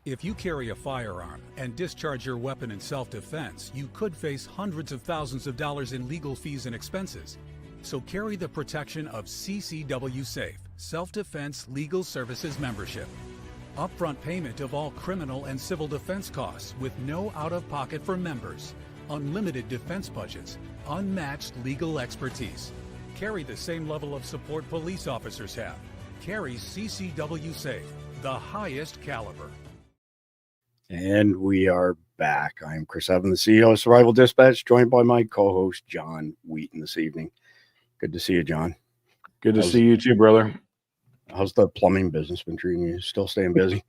If you carry a firearm and discharge your weapon in self-defense, you could face hundreds of thousands of dollars in legal fees and expenses. So carry the protection of CCW Safe, Self-Defense Legal Services membership. Upfront payment of all criminal and civil defense costs with no out-of-pocket for members. Unlimited defense budgets, unmatched legal expertise. Carry the same level of support police officers have. Carry CCW Safe, the highest caliber. And we are back. I'm Chris Evans, the CEO of Survival Dispatch, joined by my co-host, John Wheaton, this evening. Good to see you, John. Good to see you too, brother. How's the plumbing business been treating you? Still staying busy?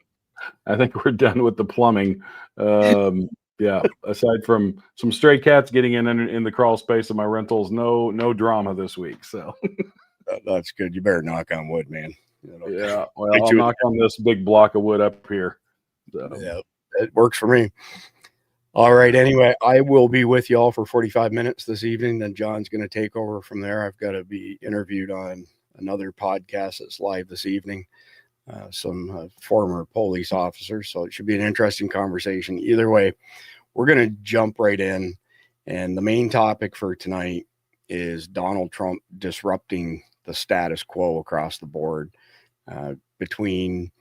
I think we're done with the plumbing. Yeah, aside from some stray cats getting in the crawl space of my rentals, no drama this week. So that's good. You better knock on wood, man. Yeah, well, I'll knock on this big block of wood up here. So. Yeah. It works for me. All right. Anyway, I will be with y'all for 45 minutes this evening. Then John's going to take over from there. I've got to be interviewed on another podcast that's live this evening. Some former police officers. So it should be an interesting conversation. Either way, we're going to jump right in. And the main topic for tonight is Donald Trump disrupting the status quo across the board between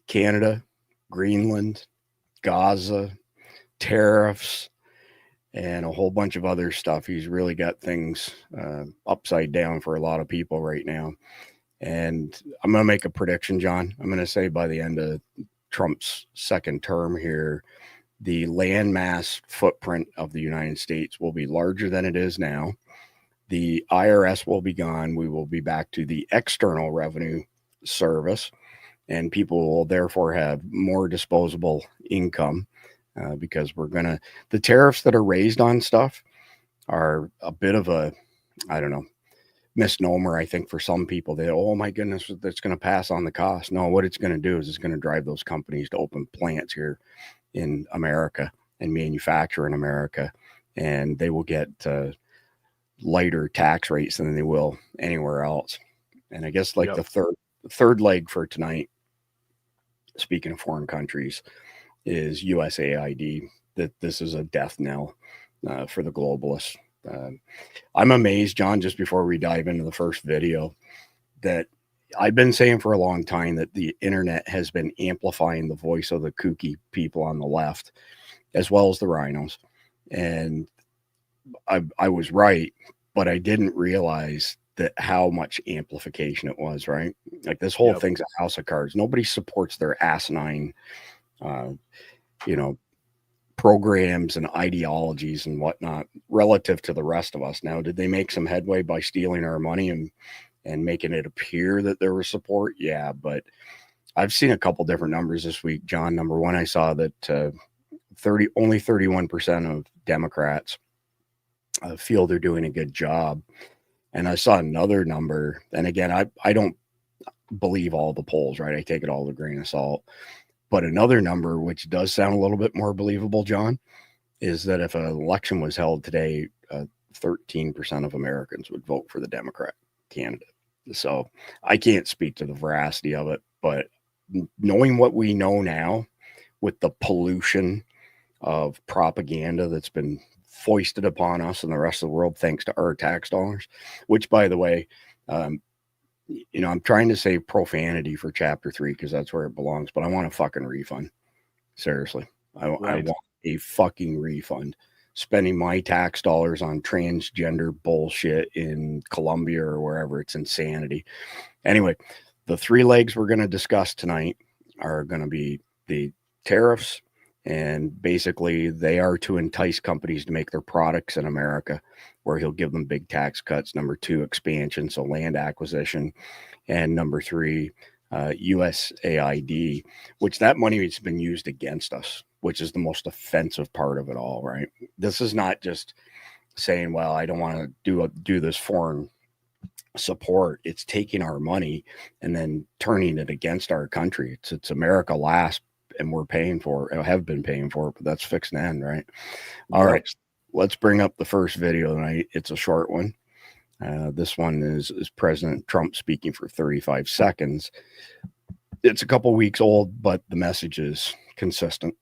Canada, Greenland, Gaza, tariffs, and a whole bunch of other stuff. He's really got things upside down for a lot of people right now. And I'm going to make a prediction, John. I'm going to say by the end of Trump's second term here, the landmass footprint of the United States will be larger than it is now. The IRS will be gone. We will be back to the external revenue service. And people will therefore have more disposable income because the tariffs that are raised on stuff are a bit of a, I don't know, misnomer, I think, for some people. Oh my goodness, that's going to pass on the cost. No, what it's going to do is it's going to drive those companies to open plants here in America and manufacture in America. And they will get lighter tax rates than they will anywhere else. And I guess the third leg for tonight, speaking of foreign countries, is USAID. That this is a death knell for the globalists. I'm amazed, John, just before we dive into the first video, that I've been saying for a long time that the internet has been amplifying the voice of the kooky people on the left, as well as the rhinos. And I was right, but I didn't realize that how much amplification it was, right? Like this whole thing's a house of cards. Nobody supports their asinine, programs and ideologies and whatnot relative to the rest of us. Now, did they make some headway by stealing our money and making it appear that there was support? Yeah, but I've seen a couple different numbers this week, John. Number one, I saw that only 31% of Democrats feel they're doing a good job. And I saw another number, and again, I don't believe all the polls, right? I take it all with a grain of salt. But another number, which does sound a little bit more believable, John, is that if an election was held today, 13% of Americans would vote for the Democrat candidate. So I can't speak to the veracity of it, but knowing what we know now with the pollution of propaganda that's been foisted upon us and the rest of the world thanks to our tax dollars, which, by the way, I'm trying to say profanity for chapter 3 because that's where it belongs, but I want a fucking refund. Seriously. I want a fucking refund. Spending my tax dollars on transgender bullshit in Colombia or wherever, it's insanity. Anyway, the three legs we're going to discuss tonight are going to be the tariffs, and basically they are to entice companies to make their products in America, where he'll give them big tax cuts. Number 2, expansion, so land acquisition. And number 3, USAID, which that money has been used against us, which is the most offensive part of it all, right? This is not just saying, well, I don't want to do this foreign support. It's taking our money and then turning it against our country. It's America last, and we're paying for it, have been paying for it, but that's fixed and end, right? All right, let's bring up the first video tonight. It's a short one. This one is President Trump speaking for 35 seconds. It's a couple weeks old, but the message is consistent.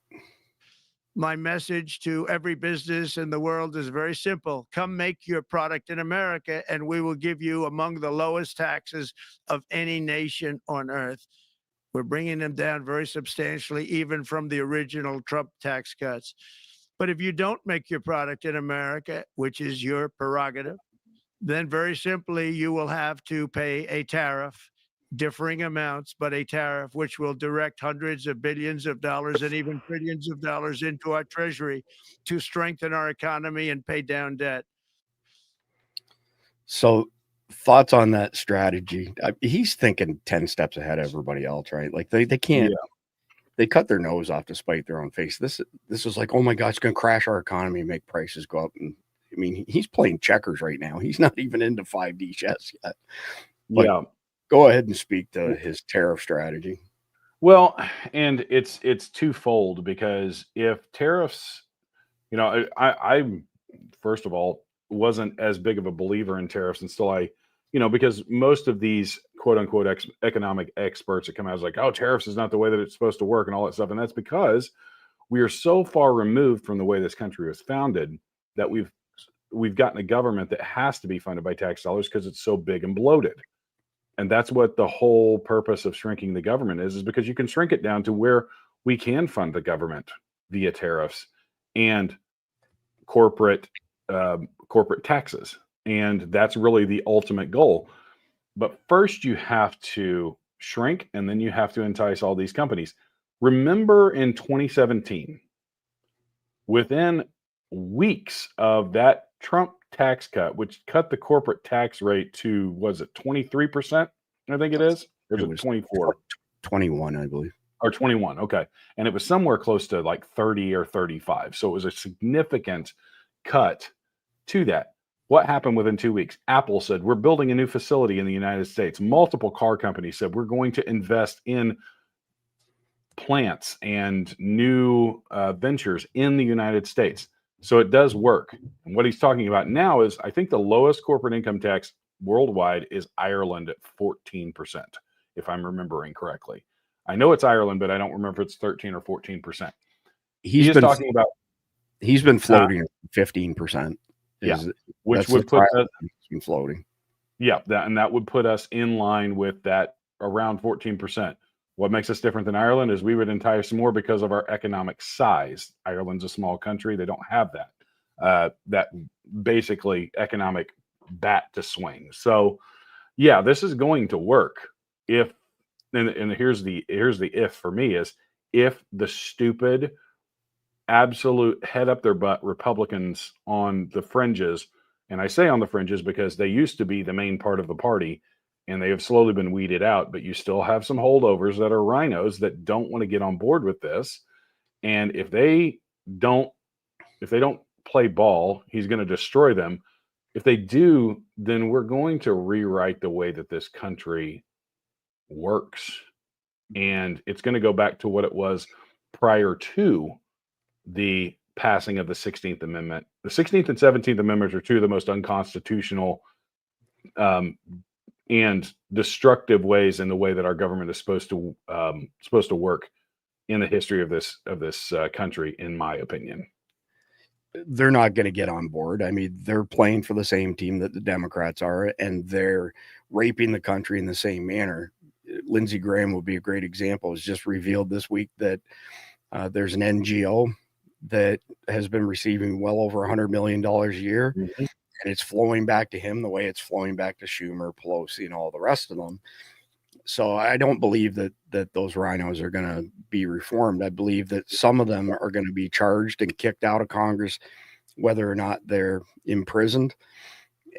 My message to every business in the world is very simple. Come make your product in America, and we will give you among the lowest taxes of any nation on earth. We're bringing them down very substantially, even from the original Trump tax cuts. But if you don't make your product in America, which is your prerogative, then very simply, you will have to pay a tariff, differing amounts, but a tariff which will direct hundreds of billions of dollars and even trillions of dollars into our treasury to strengthen our economy and pay down debt. So thoughts on that strategy? He's thinking 10 steps ahead of everybody else, right? Like they can't, they cut their nose off to spite their own face. This is like, oh my God, it's going to crash our economy, make prices go up. And I mean, he's playing checkers right now. He's not even into 5D chess yet. But go ahead and speak to his tariff strategy. Well, and it's twofold, because if tariffs, I first of all wasn't as big of a believer in tariffs until because most of these quote unquote economic experts that come out is like, oh, tariffs is not the way that it's supposed to work and all that stuff. And that's because we are so far removed from the way this country was founded that we've gotten a government that has to be funded by tax dollars because it's so big and bloated. And that's what the whole purpose of shrinking the government is because you can shrink it down to where we can fund the government via tariffs and corporate taxes. And that's really the ultimate goal. But first you have to shrink, and then you have to entice all these companies. Remember in 2017, within weeks of that Trump tax cut, which cut the corporate tax rate to, was it 23%? I think it is. Or it was 24? 21, I believe. Or 21. Okay. And it was somewhere close to like 30 or 35. So it was a significant cut to that. What happened within 2 weeks? Apple said, we're building a new facility in the United States. Multiple car companies said, we're going to invest in plants and new ventures in the United States. So it does work. And what he's talking about now is, I think the lowest corporate income tax worldwide is Ireland at 14%, if I'm remembering correctly. I know it's Ireland, but I don't remember if it's 13 or 14%. He's talking about. He's been floating at 15%. Which would put us been floating. Yeah, that would put us in line with that around 14%. What makes us different than Ireland is we would entice more because of our economic size. Ireland's a small country; they don't have that basically economic bat to swing. So, yeah, this is going to work if. And here's the if for me is if the stupid, absolute head up their butt Republicans on the fringes, and I say on the fringes because they used to be the main part of the party, and they have slowly been weeded out, but you still have some holdovers that are rhinos that don't want to get on board with this. And if they don't play ball, he's going to destroy them. If they do, then we're going to rewrite the way that this country works. And it's going to go back to what it was prior to the passing of the 16th Amendment. The 16th and 17th Amendments are two of the most unconstitutional and destructive ways in the way that our government is supposed to work in the history of this country, in my opinion. They're not going to get on board. I mean, they're playing for the same team that the Democrats are, and they're raping the country in the same manner. Lindsey Graham would be a great example. It's just revealed this week that there's an NGO that has been receiving well over $100 million a year. Mm-hmm. And it's flowing back to him the way it's flowing back to Schumer, Pelosi, and all the rest of them. So I don't believe that those rhinos are going to be reformed. I believe that some of them are going to be charged and kicked out of Congress, whether or not they're imprisoned.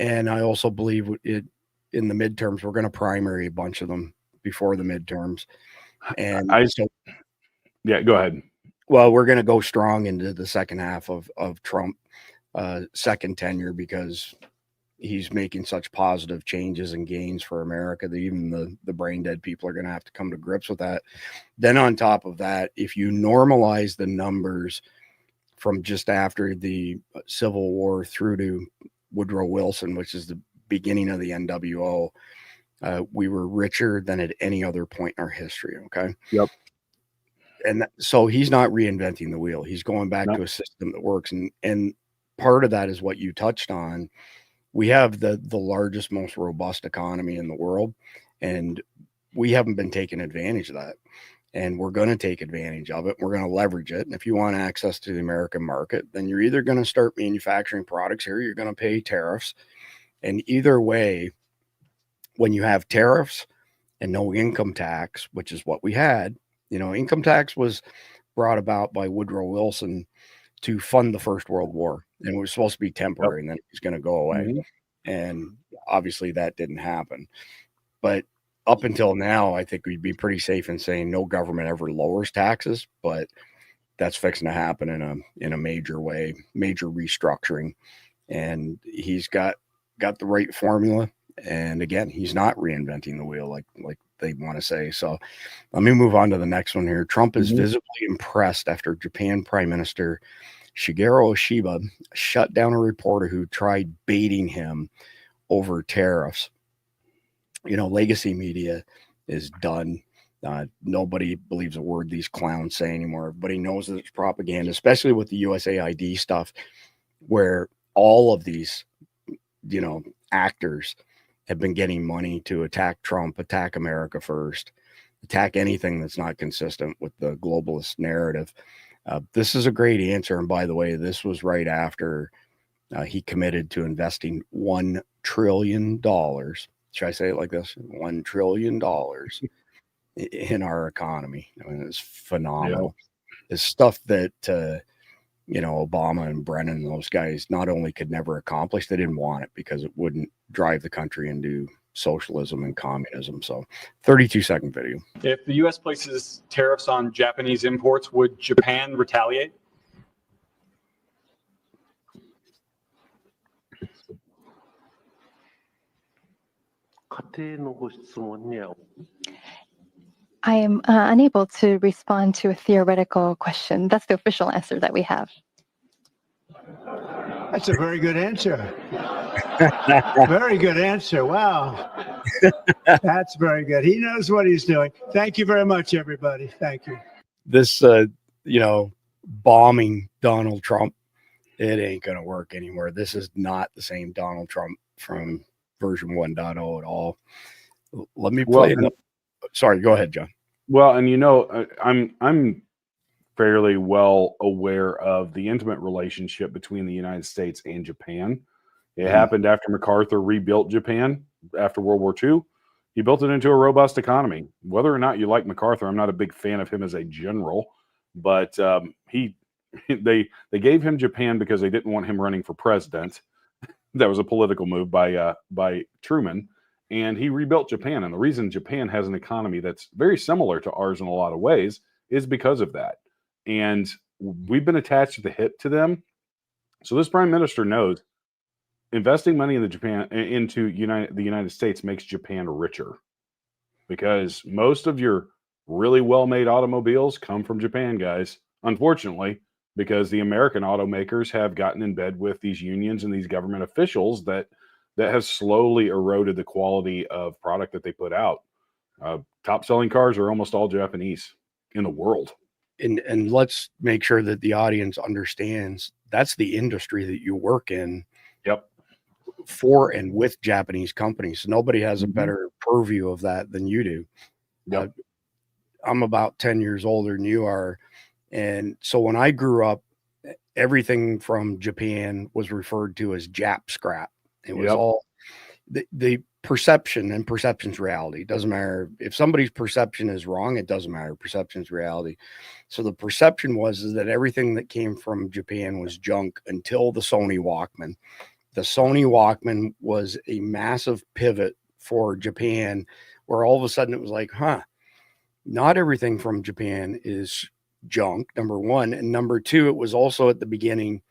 And I also believe in the midterms, we're going to primary a bunch of them before the midterms. And yeah, go ahead. Well, we're going to go strong into the second half of Trump second tenure because he's making such positive changes and gains for America that even the brain dead people are going to have to come to grips with that. Then on top of that, if you normalize the numbers from just after the Civil War through to Woodrow Wilson, which is the beginning of the NWO, we were richer than at any other point in our history. Okay. Yep. And so he's not reinventing the wheel. He's going back to a system that works. And part of that is what you touched on. We have the largest, most robust economy in the world, and we haven't been taking advantage of that. And we're going to take advantage of it. We're going to leverage it. And if you want access to the American market, then you're either going to start manufacturing products here, you're going to pay tariffs. And either way, when you have tariffs and no income tax, which is what we had, income tax was brought about by Woodrow Wilson to fund the First World War. And it was supposed to be temporary, and then it was going to go away. And obviously that didn't happen. But up until now, I think we'd be pretty safe in saying no government ever lowers taxes, but that's fixing to happen in a major way, major restructuring. And he's got the right formula. And again, he's not reinventing the wheel like they want to say. So let me move on to the next one here. Trump is visibly impressed after Japan Prime Minister Shigeru Ishiba shut down a reporter who tried baiting him over tariffs. Legacy media is done. Nobody believes a word these clowns say anymore. Everybody knows that it's propaganda, especially with the USAID stuff, where all of these, actors have been getting money to attack Trump, attack America first, attack anything that's not consistent with the globalist narrative. This is a great answer. And by the way, this was right after he committed to investing $1 trillion. Should I say it like this? $1 trillion in our economy. I mean, it's phenomenal. Yeah. It's stuff that, Obama and Brennan and those guys not only could never accomplish, they didn't want it because it wouldn't drive the country into socialism and communism. So 32-second video. If the U.S. places tariffs on Japanese imports, would Japan retaliate? I am unable to respond to a theoretical question. That's the official answer that we have. That's a very good answer. Very good answer. Wow. That's very good. He knows what he's doing. Thank you very much, everybody. Thank you. This, bombing Donald Trump, it ain't going to work anymore. This is not the same Donald Trump from version 1.0 at all. Let me play it. Sorry, go ahead, John. Well, and I'm fairly well aware of the intimate relationship between the United States and Japan. It happened after MacArthur rebuilt Japan after World War II. He built it into a robust economy. Whether or not you like MacArthur, I'm not a big fan of him as a general, but they gave him Japan because they didn't want him running for president. That was a political move by Truman. And he rebuilt Japan. And the reason Japan has an economy that's very similar to ours in a lot of ways is because of that. And we've been attached to the hip to them. So this prime minister knows investing money into the United States makes Japan richer, because most of your really well-made automobiles come from Japan, guys. Unfortunately, because the American automakers have gotten in bed with these unions and these government officials that has slowly eroded the quality of product that they put out. Top selling cars are almost all Japanese in the world. And let's make sure that the audience understands that's the industry that you work in. Yep. For and with Japanese companies. Nobody has a better purview of that than you do. Yep. I'm about 10 years older than you are. And so when I grew up, everything from Japan was referred to as Jap scrap. It was all the perception, and perception's reality. It doesn't matter if somebody's perception is wrong. It doesn't matter. Perception's reality. So the perception is that everything that came from Japan was junk until the Sony Walkman. The Sony Walkman was a massive pivot for Japan, where all of a sudden it was like, not everything from Japan is junk, number one. And number two, it was also at the beginning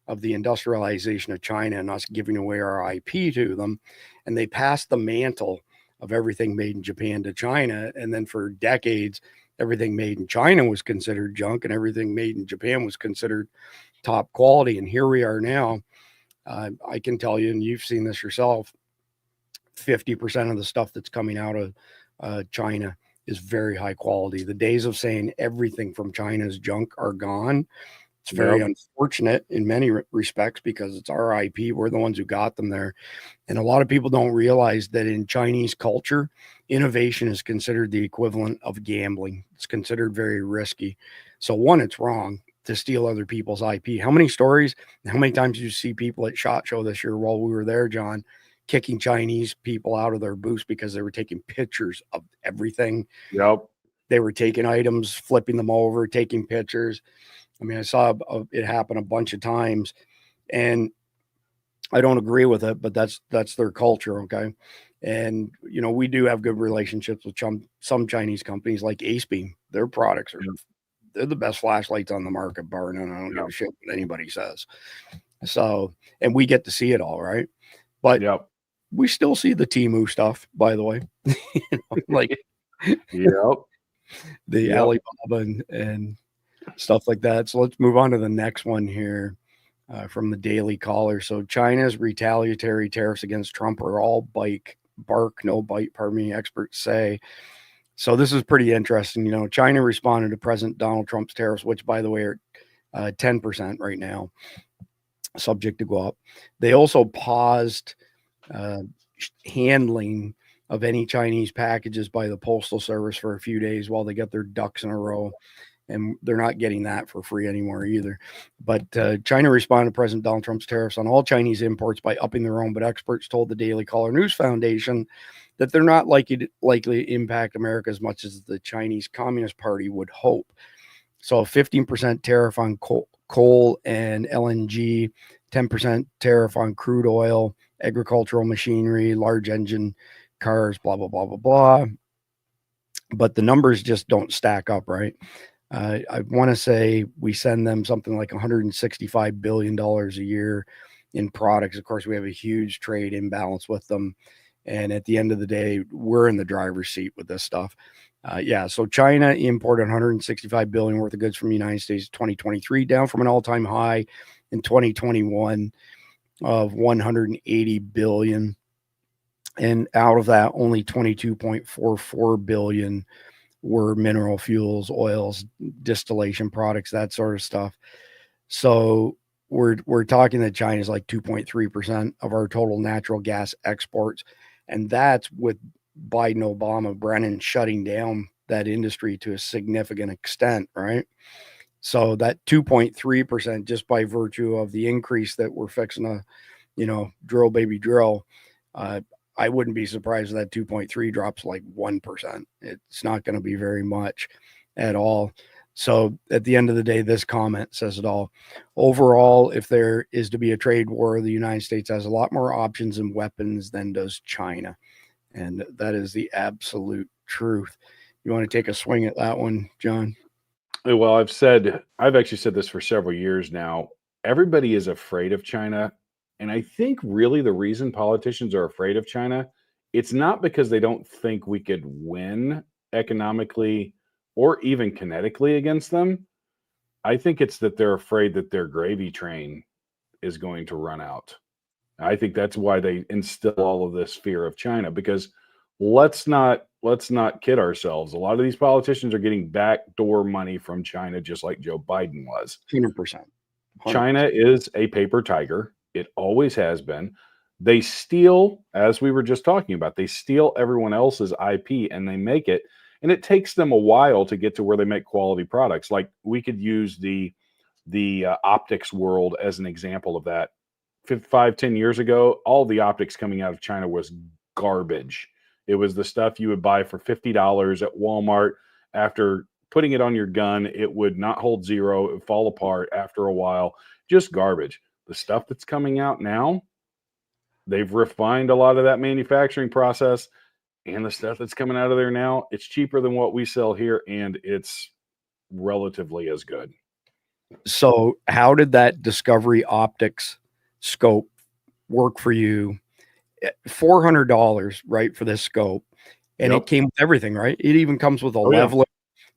of the industrialization of China and us giving away our IP to them. And they passed the mantle of everything made in Japan to China. And then for decades, everything made in China was considered junk and everything made in Japan was considered top quality. And here we are now. I can tell you, and you've seen this yourself, 50% of the stuff that's coming out of China is very high quality. The days of saying everything from China is junk are gone. It's very unfortunate in many respects because it's our IP. We're the ones who got them there. And a lot of people don't realize that in Chinese culture, innovation is considered the equivalent of gambling. It's considered very risky. So one, it's wrong to steal other people's IP. How many stories, how many times did you see people at SHOT Show this year while we were there, John, kicking Chinese people out of their booths because they were taking pictures of everything? Yep. They were taking items, flipping them over, taking pictures. I mean, I saw it happen a bunch of times, and I don't agree with it, but that's their culture, okay? And, you know, we do have good relationships with some Chinese companies like AceBeam. Their products are they're the best flashlights on the market, bar none. I don't give a shit what anybody says. So, and we get to see it all, right? But we still see the Temu stuff, by the way. You know, like the Alibaba and stuff like that. So let's move on to the next one here from the Daily Caller. So China's retaliatory tariffs against Trump are all bark, no bite, pardon me, experts say. So this is pretty interesting. You know, China responded to President Donald Trump's tariffs, which, by the way, are 10% right now, subject to go up. They also paused handling of any Chinese packages by the Postal Service for a few days while they get their ducks in a row. And they're not getting that for free anymore either. But China responded to President Donald Trump's tariffs on all Chinese imports by upping their own. But experts told the Daily Caller News Foundation that they're not likely to impact America as much as the Chinese Communist Party would hope. So a 15% tariff on coal and LNG, 10% tariff on crude oil, agricultural machinery, large engine cars, blah, blah, blah, blah, blah. But the numbers just don't stack up, right? I want to say we send them something like $165 billion a year in products. Of course, we have a huge trade imbalance with them. And at the end of the day, we're in the driver's seat with this stuff. So China imported 165 billion worth of goods from the United States in 2023, down from an all-time high in 2021 of 180 billion. And out of that, only 22.44 billion were mineral fuels, oils, distillation products, that sort of stuff. So we're talking that China is like 2.3% of our total natural gas exports. And that's with Biden, Obama, Brennan shutting down that industry to a significant extent, right? So that 2.3%, just by virtue of the increase that we're fixing to, you know, drill, baby, drill, I wouldn't be surprised if that 2.3 drops like 1%. It's not going to be very much at all. So at the end of the day, this comment says it all. Overall, if there is to be a trade war, the United States has a lot more options and weapons than does China. And that is the absolute truth. You want to take a swing at that one, John? Well, I've actually said this for several years now. Everybody is afraid of China. And I think really the reason politicians are afraid of China, it's not because they don't think we could win economically or even kinetically against them. I think it's that they're afraid that their gravy train is going to run out. I think that's why they instill all of this fear of China, because let's not kid ourselves. A lot of these politicians are getting backdoor money from China, just like Joe Biden was. 100%. China is a paper tiger. It always has been. They steal, as we were just talking about, they steal everyone else's IP and they make it. And it takes them a while to get to where they make quality products. Like we could use the optics world as an example of that. 5-10 years ago, all the optics coming out of China was garbage. It was the stuff you would buy for $50 at Walmart. After putting it on your gun, it would not hold zero. It would fall apart after a while. Just garbage. The stuff that's coming out now, they've refined a lot of that manufacturing process, and the stuff that's coming out of there now, it's cheaper than what we sell here, and it's relatively as good. So how did that Discovery Optics scope work for you? $400, right, for this scope, and it came with everything, right? It even comes with a leveler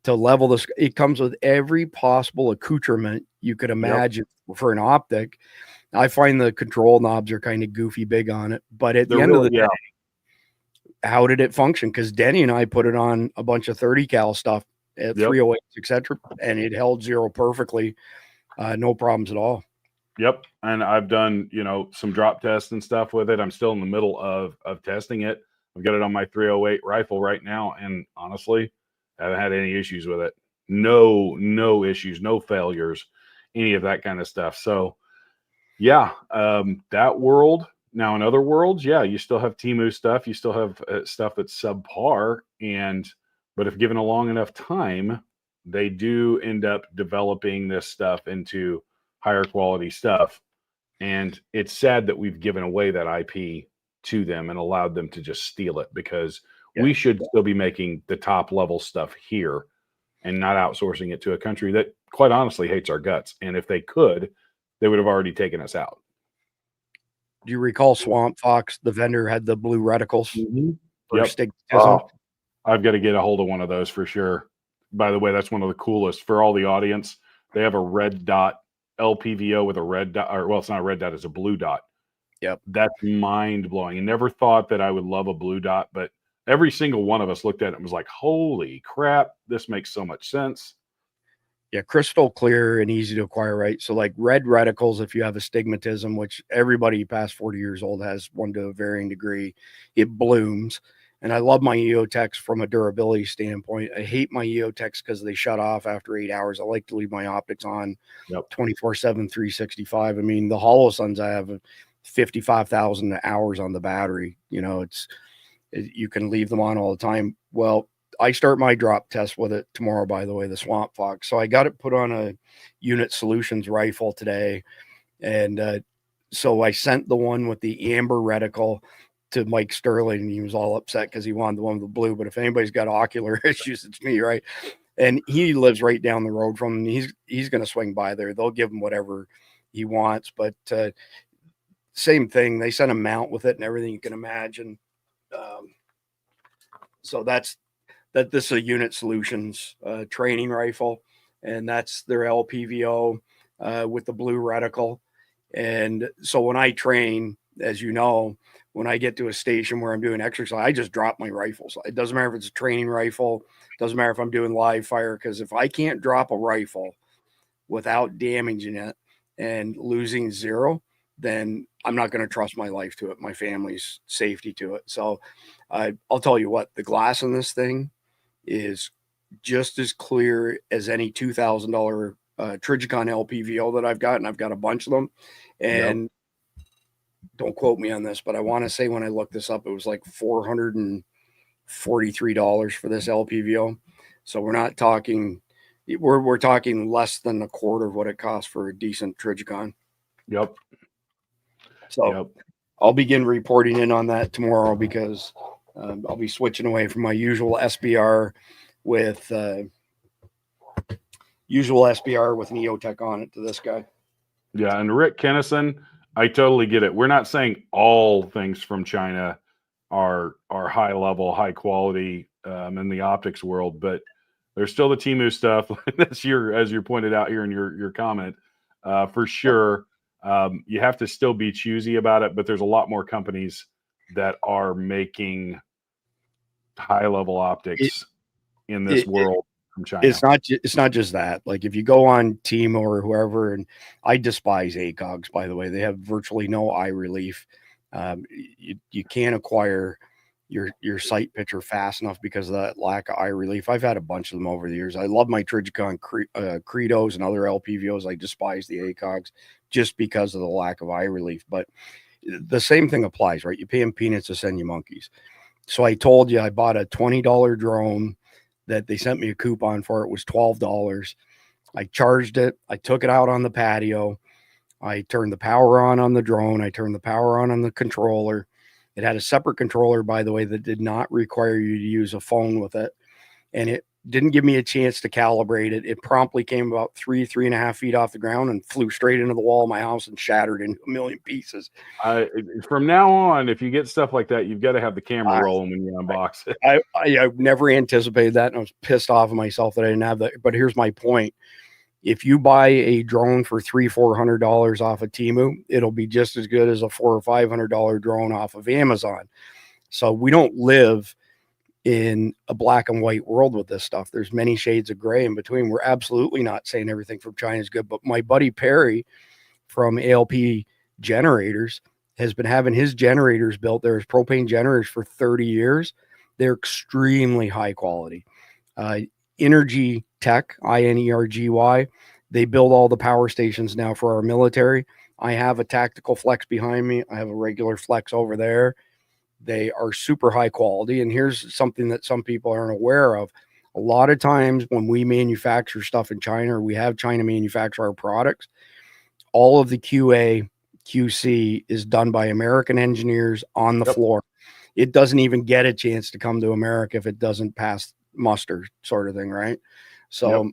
to level this. It comes with every possible accoutrement you could imagine for an optic. I find the control knobs are kind of goofy big on it, but at the end of the day, how did it function? Because Denny and I put it on a bunch of 30 cal stuff at 308, etc., and it held zero perfectly. No problems at all. Yep. And I've done, some drop tests and stuff with it. I'm still in the middle of testing it. I've got it on my 308 rifle right now. And honestly, I haven't had any issues with it. No issues, no failures, any of that kind of stuff. So yeah, that world. Now in other worlds, yeah, you still have Temu stuff. You still have stuff that's subpar. But if given a long enough time, they do end up developing this stuff into higher quality stuff. And it's sad that we've given away that IP to them and allowed them to just steal it, because we should still be making the top level stuff here and not outsourcing it to a country that quite honestly hates our guts. And if they could, they would have already taken us out. Do you recall Swamp Fox? The vendor had the blue reticles. Yep. Stigmatism. Oh, I've got to get a hold of one of those for sure. By the way, that's one of the coolest for all the audience. They have a red dot LPVO with a red dot, or well, it's not a red dot, it's a blue dot. Yep. That's mind blowing. I never thought that I would love a blue dot, but every single one of us looked at it and was like, holy crap, this makes so much sense. Yeah, crystal clear and easy to acquire, right? So like red reticles, if you have astigmatism, which everybody past 40 years old has one to a varying degree, it blooms. And I love my EOTechs from a durability standpoint. I hate my EOTechs because they shut off after 8 hours. I like to leave my optics on 24/7, 365. I mean, the Holosuns, I have 55,000 hours on the battery. You can leave them on all the time. Well, I start my drop test with it tomorrow, by the way, the Swamp Fox. So I got it put on a Unit Solutions rifle today. And so I sent the one with the amber reticle to Mike Sterling, and he was all upset because he wanted the one with the blue. But if anybody's got ocular issues, it's me, right? And he lives right down the road from him. He's going to swing by there. They'll give him whatever he wants. But same thing. They sent a mount with it and everything you can imagine. So this is a Unit Solutions training rifle, and that's their LPVO with the blue reticle. And so when I train, as you know, when I get to a station where I'm doing exercise, I just drop my rifles. It doesn't matter if it's a training rifle. It doesn't matter if I'm doing live fire, because if I can't drop a rifle without damaging it and losing zero, then I'm not going to trust my life to it, my family's safety to it. So I'll tell you what, the glass in this thing is just as clear as any $2,000 Trigicon LPVO that I've got, and I've got a bunch of them. And don't quote me on this, but I want to say when I looked this up, it was like $443 for this LPVO. So we're not talking, we're talking less than a quarter of what it costs for a decent Trigicon. Yep. So I'll begin reporting in on that tomorrow, because I'll be switching away from my usual SBR with an EOTech on it to this guy. Yeah, and Rick Kennison, I totally get it. We're not saying all things from China are high level, high quality in the optics world, but there's still the Temu stuff. That's as you pointed out here in your comment, for sure. You have to still be choosy about it, but there's a lot more companies that are making high level optics in this world from China. It's not just that. Like if you go on Temu or whoever, and I despise ACOGs, by the way, they have virtually no eye relief. You can't acquire your sight picture fast enough because of that lack of eye relief. I've had a bunch of them over the years. I love my Trigicon Credos and other LPVOs. I despise the ACOGs just because of the lack of eye relief. But the same thing applies, right? You pay them peanuts to send you monkeys. So I told you I bought a $20 drone that they sent me a coupon for. It was $12. I charged it. I took it out on the patio. I turned the power on the drone. I turned the power on the controller. It had a separate controller, by the way, that did not require you to use a phone with it. And it didn't give me a chance to calibrate it. It promptly came about 3.5 feet off the ground and flew straight into the wall of my house and shattered into a million pieces. From now on, if you get stuff like that, you've got to have the camera rolling when you unbox it. I never anticipated that, and I was pissed off of myself that I didn't have that. But here's my point. If you buy a drone for $300-400 off of Temu, it'll be just as good as a $400 or $500 drone off of Amazon. So we don't live in a black and white world with this stuff. There's many shades of gray in between. We're absolutely not saying everything from China is good, but my buddy Perry from ALP Generators has been having his generators built. There's propane generators for 30 years. They're extremely high quality. Energy Tech, INERGY, they build all the power stations now for our military. I have a tactical flex behind me. I have a regular flex over there. They are super high quality. And here's something that some people aren't aware of. A lot of times when we manufacture stuff in China, or we have China manufacture our products, all of the QA, QC is done by American engineers on the floor. It doesn't even get a chance to come to America if it doesn't pass muster, sort of thing, right? So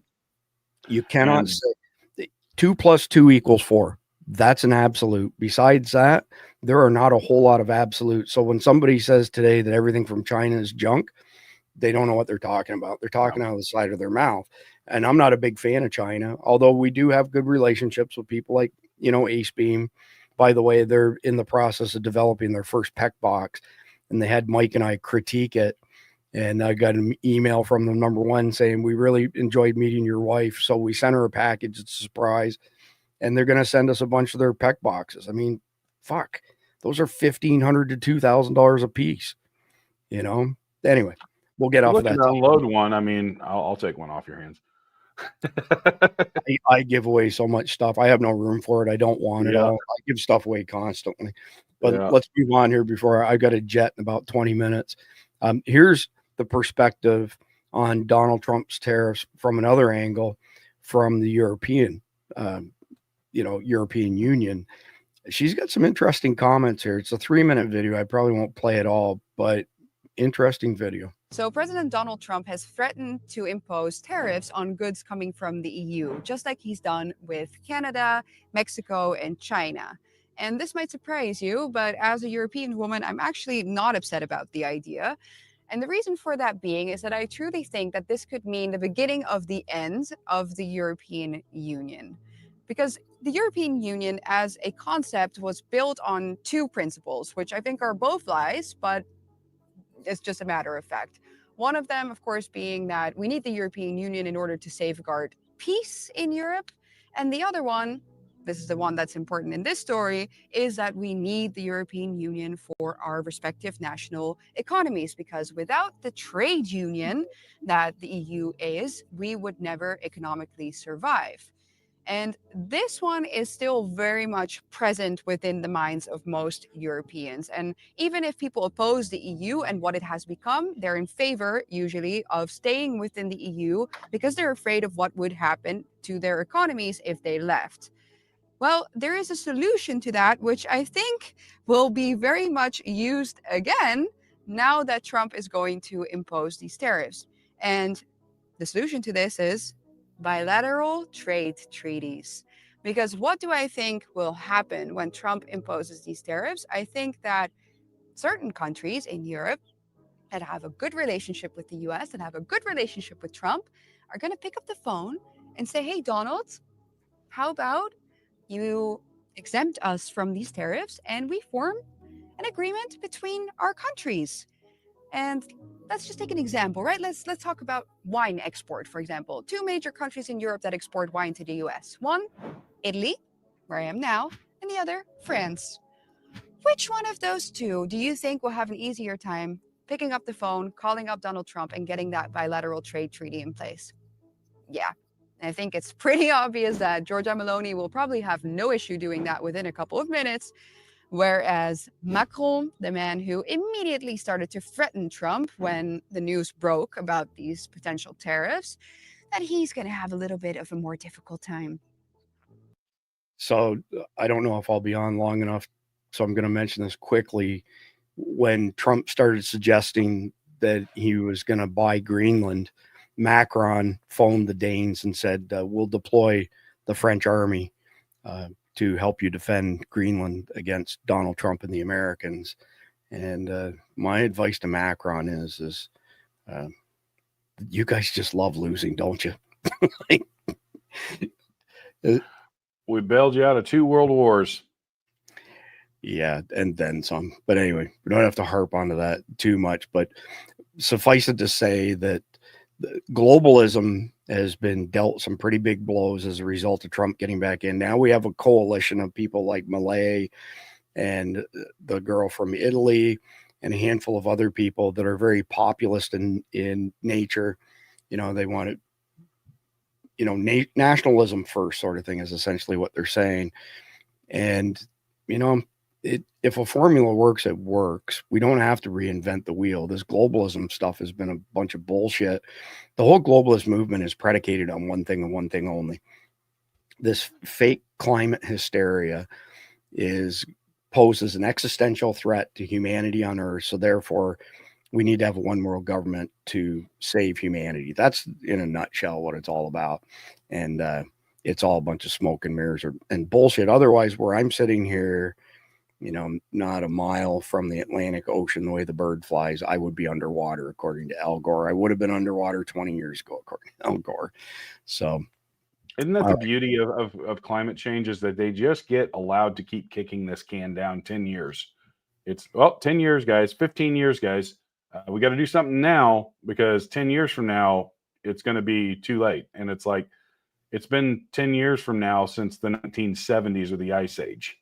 you cannot say 2 + 2 = 4. That's an absolute. Besides that, there are not a whole lot of absolutes. So when somebody says today that everything from China is junk, they don't know what they're talking about. They're talking out of the side of their mouth. And I'm not a big fan of China, although we do have good relationships with people like, Ace Beam. By the way, they're in the process of developing their first PEC box, and they had Mike and I critique it. And I got an email from them, number one, saying, we really enjoyed meeting your wife. So we sent her a package. It's a surprise. And they're going to send us a bunch of their PEC boxes. I mean, fuck, those are $1,500 to $2,000 a piece, Anyway, we'll get off of that. Unload one. I mean, I'll take one off your hands. I give away so much stuff. I have no room for it. I don't want it all. I give stuff away constantly. But let's move on here before I got a jet in about 20 minutes. Here's the perspective on Donald Trump's tariffs from another angle, from the European Union. She's got some interesting comments here. It's a 3-minute video. I probably won't play it all, but interesting video. So President Donald Trump has threatened to impose tariffs on goods coming from the EU, just like he's done with Canada, Mexico, and China. And this might surprise you, but as a European woman, I'm actually not upset about the idea. And the reason for that being is that I truly think that this could mean the beginning of the end of the European Union. Because the European Union as a concept was built on 2 principles, which I think are both lies, but it's just a matter of fact. One of them, of course, being that we need the European Union in order to safeguard peace in Europe. And the other one, this is the one that's important in this story, is that we need the European Union for our respective national economies, because without the trade union that the EU is, we would never economically survive. And this one is still very much present within the minds of most Europeans. And even if people oppose the EU and what it has become, they're in favor, usually, of staying within the EU because they're afraid of what would happen to their economies if they left. Well, there is a solution to that, which I think will be very much used again now that Trump is going to impose these tariffs. And the solution to this is bilateral trade treaties. Because what do I think will happen when Trump imposes these tariffs? I think that certain countries in Europe that have a good relationship with the US and have a good relationship with Trump are going to pick up the phone and say, hey, Donald, how about you exempt us from these tariffs and we form an agreement between our countries? And let's just take an example, right? Let's talk about wine export, for example. 2 major countries in Europe that export wine to the US. One, Italy, where I am now, and the other, France. Which one of those 2 do you think will have an easier time picking up the phone, calling up Donald Trump, and getting that bilateral trade treaty in place? Yeah, I think it's pretty obvious that Giorgia Meloni will probably have no issue doing that within a couple of minutes. Whereas Macron, the man who immediately started to threaten Trump when the news broke about these potential tariffs, that he's going to have a little bit of a more difficult time. So I don't know if I'll be on long enough, so I'm going to mention this quickly. When Trump started suggesting that he was going to buy Greenland, Macron phoned the Danes and said, we'll deploy the French army to help you defend Greenland against Donald Trump and the Americans. And my advice to Macron is you guys just love losing, don't you? We bailed you out of 2 world wars. Yeah, and then some. But anyway, we don't have to harp onto that too much. But suffice it to say that globalism has been dealt some pretty big blows as a result of Trump getting back in. Now we have a coalition of people like Malay and the girl from Italy and a handful of other people that are very populist in nature. You know, they want it, you know, nationalism first sort of thing is essentially what they're saying. And, you know, if a formula works, it works. We don't have to reinvent the wheel. This globalism stuff has been a bunch of bullshit. The whole globalist movement is predicated on one thing and one thing only. This fake climate hysteria poses an existential threat to humanity on Earth. So therefore, we need to have a one world government to save humanity. That's in a nutshell what it's all about. And it's all a bunch of smoke and mirrors and bullshit. Otherwise, where I'm sitting here, you know, not a mile from the Atlantic Ocean, the way the bird flies, I would be underwater, according to Al Gore. I would have been underwater 20 years ago, according to Al Gore. So, isn't that the beauty of climate change, is that they just get allowed to keep kicking this can down 10 years. It's, well, 10 years, guys, 15 years, guys. We got to do something now, because 10 years from now, it's going to be too late. And it's like, it's been 10 years from now since the 1970s or the Ice Age.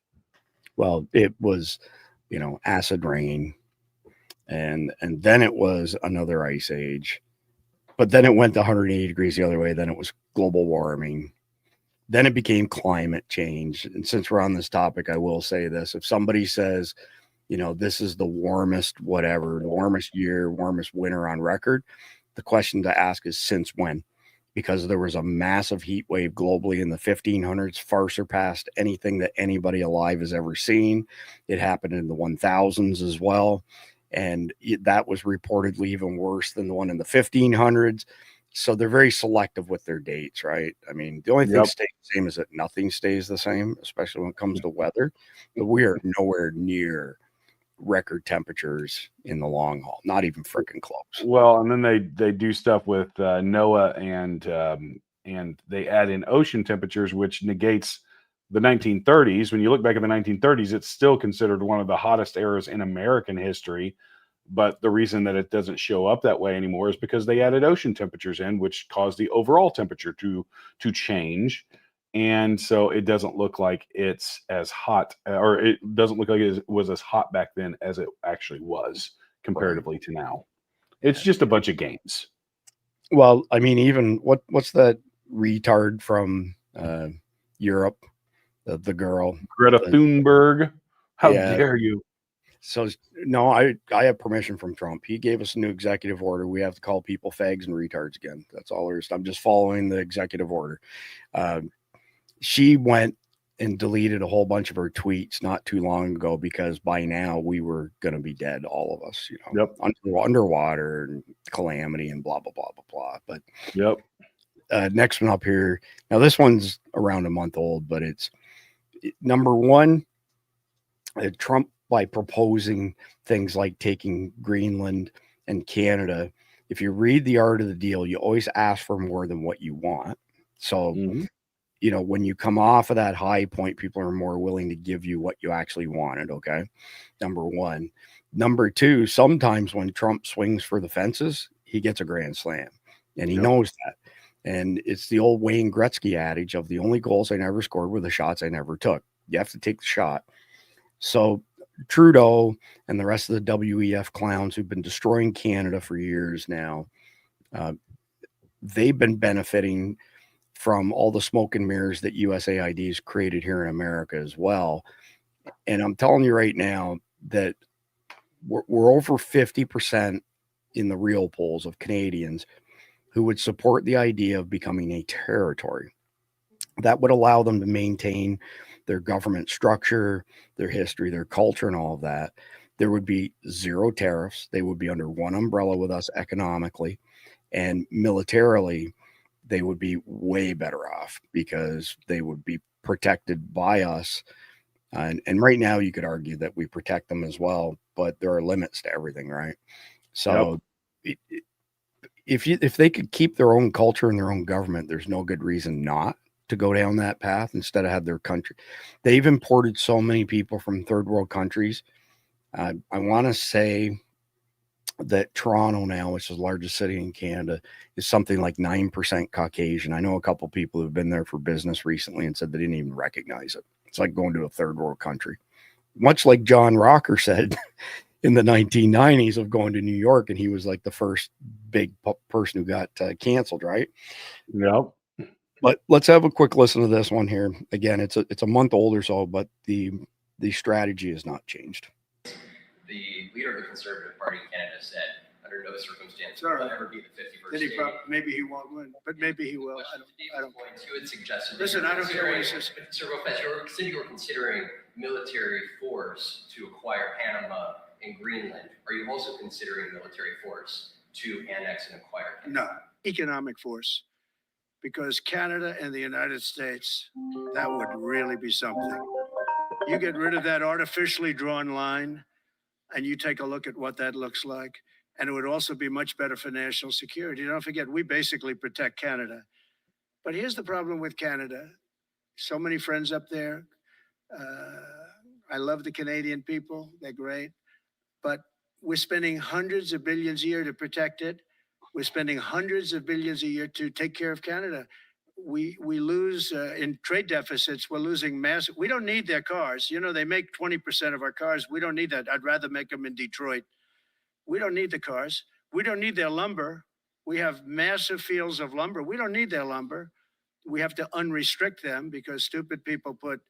Well, it was, you know, acid rain, and then it was another ice age, but then it went to 180 degrees the other way. Then it was global warming. Then it became climate change. And since we're on this topic, I will say this. If somebody says, you know, this is the warmest, whatever, the warmest year, warmest winter on record, the question to ask is since when? Because there was a massive heat wave globally in the 1500s, far surpassed anything that anybody alive has ever seen. It happened in the 1000s as well. And that was reportedly even worse than the one in the 1500s. So they're very selective with their dates, right? I mean, the only thing stays the same is that nothing stays the same, especially when it comes to weather. But we are nowhere near record temperatures in the long haul, not even freaking close. Well, and then they do stuff with NOAA and they add in ocean temperatures, which negates the 1930s. When you look back at the 1930s, it's still considered one of the hottest eras in American history. But the reason that it doesn't show up that way anymore is because they added ocean temperatures in, which caused the overall temperature to change. And so it doesn't look like it's as hot, or it doesn't look like it was as hot back then as it actually was comparatively to now. It's just a bunch of games. Well, I mean, even what's that retard from Europe, the girl? Greta Thunberg. How dare you? So no, I have permission from Trump. He gave us a new executive order. We have to call people fags and retards again. That's all there is. I'm just following the executive order. She went and deleted a whole bunch of her tweets not too long ago because by now we were going to be dead, all of us, you know, underwater and calamity and blah, blah, blah, blah, blah. But next one up here. Now, this one's around a month old, but it's number one, Trump, by proposing things like taking Greenland and Canada. If you read The Art of the Deal, you always ask for more than what you want. So, you know, when you come off of that high point, people are more willing to give you what you actually wanted. Okay. Number one. Number two, sometimes when Trump swings for the fences, he gets a grand slam, and he knows that. And it's the old Wayne Gretzky adage of the only goals I never scored were the shots I never took. You have to take the shot. So Trudeau and the rest of the WEF clowns who've been destroying Canada for years now, they've been benefiting from all the smoke and mirrors that USAID has created here in America as well. And I'm telling you right now that we're over 50% in the real polls of Canadians who would support the idea of becoming a territory. That would allow them to maintain their government structure, their history, their culture, and all of that. There would be zero tariffs. They would be under one umbrella with us economically, and militarily, they would be way better off because they would be protected by us. And right now you could argue that we protect them as well, but there are limits to everything, right? So if they could keep their own culture and their own government, there's no good reason not to go down that path instead of have their country. They've imported so many people from third world countries. I want to say that Toronto now, which is the largest city in Canada, is something like 9% Caucasian. I know a couple people who've been there for business recently and said they didn't even recognize it. It's like going to a third world country. Much like John Rocker said in the 1990s of going to New York, and he was like the first big person who got canceled, right? Yep. But let's have a quick listen to this one here. Again, it's a month old or so, but the strategy has not changed. The leader of the Conservative Party in Canada said, under no circumstance will it ever be the 51st state. Maybe he won't win, but maybe he will. I don't point to it suggested. Listen, I don't care what he says. Sir Lopez, you're considering military force to acquire Panama and Greenland. Are you also considering military force to annex and acquire Canada? No, economic force. Because Canada and the United States, that would really be something. You get rid of that artificially drawn line, and you take a look at what that looks like. And it would also be much better for national security. Don't forget, we basically protect Canada. But here's the problem with Canada. So many friends up there. I love the Canadian people. They're great. But we're spending hundreds of billions a year to protect it. We're spending hundreds of billions a year to take care of Canada. We lose in trade deficits. We're losing massive. We don't need their cars. You know, they make 20% of our cars. We don't need that. I'd rather make them in Detroit. We don't need the cars. We don't need their lumber. We have massive fields of lumber. We don't need their lumber. We have to unrestrict them because stupid people put,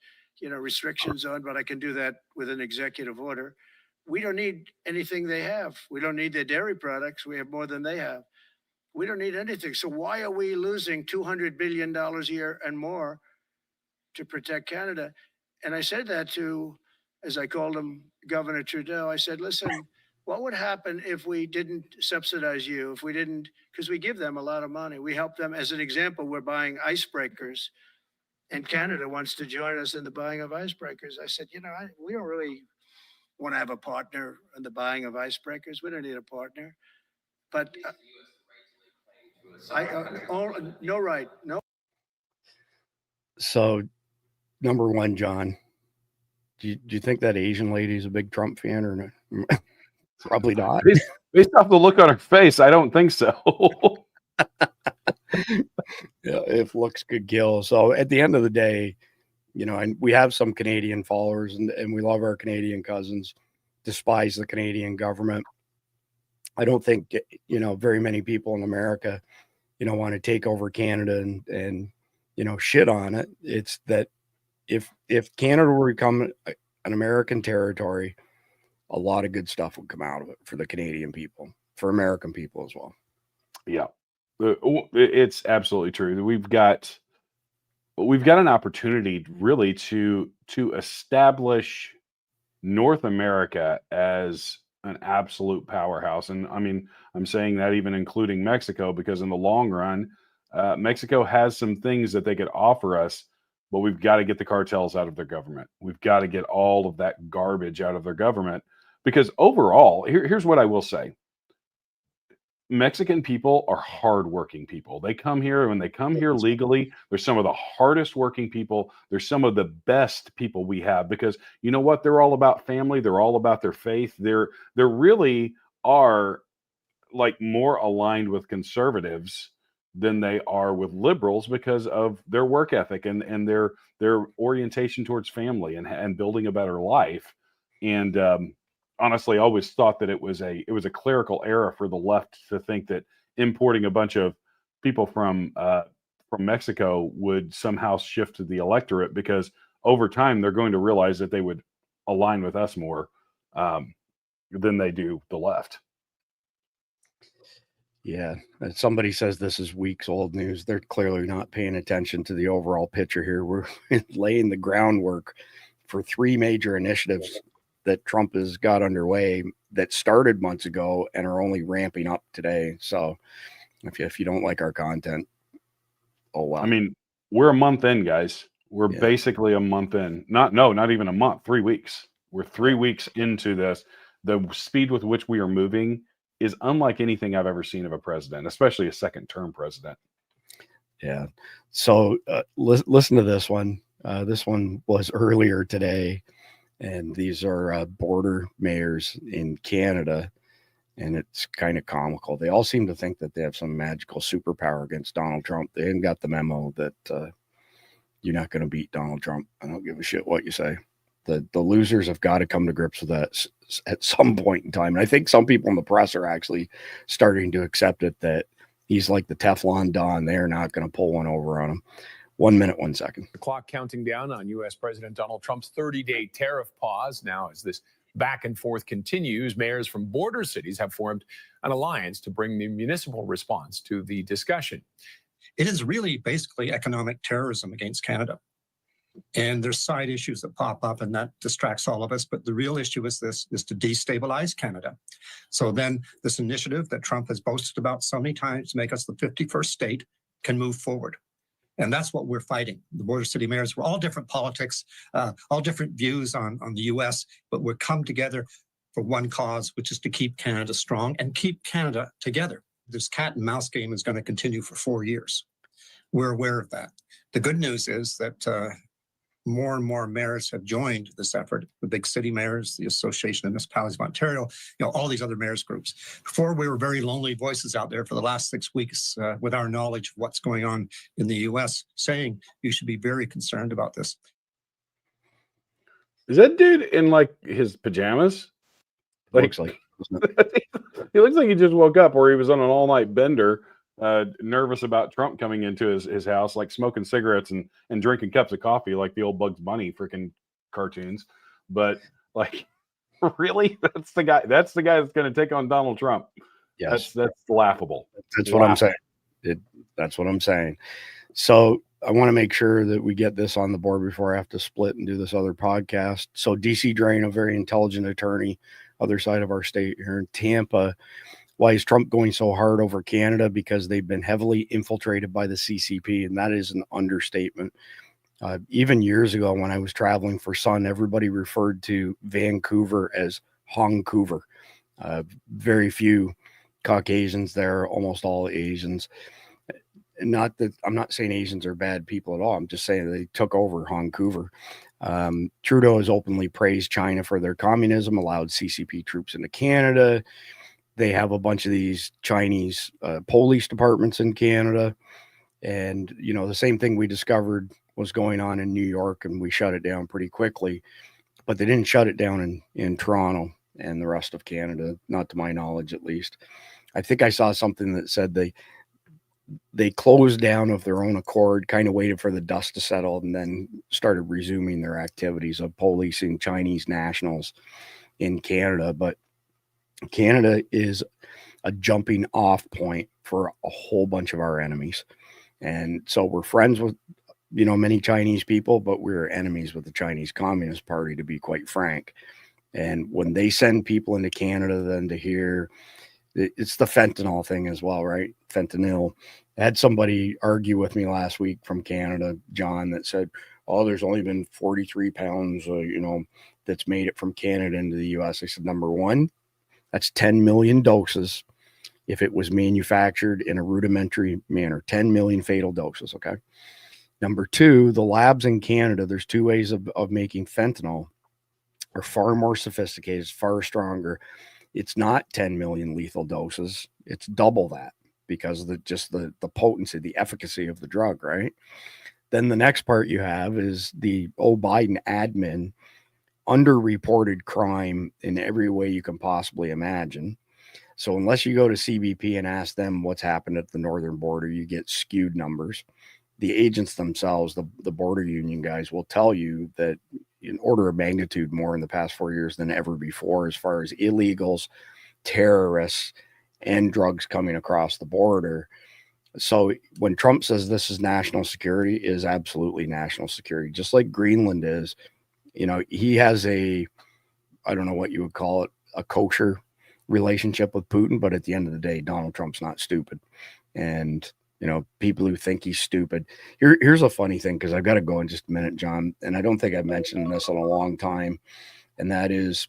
restrictions on, but I can do that with an executive order. We don't need anything they have. We don't need their dairy products. We have more than they have. We don't need anything. So why are we losing $200 billion a year and more to protect Canada? And I said that to, as I called him, Governor Trudeau. I said, listen, what would happen if we didn't subsidize you? If we didn't, because we give them a lot of money. We help them. As an example, we're buying icebreakers, and Canada wants to join us in the buying of icebreakers. I said, we don't really want to have a partner in the buying of icebreakers. We don't need a partner. But no right. No. So, number one, John, do you think that Asian lady is a big Trump fan or not? Probably not. Based off the look on her face, I don't think so. Yeah, if looks could kill. So at the end of the day, and we have some Canadian followers and we love our Canadian cousins, despise the Canadian government. I don't think, very many people in America, want to take over Canada and shit on it. It's that if Canada were to become an American territory, a lot of good stuff would come out of it for the Canadian people, for American people as well. Yeah, it's absolutely true. We've got an opportunity really to establish North America as an absolute powerhouse. And I mean, I'm saying that even including Mexico, because in the long run, Mexico has some things that they could offer us, but we've got to get the cartels out of their government. We've got to get all of that garbage out of their government, because overall, here's what I will say. Mexican people are hardworking people. They come here, and when they come here legally, they're some of the hardest working people. They're some of the best people we have, because you know what? They're all about family. They're all about their faith. They're really are like more aligned with conservatives than they are with liberals because of their work ethic and their orientation towards family and building a better life. And honestly, I always thought that it was a clerical error for the left to think that importing a bunch of people from Mexico would somehow shift to the electorate, because over time they're going to realize that they would align with us more than they do the left. Yeah, somebody says this is weeks old news. They're clearly not paying attention to the overall picture here. We're laying the groundwork for 3 major initiatives that Trump has got underway that started months ago and are only ramping up today. So if you don't like our content, oh well. I mean, we're a month in, guys. We're basically a month in. Not even a month, 3 weeks. We're 3 weeks into this. The speed with which we are moving is unlike anything I've ever seen of a president, especially a second-term president. Yeah. So listen to this one. This one was earlier today, and these are border mayors in Canada, and it's kind of comical. They all seem to think that they have some magical superpower against Donald Trump. They ain't got the memo that you're not going to beat Donald Trump. I don't give a shit what you say. The losers have got to come to grips with that at some point in time. And I think some people in the press are actually starting to accept it, that he's like the Teflon Don. They're not going to pull one over on him. 1 minute, 1 second. The clock counting down on U.S. President Donald Trump's 30-day tariff pause. Now, as this back and forth continues, mayors from border cities have formed an alliance to bring the municipal response to the discussion. It is really basically economic terrorism against Canada. And there's side issues that pop up, and that distracts all of us. But the real issue is to destabilize Canada. So then this initiative that Trump has boasted about so many times to make us the 51st state can move forward. And that's what we're fighting. The border city mayors, we're all different politics, all different views on the U.S., but we're come together for one cause, which is to keep Canada strong and keep Canada together. This cat and mouse game is going to continue for 4 years. We're aware of that. The good news is that more and more mayors have joined this effort, the big city mayors, the Association of Municipalities of Ontario, all these other mayors groups. Before, we were very lonely voices out there for the last 6 weeks with our knowledge of what's going on in the U.S., saying you should be very concerned about this. Is that dude in like his pajamas? Looks like. He looks like he just woke up, or he was on an all-night bender, nervous about Trump coming into his house, like smoking cigarettes and drinking cups of coffee like the old Bugs Bunny freaking cartoons. But like, really, that's the guy that's going to take on Donald Trump. Yes, that's laughable. That's what I'm saying. That's what I'm saying. So I want to make sure that we get this on the board before I have to split and do this other podcast. So DC Drain, a very intelligent attorney, other side of our state here in Tampa. Why is Trump going so hard over Canada? Because they've been heavily infiltrated by the CCP, and that is an understatement. Even years ago when I was traveling for Sun, everybody referred to Vancouver as Hongcouver. Very few Caucasians there, almost all Asians. Not that I'm not saying Asians are bad people at all. I'm just saying they took over Hongcouver. Trudeau has openly praised China for their communism, allowed CCP troops into Canada. They have a bunch of these Chinese police departments in Canada. And, the same thing we discovered was going on in New York, and we shut it down pretty quickly. But they didn't shut it down in Toronto and the rest of Canada, not to my knowledge, at least. I think I saw something that said they closed down of their own accord, kind of waited for the dust to settle, and then started resuming their activities of policing Chinese nationals in Canada. But Canada is a jumping off point for a whole bunch of our enemies. And so we're friends with, many Chinese people, but we're enemies with the Chinese Communist Party, to be quite frank. And when they send people into Canada, then to hear it's the fentanyl thing as well, right? Fentanyl. I had somebody argue with me last week from Canada, John, that said, oh, there's only been 43 pounds, that's made it from Canada into the U.S. I said, number one, that's 10 million doses if it was manufactured in a rudimentary manner. 10 million fatal doses, okay? Number two, the labs in Canada, there's two ways of making fentanyl, are far more sophisticated, far stronger. It's not 10 million lethal doses. It's double that because of the potency, the efficacy of the drug, right? Then the next part you have is the Biden admin underreported crime in every way you can possibly imagine. So unless you go to CBP and ask them what's happened at the northern border, you get skewed numbers. The agents themselves, the border union guys, will tell you that in order of magnitude more in the past 4 years than ever before, as far as illegals, terrorists, and drugs coming across the border. So when Trump says this is national security, it is absolutely national security, just like Greenland is. He has I don't know what you would call it, a kosher relationship with Putin, but at the end of the day, Donald Trump's not stupid. And, people who think he's stupid. Here's a funny thing, because I've got to go in just a minute, John, and I don't think I've mentioned this in a long time. And that is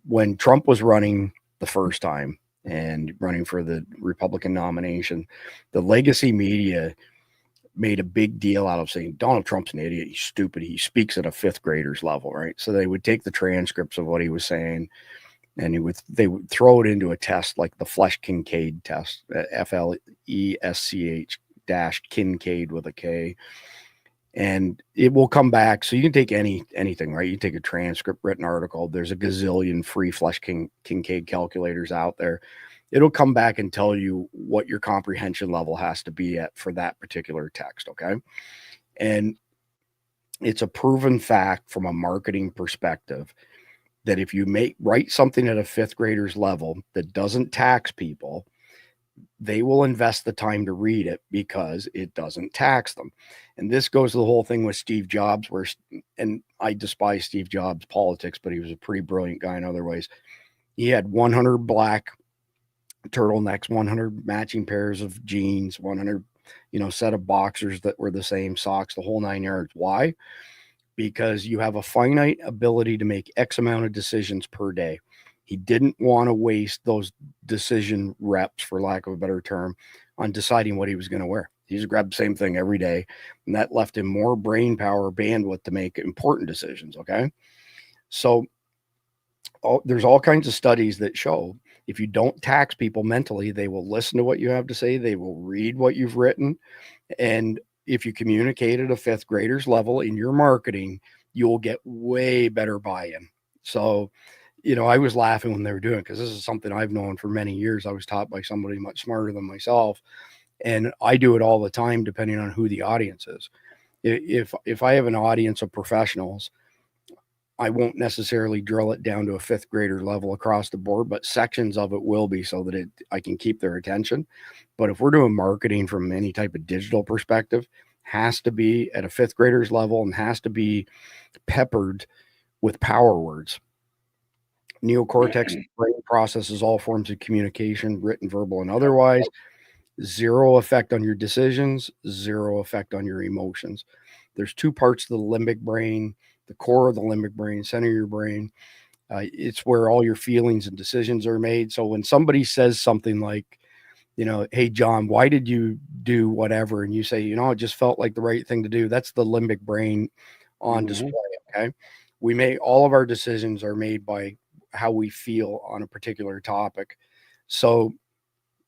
when Trump was running the first time, and running for the Republican nomination. The legacy media made a big deal out of saying Donald Trump's an idiot, he's stupid, he speaks at a fifth grader's level, right? So they would take the transcripts of what he was saying, and they would throw it into a test like the Flesch-Kincaid test, FLESCH dash Kincaid with a K, and it will come back. So you can take anything, right? You take a transcript, written article. There's a gazillion free Flesch-Kincaid calculators out there. It'll come back and tell you what your comprehension level has to be at for that particular text, okay? And it's a proven fact from a marketing perspective that if you write something at a fifth grader's level that doesn't tax people, they will invest the time to read it because it doesn't tax them. And this goes to the whole thing with Steve Jobs, and I despise Steve Jobs' politics, but he was a pretty brilliant guy in other ways. He had 100 black turtlenecks, 100 matching pairs of jeans, 100, set of boxers that were the same, socks, the whole 9 yards. Why? Because you have a finite ability to make X amount of decisions per day. He didn't want to waste those decision reps, for lack of a better term, on deciding what he was going to wear. He just grabbed the same thing every day, and that left him more brain power, bandwidth to make important decisions, okay? So there's all kinds of studies that show if you don't tax people mentally, they will listen to what you have to say, they will read what you've written, and if you communicate at a fifth grader's level in your marketing, you will get way better buy-in. So, I was laughing when they were doing it because this is something I've known for many years. I was taught by somebody much smarter than myself, and I do it all the time depending on who the audience is. If I have an audience of professionals, I won't necessarily drill it down to a fifth grader level across the board, but sections of it will be so that I can keep their attention. But if we're doing marketing from any type of digital perspective, has to be at a fifth grader's level and has to be peppered with power words. Neocortex brain processes all forms of communication, written, verbal, and otherwise. Zero effect on your decisions, zero effect on your emotions. There's two parts to the limbic brain, the core of the limbic brain, center of your brain. It's where all your feelings and decisions are made. So when somebody says something like, hey, John, why did you do whatever? And you say, it just felt like the right thing to do. That's the limbic brain on display. Okay. All of our decisions are made by how we feel on a particular topic. So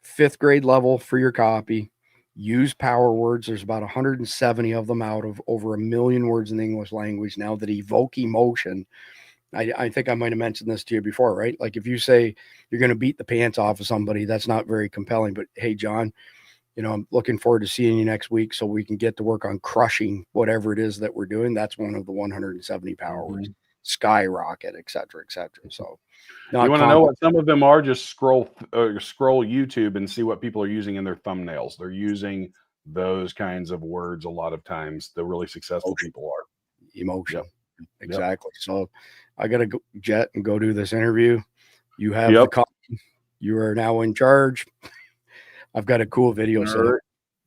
fifth grade level for your copy, use power words. There's about 170 of them out of over 1 million words in the English language now that evoke emotion. I think I might have mentioned this to you before, right? Like if you say you're going to beat the pants off of somebody, that's not very compelling. But hey, John, I'm looking forward to seeing you next week so we can get to work on crushing whatever it is that we're doing. That's one of the 170 power words. Skyrocket, et cetera, et cetera. So you want to know what some of them are? Just scroll YouTube and see what people are using in their thumbnails. They're using those kinds of words a lot of times. The really successful people are. Emotion. Yep. Exactly. Yep. So I got to go jet and go do this interview. You have the copy. You are now in charge. I've got a cool video set up.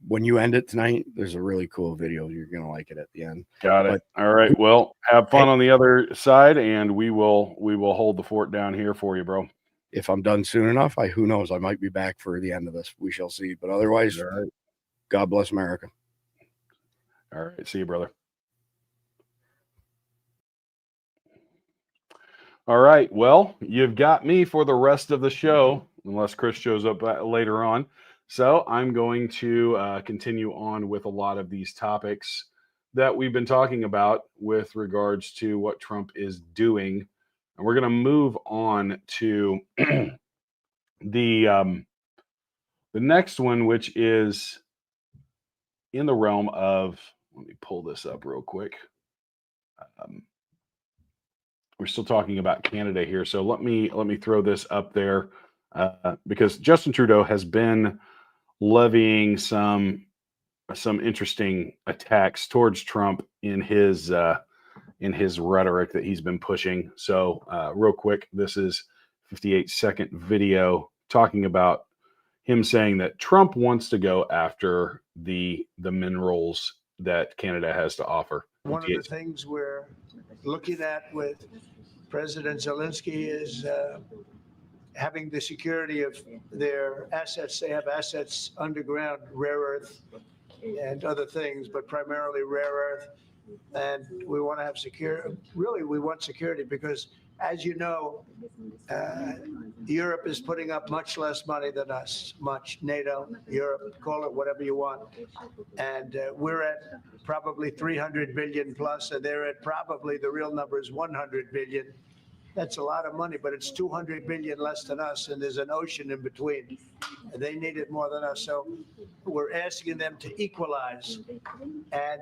When you end it tonight, there's a really cool video. You're going to like it at the end. Got it. All right. Well, have fun on the other side, and we will hold the fort down here for you, bro. If I'm done soon enough, who knows? I might be back for the end of this. We shall see. But otherwise, God bless America. All right. See you, brother. All right. Well, you've got me for the rest of the show, unless Chris shows up later on. So I'm going to continue on with a lot of these topics that we've been talking about with regards to what Trump is doing. And we're going to move on to the next one, which is in the realm of, let me pull this up real quick. We're still talking about Canada here. So let me throw this up there because Justin Trudeau has been levying some interesting attacks towards Trump in his rhetoric that he's been pushing. So real quick, this is 58-second video talking about him saying that Trump wants to go after the minerals that Canada has to offer. One of the things we're looking at with President Zelensky is having the security of their assets. They have assets underground, rare earth and other things, but primarily rare earth. And we want to have security. Really, we want security because, as you know, Europe is putting up much less money than us, NATO, Europe, call it whatever you want. And we're at probably 300 billion plus, and they're at probably, the real number is 100 billion. That's a lot of money, but it's 200 billion less than us, and there's an ocean in between. And they need it more than us. So we're asking them to equalize and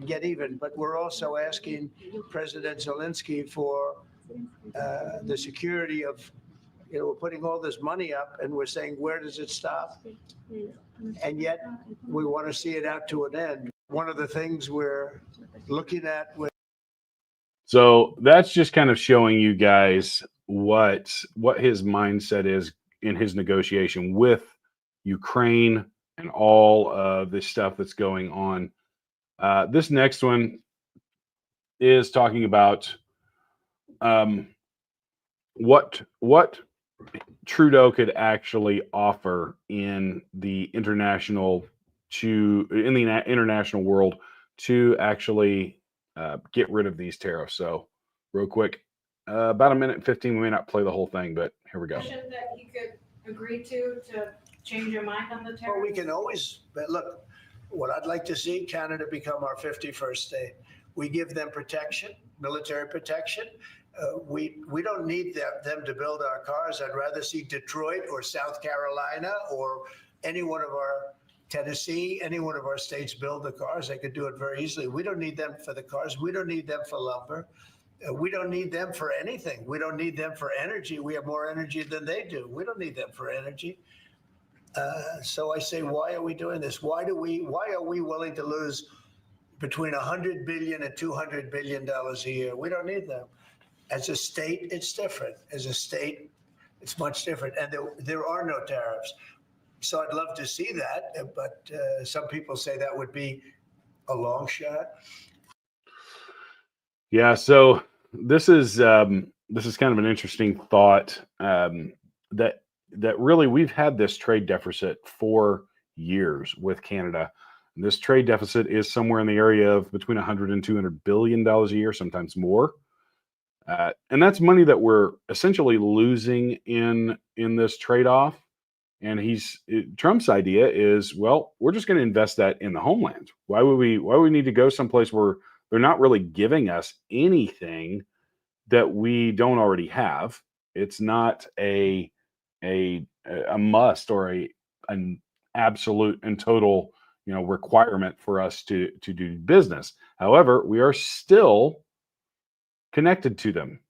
get even. But we're also asking President Zelensky for the security of, we're putting all this money up and we're saying, where does it stop? And yet we want to see it out to an end. One of the things we're looking at with. So that's just kind of showing you guys what his mindset is in his negotiation with Ukraine and all of this stuff that's going on. This next one is talking about what Trudeau could actually offer in the international world to actually get rid of these tariffs. So real quick, about a minute and 15, we may not play the whole thing, but here we go. That he could agree to change your mind on the tariffs? Well, we can always, but look, what I'd like to see, Canada become our 51st state. We give them protection, military protection. We don't need them to build our cars. I'd rather see Detroit or South Carolina or any one of our Tennessee, any one of our states build the cars. They could do it very easily. We don't need them for the cars. We don't need them for lumber. We don't need them for anything. We don't need them for energy. We have more energy than they do. We don't need them for energy. So I say, why are we doing this? Why are we willing to lose between $100 billion and $200 billion a year? We don't need them. As a state, it's different. As a state, it's much different. And there are no tariffs. So I'd love to see that, but some people say that would be a long shot. Yeah, so this is kind of an interesting thought, that really we've had this trade deficit for years with Canada. And this trade deficit is somewhere in the area of between $100 and $200 billion a year, sometimes more. And that's money that we're essentially losing in this trade-off. And Trump's idea is, well, we're just going to invest that in the homeland. Why would we need to go someplace where they're not really giving us anything that we don't already have? It's not a must or an absolute and total, requirement for us to do business. However, we are still connected to them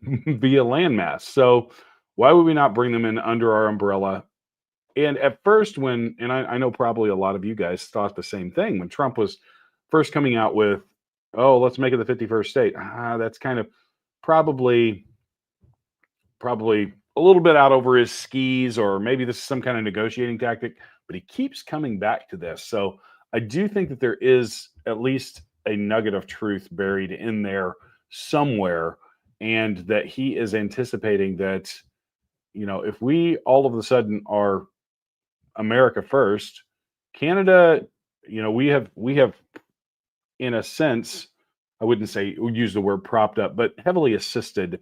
via landmass. So why would we not bring them in under our umbrella? And at first, I know probably a lot of you guys thought the same thing when Trump was first coming out with, oh, let's make it the 51st state. That's kind of probably a little bit out over his skis, or maybe this is some kind of negotiating tactic, but he keeps coming back to this. So I do think that there is at least a nugget of truth buried in there somewhere, and that he is anticipating that, if we all of a sudden are America first, Canada, we have in a sense, I wouldn't say use the word propped up, but heavily assisted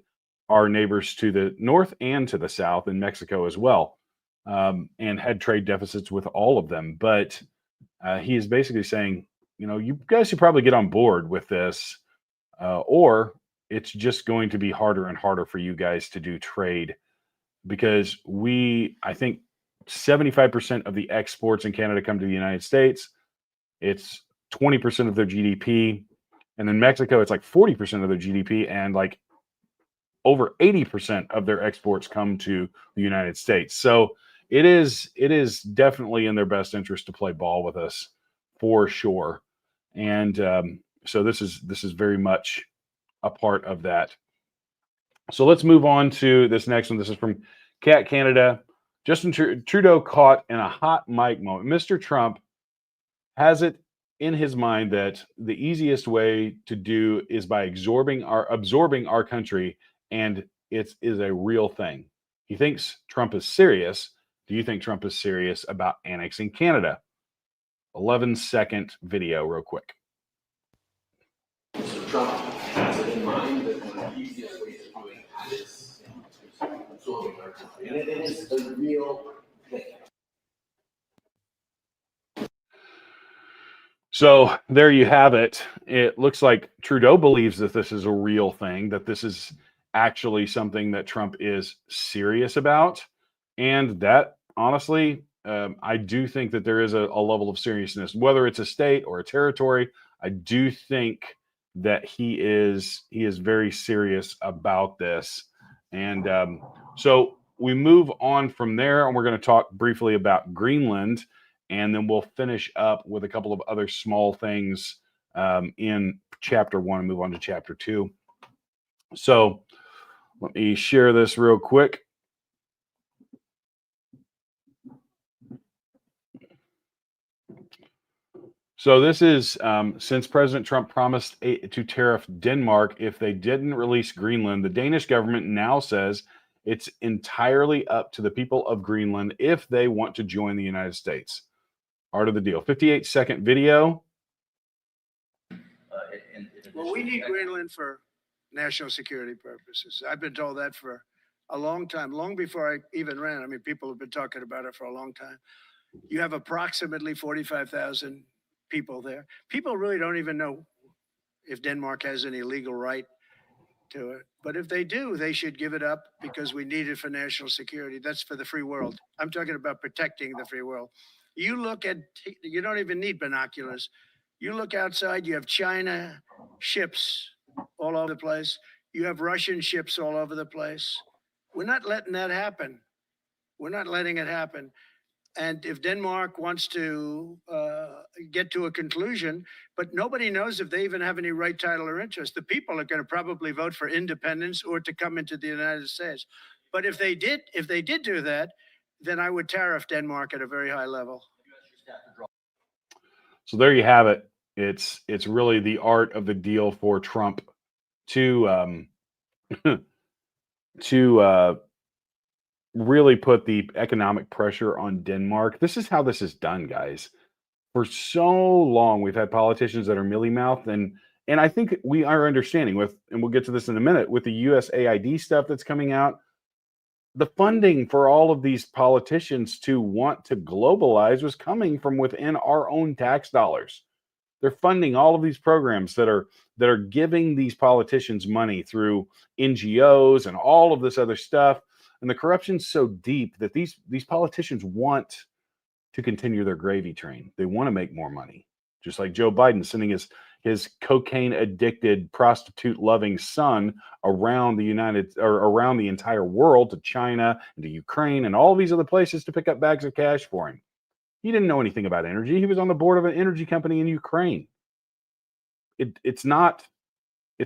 our neighbors to the north and to the south, and Mexico as well, and had trade deficits with all of them. But he is basically saying, you guys should probably get on board with this, or it's just going to be harder and harder for you guys to do trade, because I think 75% of the exports in Canada come to the United States. It's 20% of their GDP. And then Mexico, it's like 40% of their GDP, and like over 80% of their exports come to the United States. So it is definitely in their best interest to play ball with us, for sure. And so this is very much a part of that. So let's move on to this next one. This is from Cat Canada. Justin Trudeau caught in a hot mic moment. Mr. Trump has it in his mind that the easiest way to do is by absorbing our country, and it is a real thing. He thinks Trump is serious. Do you think Trump is serious about annexing Canada? 11-second video real quick. So Trump has it in mind that one of the easiest ways of doing that is absorbing our country. And it is a real thing. So there you have it. It looks like Trudeau believes that this is a real thing, that this is actually something that Trump is serious about. And that, honestly, I do think that there is a level of seriousness, whether it's a state or a territory. I do think that he is very serious about this. And so we move on from there, and we're going to talk briefly about Greenland, and then we'll finish up with a couple of other small things in chapter 1 and move on to chapter 2. So let me share this real quick. So this is since President Trump promised to tariff Denmark if they didn't release Greenland, the Danish government now says it's entirely up to the people of Greenland if they want to join the United States. Art of the deal. 58-second video. Well, we need Greenland for national security purposes. I've been told that for a long time, long before I even ran. I mean, people have been talking about it for a long time. You have approximately 45,000 people there. People really don't even know if Denmark has any legal right to it. But if they do, they should give it up because we need it for national security. That's for the free world. I'm talking about protecting the free world. You look at, you don't even need binoculars. You look outside, you have China ships all over the place. You have Russian ships all over the place. We're not letting that happen. We're not letting it happen. And if Denmark wants to get to a conclusion, but nobody knows if they even have any right, title, or interest. The people are going to probably vote for independence or to come into the United States. But if they did do that, then I would tariff Denmark at a very high level. So there you have it. It's really the art of the deal for Trump to really put the economic pressure on Denmark. This is how this is done, guys. For so long, we've had politicians that are mealy-mouthed, and I think we are understanding with, and we'll get to this in a minute, with the USAID stuff that's coming out. The funding for all of these politicians to want to globalize was coming from within our own tax dollars. They're funding all of these programs that are giving these politicians money through NGOs and all of this other stuff. And the corruption's so deep that these politicians want to continue their gravy train. They want to make more money. Just like Joe Biden sending his cocaine-addicted, prostitute-loving son around the entire world to China and to Ukraine and all these other places to pick up bags of cash for him. He didn't know anything about energy. He was on the board of an energy company in Ukraine. It's not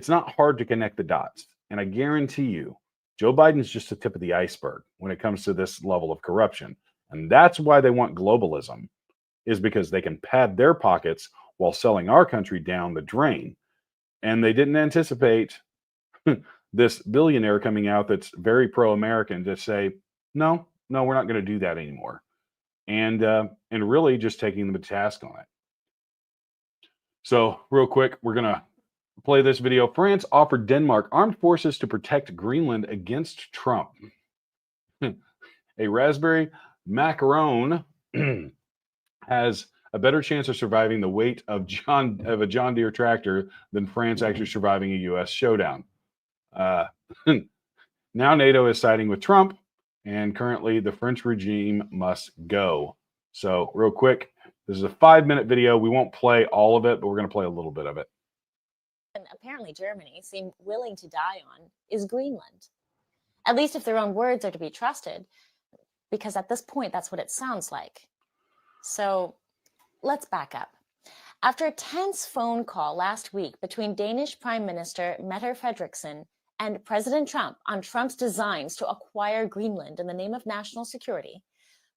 hard to connect the dots. And I guarantee you, Joe Biden's just the tip of the iceberg when it comes to this level of corruption. And that's why they want globalism, is because they can pad their pockets while selling our country down the drain. And they didn't anticipate this billionaire coming out that's very pro-American to say, no, we're not going to do that anymore. And really just taking them to task on it. So real quick, we're going to play this video. France offered Denmark armed forces to protect Greenland against Trump. A raspberry macaron has a better chance of surviving the weight of a John Deere tractor than France actually surviving a U.S. showdown. Now NATO is siding with Trump, and currently the French regime must go. So real quick, this is a 5-minute video. We won't play all of it, but we're going to play a little bit of it. And apparently Germany seem willing to die on is Greenland. At least if their own words are to be trusted, because at this point, that's what it sounds like. So let's back up. After a tense phone call last week between Danish Prime Minister Mette Frederiksen and President Trump on Trump's designs to acquire Greenland in the name of national security,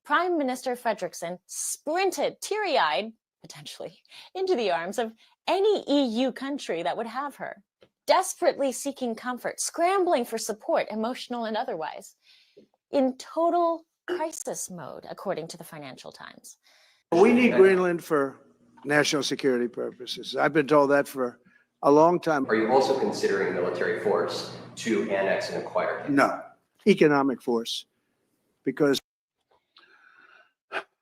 Prime Minister Frederiksen sprinted, teary-eyed, potentially, into the arms of any EU country that would have her, desperately seeking comfort, scrambling for support, emotional and otherwise. in total crisis mode, according to the Financial Times. We need Greenland for national security purposes. I've been told that for a long time. Are you also considering military force to annex and acquire Canada? No, economic force, because.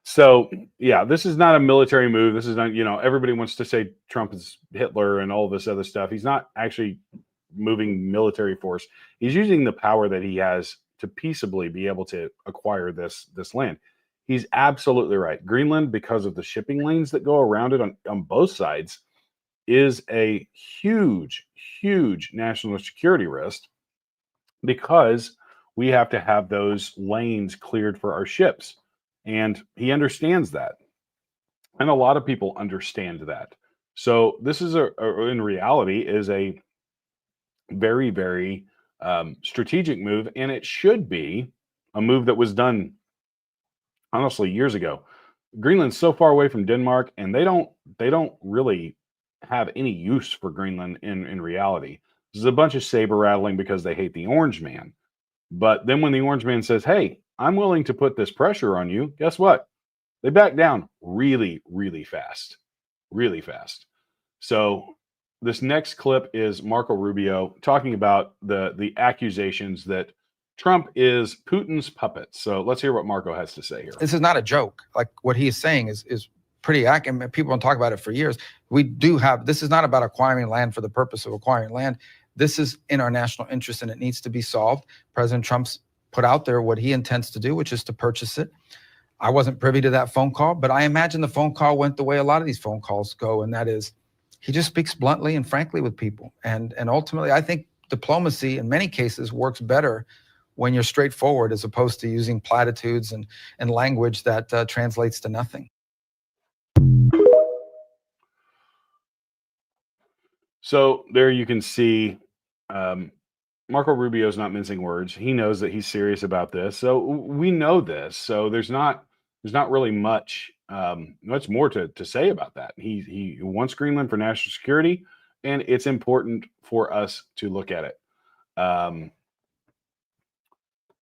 So, yeah, this is not a military move. This is not, everybody wants to say Trump is Hitler and all this other stuff. He's not actually moving military force. He's using the power that he has to peaceably be able to acquire this land. He's absolutely right. Greenland, because of the shipping lanes that go around it on both sides, is a huge, huge national security risk because we have to have those lanes cleared for our ships. And he understands that. And a lot of people understand that. So this is in reality, is a very, very strategic move. And it should be a move that was done, honestly, years ago. Greenland's so far away from Denmark, and they don't really have any use for Greenland in reality. This is a bunch of saber rattling because they hate the Orange Man. But then when the Orange Man says, hey, I'm willing to put this pressure on you, guess what? They back down really, really fast. Really fast. So this next clip is Marco Rubio talking about the accusations that Trump is Putin's puppet. So let's hear what Marco has to say here. This is not a joke. Like what he is saying is pretty accurate. People don't talk about it for years. This is not about acquiring land for the purpose of acquiring land. This is in our national interest and it needs to be solved. President Trump's put out there what he intends to do, which is to purchase it. I wasn't privy to that phone call, but I imagine the phone call went the way a lot of these phone calls go, and that is he just speaks bluntly and frankly with people. And ultimately, I think diplomacy in many cases works better when you're straightforward as opposed to using platitudes and language that translates to nothing. So there you can see Marco Rubio is not mincing words. He knows that he's serious about this. So we know this. So there's not really much more to say about that. He wants Greenland for national security, and it's important for us to look at it.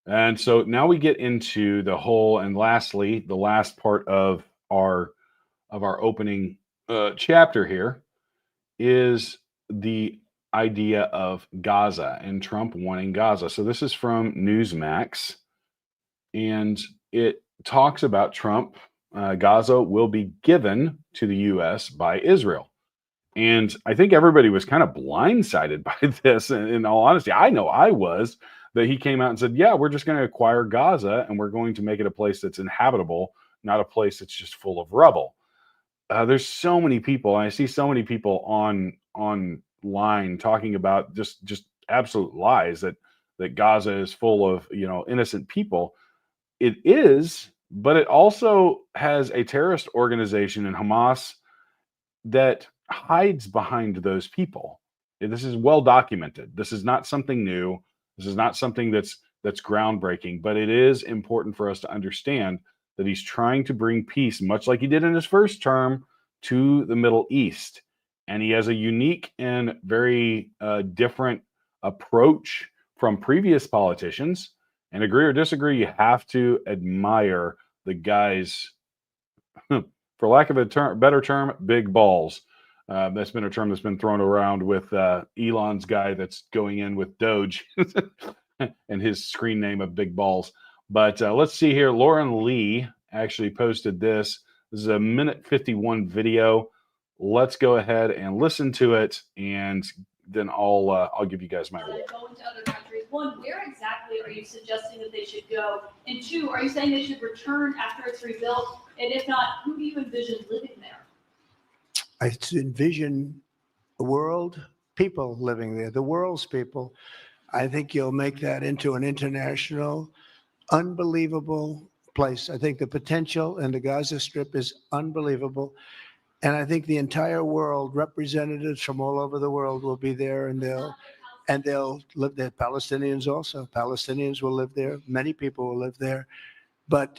And so now we get into the whole, and lastly, the last part of our opening chapter here is the idea of Gaza and Trump wanting Gaza. So this is from Newsmax, and it talks about Trump. Gaza will be given to the U.S. by Israel. And I think everybody was kind of blindsided by this. In all honesty, I know I was, that he came out and said, yeah, we're just going to acquire Gaza and we're going to make it a place that's inhabitable, not a place that's just full of rubble. There's so many people, and I see so many people online talking about just absolute lies that Gaza is full of, innocent people. It is, but it also has a terrorist organization in Hamas that hides behind those people. This is well documented. This is not something new. This is not something that's groundbreaking, but it is important for us to understand that he's trying to bring peace, much like he did in his first term, to the Middle East. And he has a unique and very different approach from previous politicians. And agree or disagree, you have to admire the guy's, for lack of a better term, big balls. That's been a term that's been thrown around with Elon's guy that's going in with DOGE and his screen name of Big Balls. But let's see here. Lauren Lee actually posted this. This is a 1:51 video. Let's go ahead and listen to it, and then I'll give you guys my rule. Go into other countries. One, where exactly are you suggesting that they should go? And two, are you saying they should return after it's rebuilt? And if not, who do you envision living there? I envision the world, people living there, the world's people. I think you'll make that into an international, unbelievable place. I think the potential in the Gaza Strip is unbelievable. And I think the entire world, representatives from all over the world will be there, and they'll live there. Palestinians also. Palestinians will live there. Many people will live there. But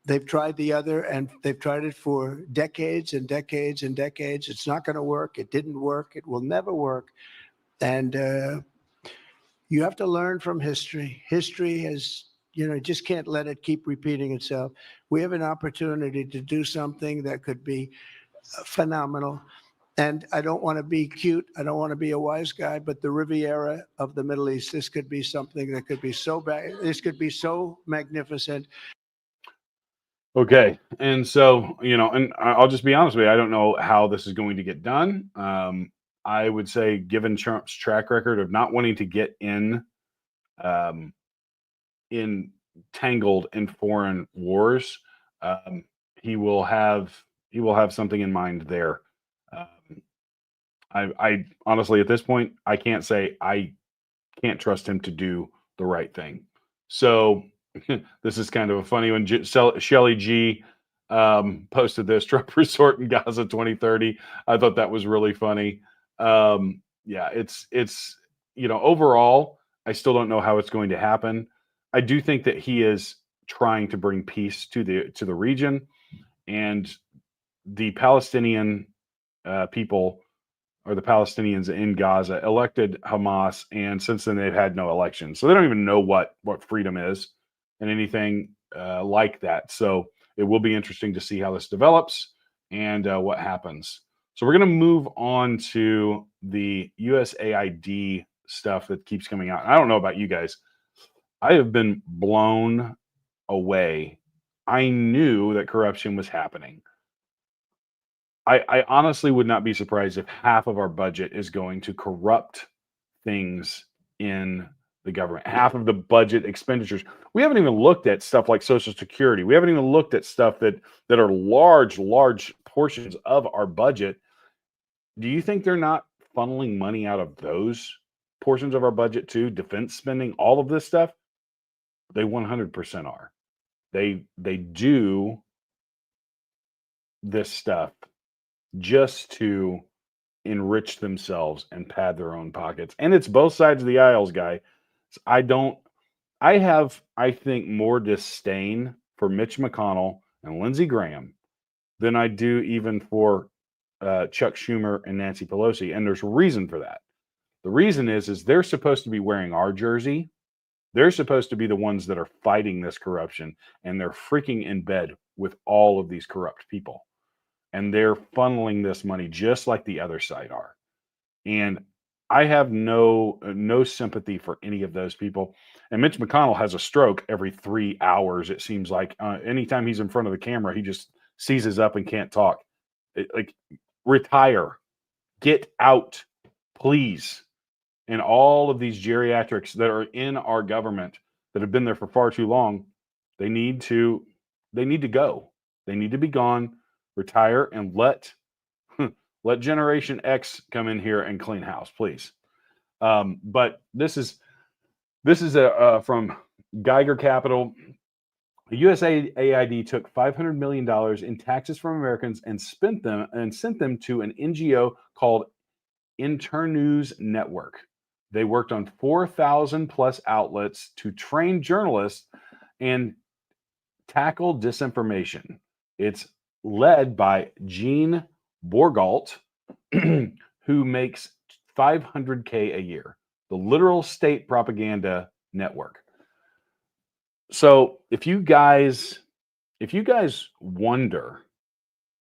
they've tried the other, and they've tried it for decades and decades and decades. It's not going to work. It didn't work. It will never work. And you have to learn from history. History has You just can't let it keep repeating itself. We have an opportunity to do something that could be phenomenal. And I don't want to be cute. I don't want to be a wise guy, but the Riviera of the Middle East, this could be something that could be so bad. This could be so magnificent. Okay. And so, and I'll just be honest with you, I don't know how this is going to get done. I would say, given Trump's track record of not wanting to get entangled in foreign wars, he will have something in mind there. I honestly, at this point, I can't say I can't trust him to do the right thing. So this is kind of a funny one. Shelly G posted this: Trump resort in Gaza 2030. I thought that was really funny. Yeah, it's overall, I still don't know how it's going to happen. I do think that he is trying to bring peace to the region, and the Palestinian people, or the Palestinians in Gaza, elected Hamas, and since then they've had no election, so they don't even know what freedom is and anything like that. So it will be interesting to see how this develops and what happens. So we're going to move on to the USAID stuff that keeps coming out. I don't know about you guys. I have been blown away. I knew that corruption was happening. I honestly would not be surprised if half of our budget is going to corrupt things in the government. Half of the budget expenditures. We haven't even looked at stuff like Social Security. We haven't even looked at stuff that are large portions of our budget. Do you think they're not funneling money out of those portions of our budget too? Defense spending, all of this stuff? They 100% are. They do this stuff just to enrich themselves and pad their own pockets. And it's both sides of the aisles, guy. I have, I think, more disdain for Mitch McConnell and Lindsey Graham than I do even for Chuck Schumer and Nancy Pelosi. And there's a reason for that. The reason is they're supposed to be wearing our jersey. They're supposed to be the ones that are fighting this corruption, and they're freaking in bed with all of these corrupt people. And they're funneling this money just like the other side are. And I have no sympathy for any of those people. And Mitch McConnell has a stroke every 3 hours, it seems like. Anytime he's in front of the camera, he just seizes up and can't talk. Retire. Get out, please. And all of these geriatrics that are in our government that have been there for far too long, they need to go. They need to be gone. Retire and let Generation X come in here and clean house, please. But this is from Geiger Capital. The USAID took $500 million in taxes from Americans and sent them to an NGO called Internews Network. They worked on 4,000 plus outlets to train journalists and tackle disinformation. It's led by Jean Borgault, who makes $500K a year. The literal state propaganda network. So if you guys wonder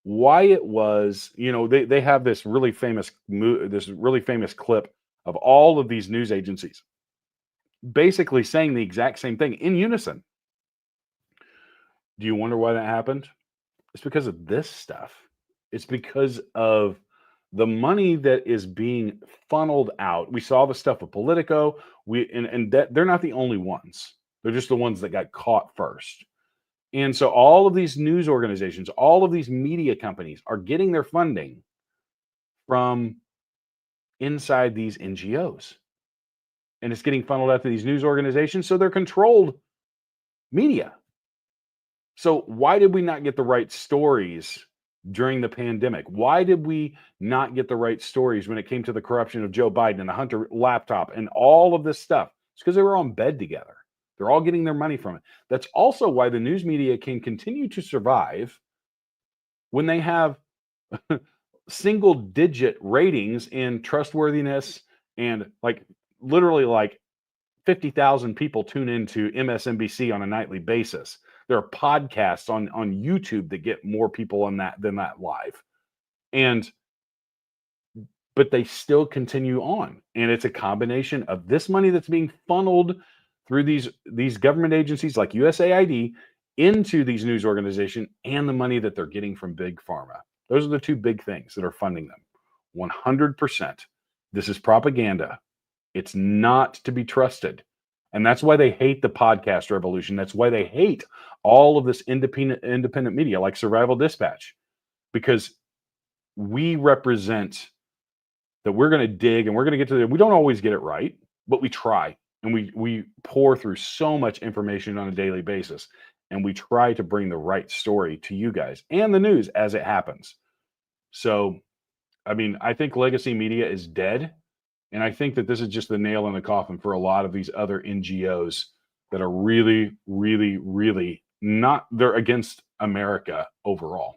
why it was, they have this really famous clip of all of these news agencies basically saying the exact same thing in unison. Do you wonder why that happened? It's because of this stuff. It's because of the money that is being funneled out. We saw the stuff with Politico. And that they're not the only ones. They're just the ones that got caught first. And so all of these news organizations, all of these media companies are getting their funding from inside these NGOs. And it's getting funneled out to these news organizations, so they're controlled media. So why did we not get the right stories during the pandemic? Why did we not get the right stories when it came to the corruption of Joe Biden and the Hunter laptop and all of this stuff? It's because they were on bed together. They're all getting their money from it. That's also why the news media can continue to survive when they have single digit ratings in trustworthiness and literally 50,000 people tune into MSNBC on a nightly basis. There are podcasts on YouTube that get more people on that than that live. But they still continue on. And it's a combination of this money that's being funneled through these government agencies like USAID into these news organizations and the money that they're getting from Big Pharma. Those are the two big things that are funding them. 100%. This is propaganda. It's not to be trusted. And that's why they hate the podcast revolution. That's why they hate all of this independent media like Survival Dispatch, because we represent that we're going to dig and we're going to get to we don't always get it right, but we try. And we pour through so much information on a daily basis. And we try to bring the right story to you guys and the news as it happens. So, I mean, I think legacy media is dead. And I think that this is just the nail in the coffin for a lot of these other NGOs that are really, really, really not, they're against America overall.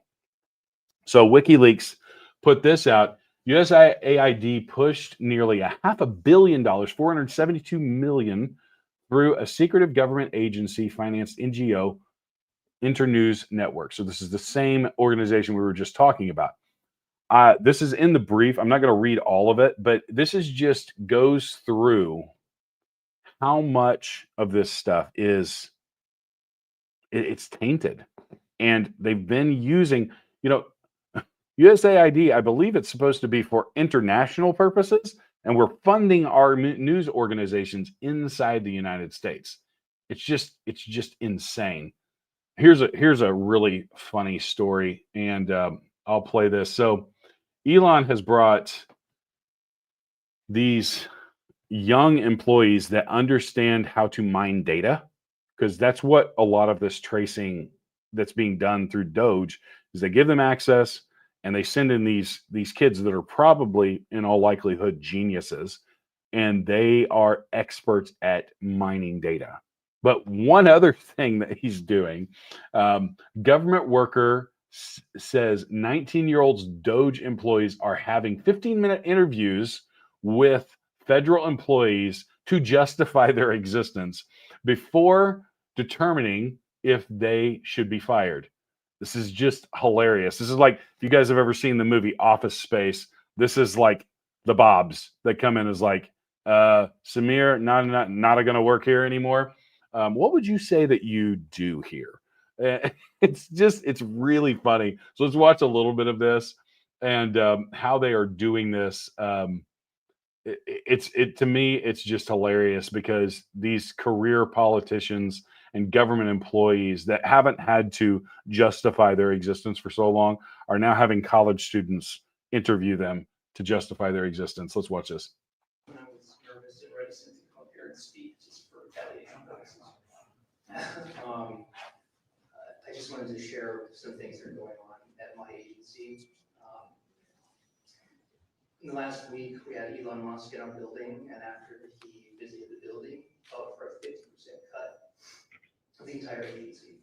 So WikiLeaks put this out. USAID pushed nearly $500 million, $472 million, through a secretive government agency-financed NGO, Internews Network. So this is the same organization we were just talking about. This is in the brief. I'm not going to read all of it, but this is just goes through how much of this stuff is it's tainted, and they've been using, USAID, I believe it's supposed to be for international purposes, and we're funding our news organizations inside the United States. It's just insane. Here's a really funny story, and I'll play this. So Elon has brought these young employees that understand how to mine data, because that's what a lot of this tracing that's being done through DOGE is. They give them access, and they send in these kids that are probably, in all likelihood, geniuses, and they are experts at mining data. But one other thing that he's doing, government worker says 19-year-old DOGE employees are having 15-minute interviews with federal employees to justify their existence before determining if they should be fired. This is just hilarious. This is like, if you guys have ever seen the movie Office Space, this is like the Bobs that come in as like, Samir, not going to work here anymore. What would you say that you do here? It's really funny. So let's watch a little bit of this and how they are doing this. To me, it's just hilarious, because these career politicians and government employees that haven't had to justify their existence for so long are now having college students interview them to justify their existence. Let's watch this. When I was nervous and reticent to come up here and speak just for retaliation purposes. I just wanted to share some things that are going on at my agency. In the last week, we had Elon Musk in our building, and after he visited the building, called for a 50% cut of the entire agency.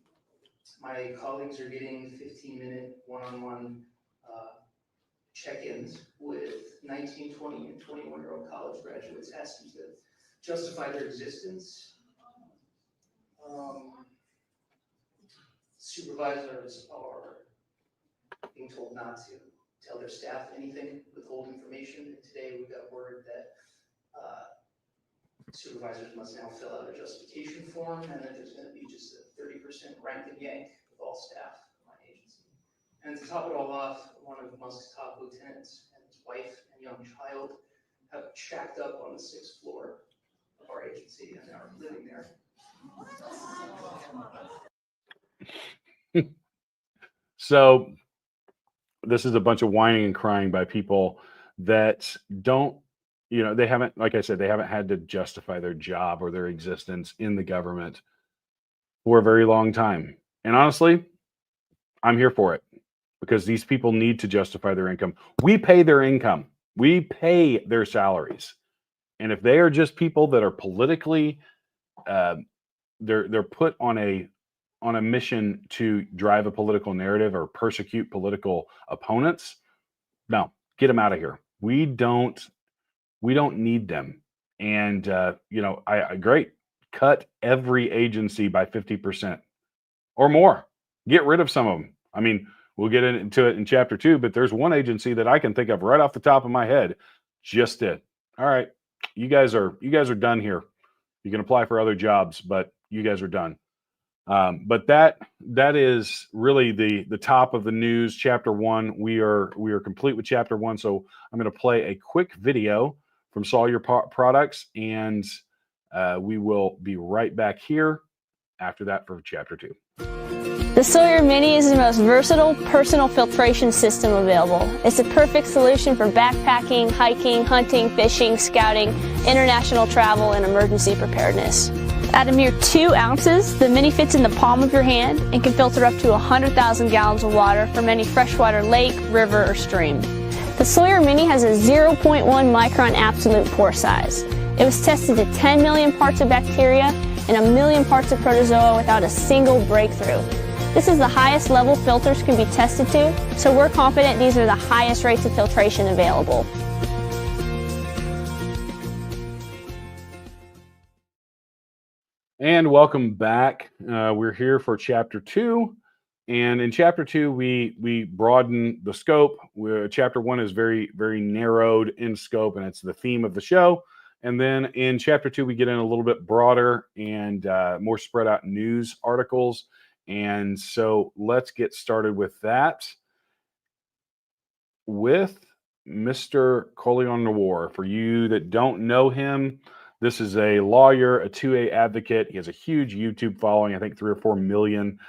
My colleagues are getting 15-minute one-on-one check-ins with 19, 20, and 21-year-old college graduates asking to justify their existence. Supervisors are being told not to tell their staff anything, withhold information. And today we got word that supervisors must now fill out a justification form, and that there's going to be just a 30% rank and yank with all staff in my agency. And to top it all off, one of Musk's top lieutenants and his wife and young child have shacked up on the 6th floor of our agency and are living there. So this is a bunch of whining and crying by people that don't, they haven't, like I said, they haven't had to justify their job or their existence in the government for a very long time. And honestly, I'm here for it, because these people need to justify their income. We pay their income. We pay their salaries. And if they are just people that are politically, they're put on a mission to drive a political narrative or persecute political opponents, no, get them out of here. We don't need them. And great. Cut every agency by 50% or more. Get rid of some of them. I mean, we'll get into it in chapter 2, but there's one agency that I can think of right off the top of my head. Just did. All right, you guys are done here. You can apply for other jobs, but you guys are done. But that is really the top of the news. Chapter 1. We are complete with chapter 1. So I'm going to play a quick video from Sawyer Products, and we will be right back here after that for chapter 2. The Sawyer Mini is the most versatile personal filtration system available. It's a perfect solution for backpacking, hiking, hunting, fishing, scouting, international travel, and emergency preparedness. At a mere 2 ounces, the Mini fits in the palm of your hand and can filter up to 100,000 gallons of water from any freshwater lake, river, or stream. The Sawyer Mini has a 0.1 micron absolute pore size. It was tested to 10 million parts of bacteria and 1 million parts of protozoa without a single breakthrough. This is the highest level filters can be tested to, so we're confident these are the highest rates of filtration available. And welcome back. We're here for chapter 2. And in chapter 2, we broaden the scope. Chapter 1 is very, very narrowed in scope, and it's the theme of the show. And then in chapter 2, we get in a little bit broader and more spread out news articles. And so let's get started with that. With Mr. Collion-Noir. For you that don't know him, this is a lawyer, a 2A advocate. He has a huge YouTube following, I think 3 or 4 million.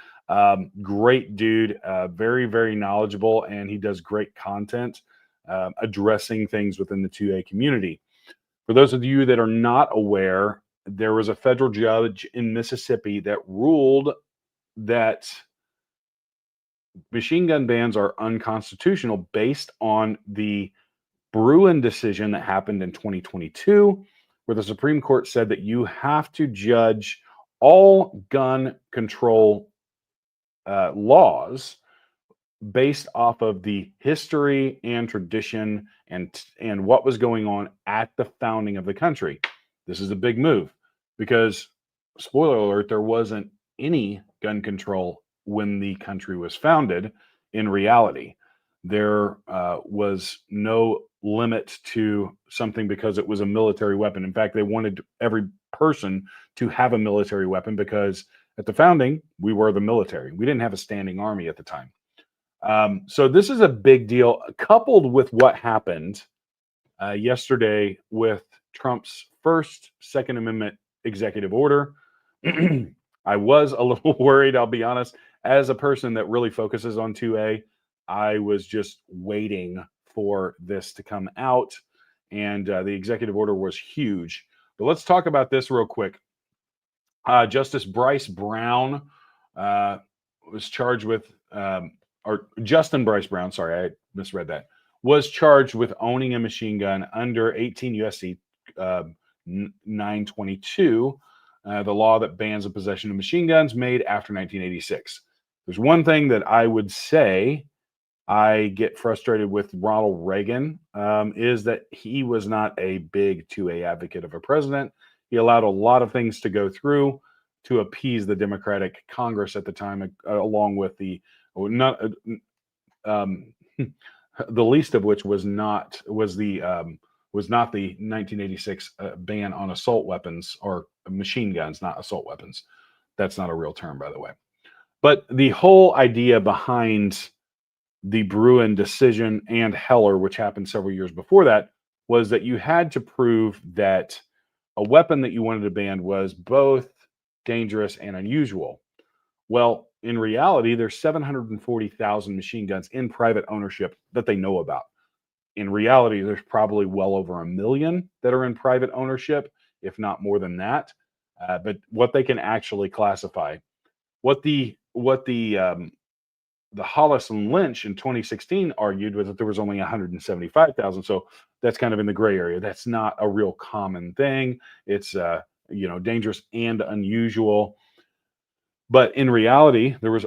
Great dude, very, very knowledgeable, and he does great content addressing things within the 2A community. For those of you that are not aware, there was a federal judge in Mississippi that ruled that machine gun bans are unconstitutional based on the Bruin decision that happened in 2022, where the Supreme Court said that you have to judge all gun control laws based off of the history and tradition and what was going on at the founding of the country. This is a big move because, spoiler alert, there wasn't any gun control when the country was founded. In reality, there was no limit to something because it was a military weapon. In fact, they wanted every person to have a military weapon because at the founding, we were the military. We didn't have a standing army at the time. So this is a big deal, coupled with what happened yesterday with Trump's first Second Amendment executive order. I was a little worried, I'll be honest. As a person that really focuses on 2A, I was just waiting for this to come out, and the executive order was huge. But let's talk about this real quick. Justice Bryce Brown was charged with, or Justin Bryce Brown, sorry, I misread that, was charged with owning a machine gun under 18 U.S.C. 922, the law that bans the possession of machine guns made after 1986. There's one thing that I would say I get frustrated with Ronald Reagan, is that he was not a big 2A advocate of a president. He allowed a lot of things to go through to appease the Democratic Congress at the time, along with the least of which was not the 1986 ban on assault weapons, or machine guns, not assault weapons. That's not a real term, by the way. But the whole idea behind the Bruin decision and Heller, which happened several years before that, was that you had to prove that a weapon that you wanted to ban was both dangerous and unusual. Well, in reality, there's 740,000 machine guns in private ownership that they know about. In reality, there's probably well over 1 million that are in private ownership, if not more than that. But what they can actually classify, what the Hollis and Lynch in 2016 argued was that there was only 175,000. So that's kind of in the gray area. That's not a real common thing. It's dangerous and unusual. But in reality, there was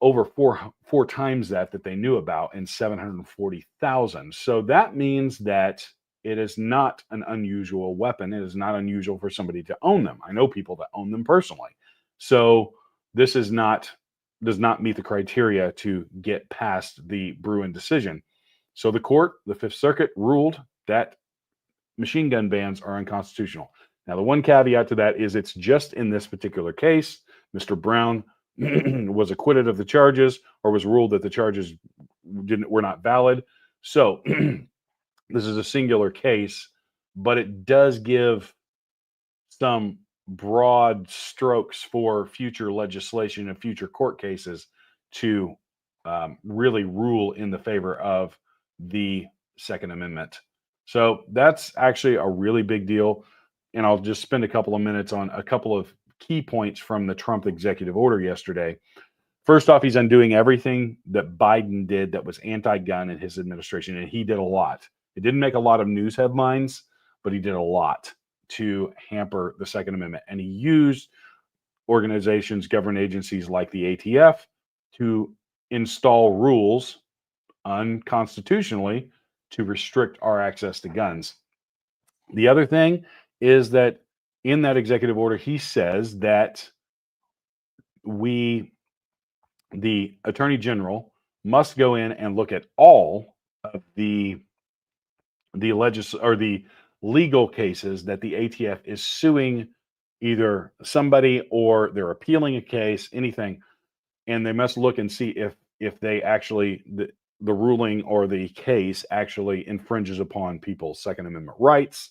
over four times that they knew about, in 740,000. So that means that it is not an unusual weapon. It is not unusual for somebody to own them. I know people that own them personally. So this does not meet the criteria to get past the Bruin decision. So the court, the Fifth Circuit, ruled that machine gun bans are unconstitutional. Now, the one caveat to that is it's just in this particular case. Mr. Brown was acquitted of the charges, or was ruled that the charges were not valid. So this is a singular case, but it does give some broad strokes for future legislation and future court cases to really rule in the favor of the Second Amendment. So that's actually a really big deal. And I'll just spend a couple of minutes on a couple of key points from the Trump executive order yesterday. First off, he's undoing everything that Biden did that was anti-gun in his administration, and he did a lot. It didn't make a lot of news headlines, but he did a lot to hamper the Second Amendment. And he used organizations, government agencies like the ATF to install rules unconstitutionally to restrict our access to guns. The other thing is that in that executive order, he says that the Attorney General must go in and look at all of the legal cases that the ATF is suing either somebody or they're appealing a case, anything, and they must look and see if they actually the ruling or the case actually infringes upon people's Second Amendment rights.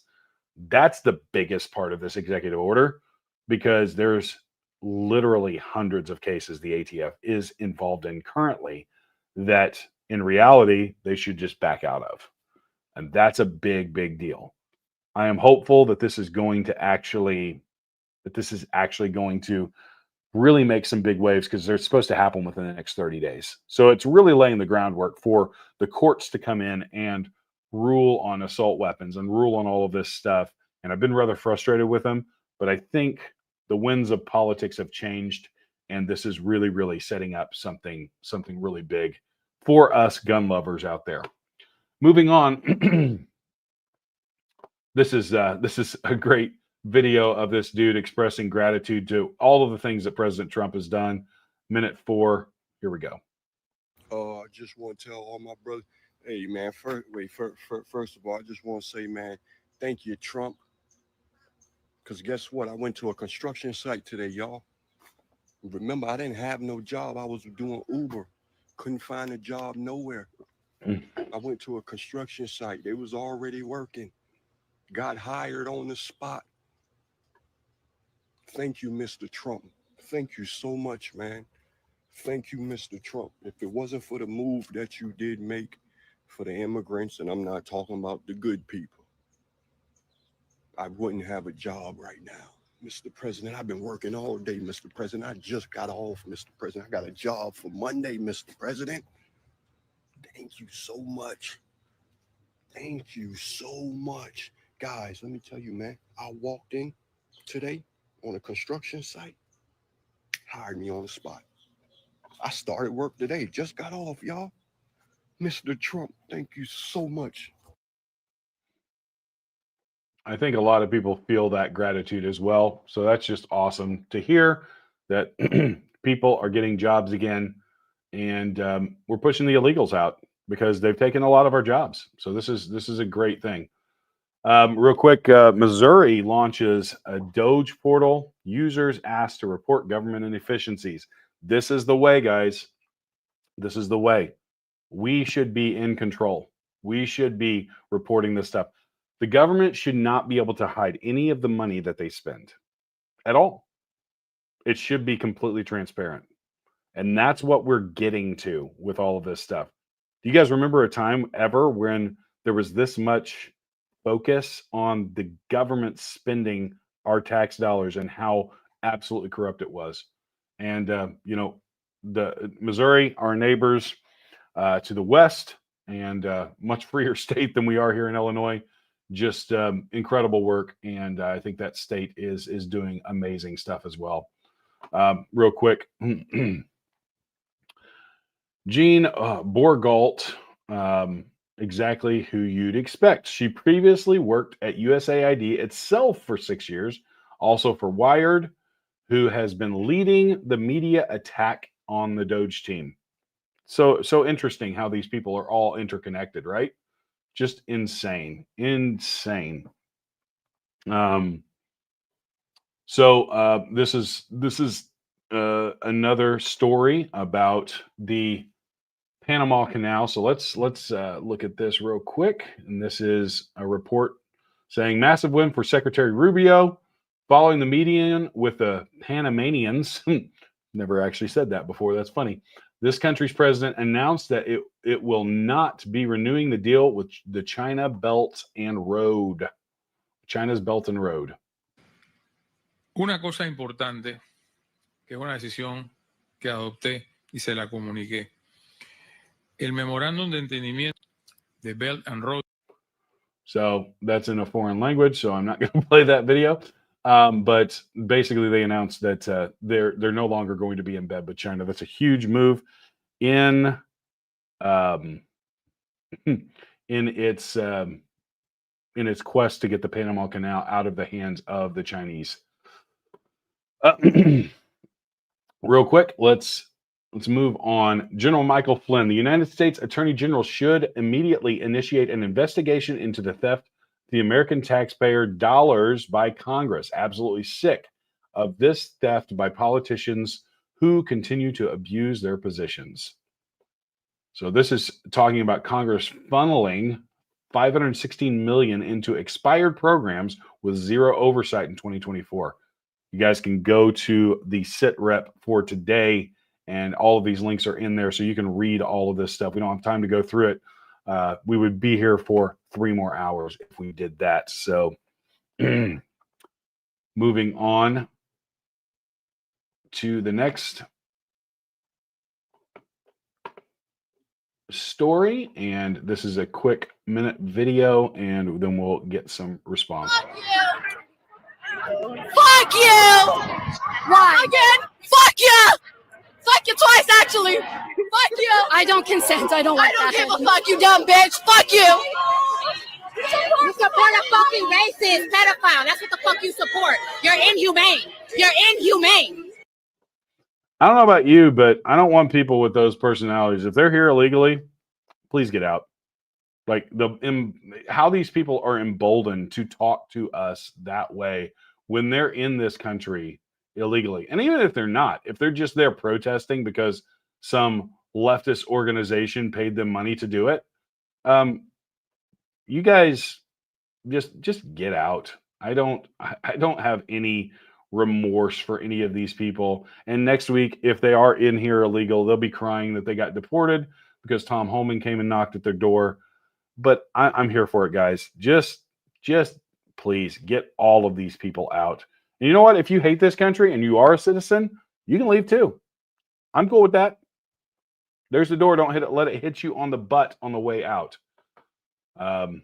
That's the biggest part of this executive order, because there's literally hundreds of cases the ATF is involved in currently that in reality they should just back out of. And that's a big, big deal. I am hopeful that this is actually going to really make some big waves, because they're supposed to happen within the next 30 days. So it's really laying the groundwork for the courts to come in and rule on assault weapons and rule on all of this stuff. And I've been rather frustrated with them, but I think the winds of politics have changed, and this is really, really setting up something really big for us gun lovers out there. Moving on, this is a great video of this dude expressing gratitude to all of the things that President Trump has done. Minute 4. Here we go. I just want to tell all my brothers, hey man, first of all, I just want to say, man, thank you, Trump. Because guess what? I went to a construction site today, y'all. Remember, I didn't have no job. I was doing Uber. Couldn't find a job nowhere. I went to a construction site. They was already working. Got hired on the spot. Thank you, Mr. Trump. Thank you so much, man. Thank you, Mr. Trump. If it wasn't for the move that you did make for the immigrants, and I'm not talking about the good people, I wouldn't have a job right now. Mr. President, I've been working all day, Mr. President. I just got off, Mr. President. I got a job for Monday, Mr. President. Thank you so much. Thank you so much. Guys, let me tell you, man, I walked in today on a construction site, hired me on the spot. I started work today, just got off, y'all. Mr. Trump, thank you so much. I think a lot of people feel that gratitude as well. So that's just awesome to hear that people are getting jobs again, and we're pushing the illegals out because they've taken a lot of our jobs. So this is a great thing. Real quick, Missouri launches a DOGE portal. Users asked to report government inefficiencies. This is the way, guys. This is the way. We should be in control. We should be reporting this stuff. The government should not be able to hide any of the money that they spend at all. It should be completely transparent. And that's what we're getting to with all of this stuff. Do you guys remember a time ever when there was this much focus on the government spending our tax dollars and how absolutely corrupt it was? And, the Missouri, our neighbors to the west, and much freer state than we are here in Illinois, just incredible work. And I think that state is doing amazing stuff as well. Real quick, Gene Borgalt exactly who you'd expect. She previously worked at USAID itself for 6 years, also for Wired, who has been leading the media attack on the DOGE team. So interesting how these people are all interconnected, right? Just insane. This is another story about the Panama Canal. So let's look at this real quick. And this is a report saying massive win for Secretary Rubio following the meeting with the Panamanians. Never actually said that before. That's funny. This country's president announced that it will not be renewing the deal with the China Belt and Road. China's Belt and Road. Una cosa importante, que es una decisión que adopté y se la comuniqué. El memorándum de entendimiento de Belt and Road. So that's in a foreign language, so I'm not going to play that video. But basically, they announced that they're no longer going to be in bed with China. That's a huge move in its quest to get the Panama Canal out of the hands of the Chinese. Real quick, let's move on. General Michael Flynn, the United States Attorney General, should immediately initiate an investigation into the theft of the American taxpayer dollars by Congress. Absolutely sick of this theft by politicians who continue to abuse their positions. So this is talking about Congress funneling $516 million into expired programs with zero oversight in 2024. You guys can go to the sit rep for today, and all of these links are in there, so you can read all of this stuff. We don't have time to go through it. We would be here for 3 more hours if we did that. So moving on to the next story, and this is a quick minute video, and then we'll get some response. Fuck you! Why? Again? Fuck you! Fuck you twice, actually. Fuck you! I don't consent. I don't give a fuck, you dumb bitch. Fuck you! You support a fucking racist pedophile. That's what the fuck you support. You're inhumane. You're inhumane. I don't know about you, but I don't want people with those personalities. If they're here illegally, please get out. Like how these people are emboldened to talk to us that way when they're in this country illegally. And even if they're not, if they're just there protesting because some leftist organization paid them money to do it, you guys just get out. I don't have any remorse for any of these people. And next week, if they are in here illegal, they'll be crying that they got deported because Tom Homan came and knocked at their door. But I'm here for it, guys. Just please get all of these people out. And you know what? If you hate this country and you are a citizen, you can leave too. I'm cool with that. There's the door. Don't hit it. Let it hit you on the butt on the way out. I'm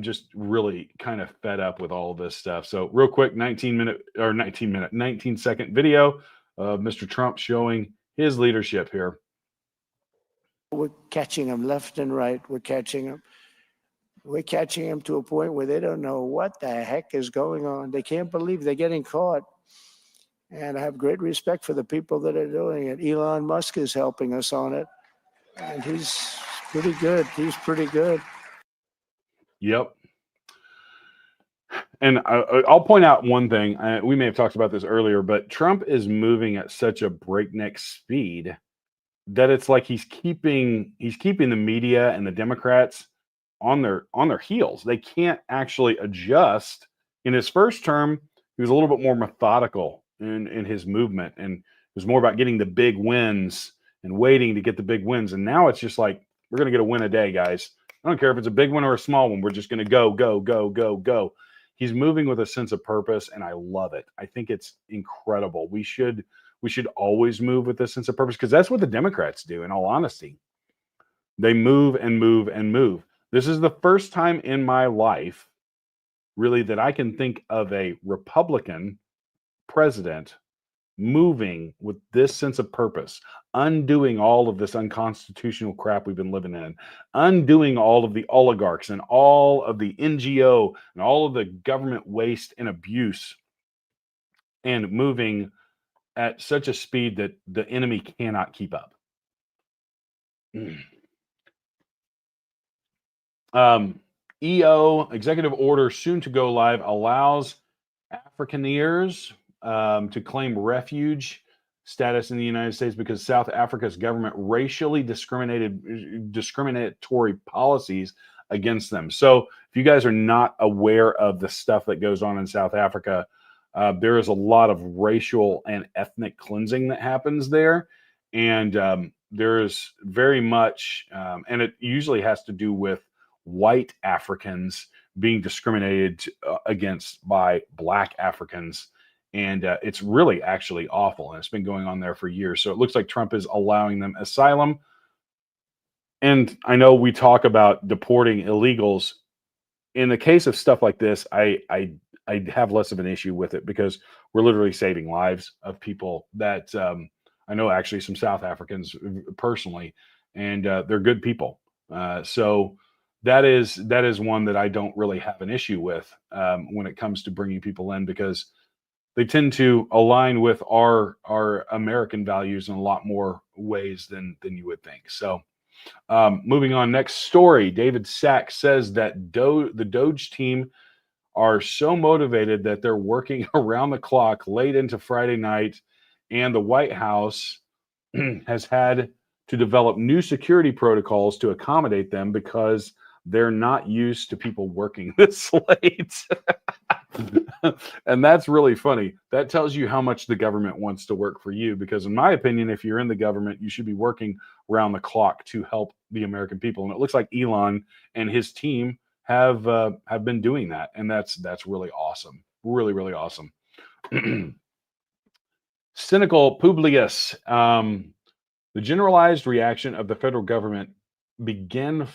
just really kind of fed up with all of this stuff. So real quick, 19-second video of Mr. Trump showing his leadership here. We're catching them left and right. We're catching them. We're catching them to a point where they don't know what the heck is going on. They can't believe they're getting caught. And I have great respect for the people that are doing it. Elon Musk is helping us on it. And he's pretty good. He's pretty good. Yep. And I'll point out one thing. We may have talked about this earlier, but Trump is moving at such a breakneck speed that it's like he's keeping the media and the Democrats on their heels. They can't actually adjust. In his first term, he was a little bit more methodical in his movement, and it was more about getting the big wins and waiting to get the big wins. And now it's just like, we're going to get a win a day, guys. I don't care if it's a big one or a small one. We're just going to go. He's moving with a sense of purpose, and I love it. I think it's incredible. We should always move with this sense of purpose, because that's what the Democrats do, in all honesty. They move and move and move. This is the first time in my life, really, that I can think of a Republican president moving with this sense of purpose, undoing all of this unconstitutional crap we've been living in, undoing all of the oligarchs and all of the NGO and all of the government waste and abuse, and moving at such a speed that the enemy cannot keep up. EO, executive order soon to go live, allows Afrikaneers to claim refuge status in the United States because South Africa's government racially discriminatory policies against them. So if you guys are not aware of the stuff that goes on in South Africa, there is a lot of racial and ethnic cleansing that happens there. And there's very much, and it usually has to do with white Africans being discriminated against by Black Africans. And it's really actually awful. And it's been going on there for years. So it looks like Trump is allowing them asylum. And I know we talk about deporting illegals. In the case of stuff like this, I have less of an issue with it because we're literally saving lives of people that I know actually some South Africans personally, and they're good people. So that is one that I don't really have an issue with when it comes to bringing people in, because they tend to align with our American values in a lot more ways than you would think. So moving on, next story. David Sachs says that the DOGE team are so motivated that they're working around the clock late into Friday night, and the White House has had to develop new security protocols to accommodate them because they're not used to people working this late. And that's really funny. That tells you how much the government wants to work for you, because in my opinion, if you're in the government, you should be working around the clock to help the American people. And it looks like Elon and his team have been doing that, and that's really awesome. Really, really awesome. Cynical Publius. The generalized reaction of the federal government being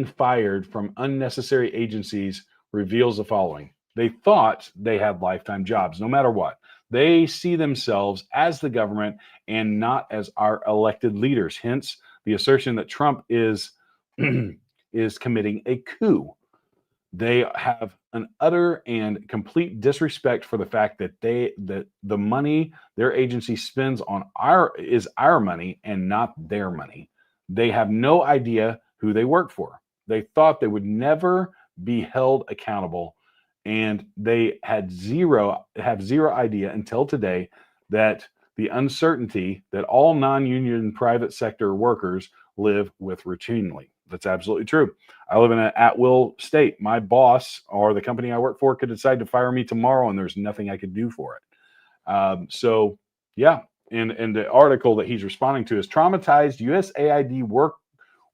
fired from unnecessary agencies reveals the following. They thought they had lifetime jobs, no matter what. They see themselves as the government and not as our elected leaders. Hence, the assertion that Trump is committing a coup. They have an utter and complete disrespect for the fact that the money their agency spends on is our money and not their money. They have no idea who they work for. They thought they would never be held accountable, and they have zero idea until today that the uncertainty that all non-union private sector workers live with routinely. That's absolutely true. I live in an at-will state. My boss or the company I work for could decide to fire me tomorrow, and there's nothing I could do for it. So, yeah. And the article that he's responding to is traumatized USAID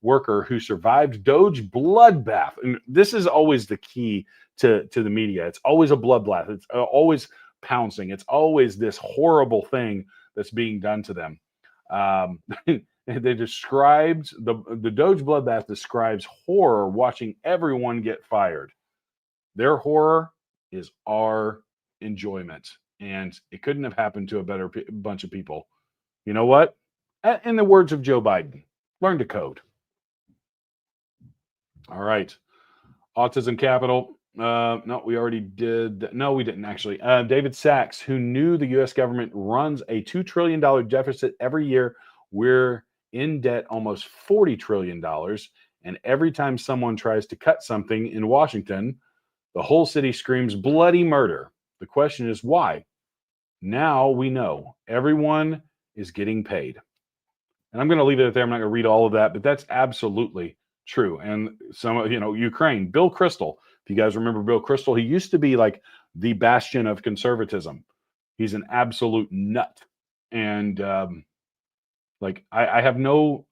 worker who survived DOGE bloodbath. And this is always the key to the media. It's always a bloodbath. It's always pouncing. It's always this horrible thing that's being done to them. They described the DOGE bloodbath describes horror watching everyone get fired. Their horror is our enjoyment, and it couldn't have happened to a better bunch of people. You know what? In the words of Joe Biden, learn to code. All right. Autism Capital. No, we already did. No, we didn't actually. David Sachs, who knew the U.S. government runs a $2 trillion deficit every year. We're in debt almost $40 trillion. And every time someone tries to cut something in Washington, the whole city screams bloody murder. The question is why? Now we know everyone is getting paid. And I'm going to leave it there. I'm not going to read all of that, but that's absolutely true. And some, Ukraine, Bill Kristol. If you guys remember Bill Kristol, he used to be like the bastion of conservatism. He's an absolute nut. And I have no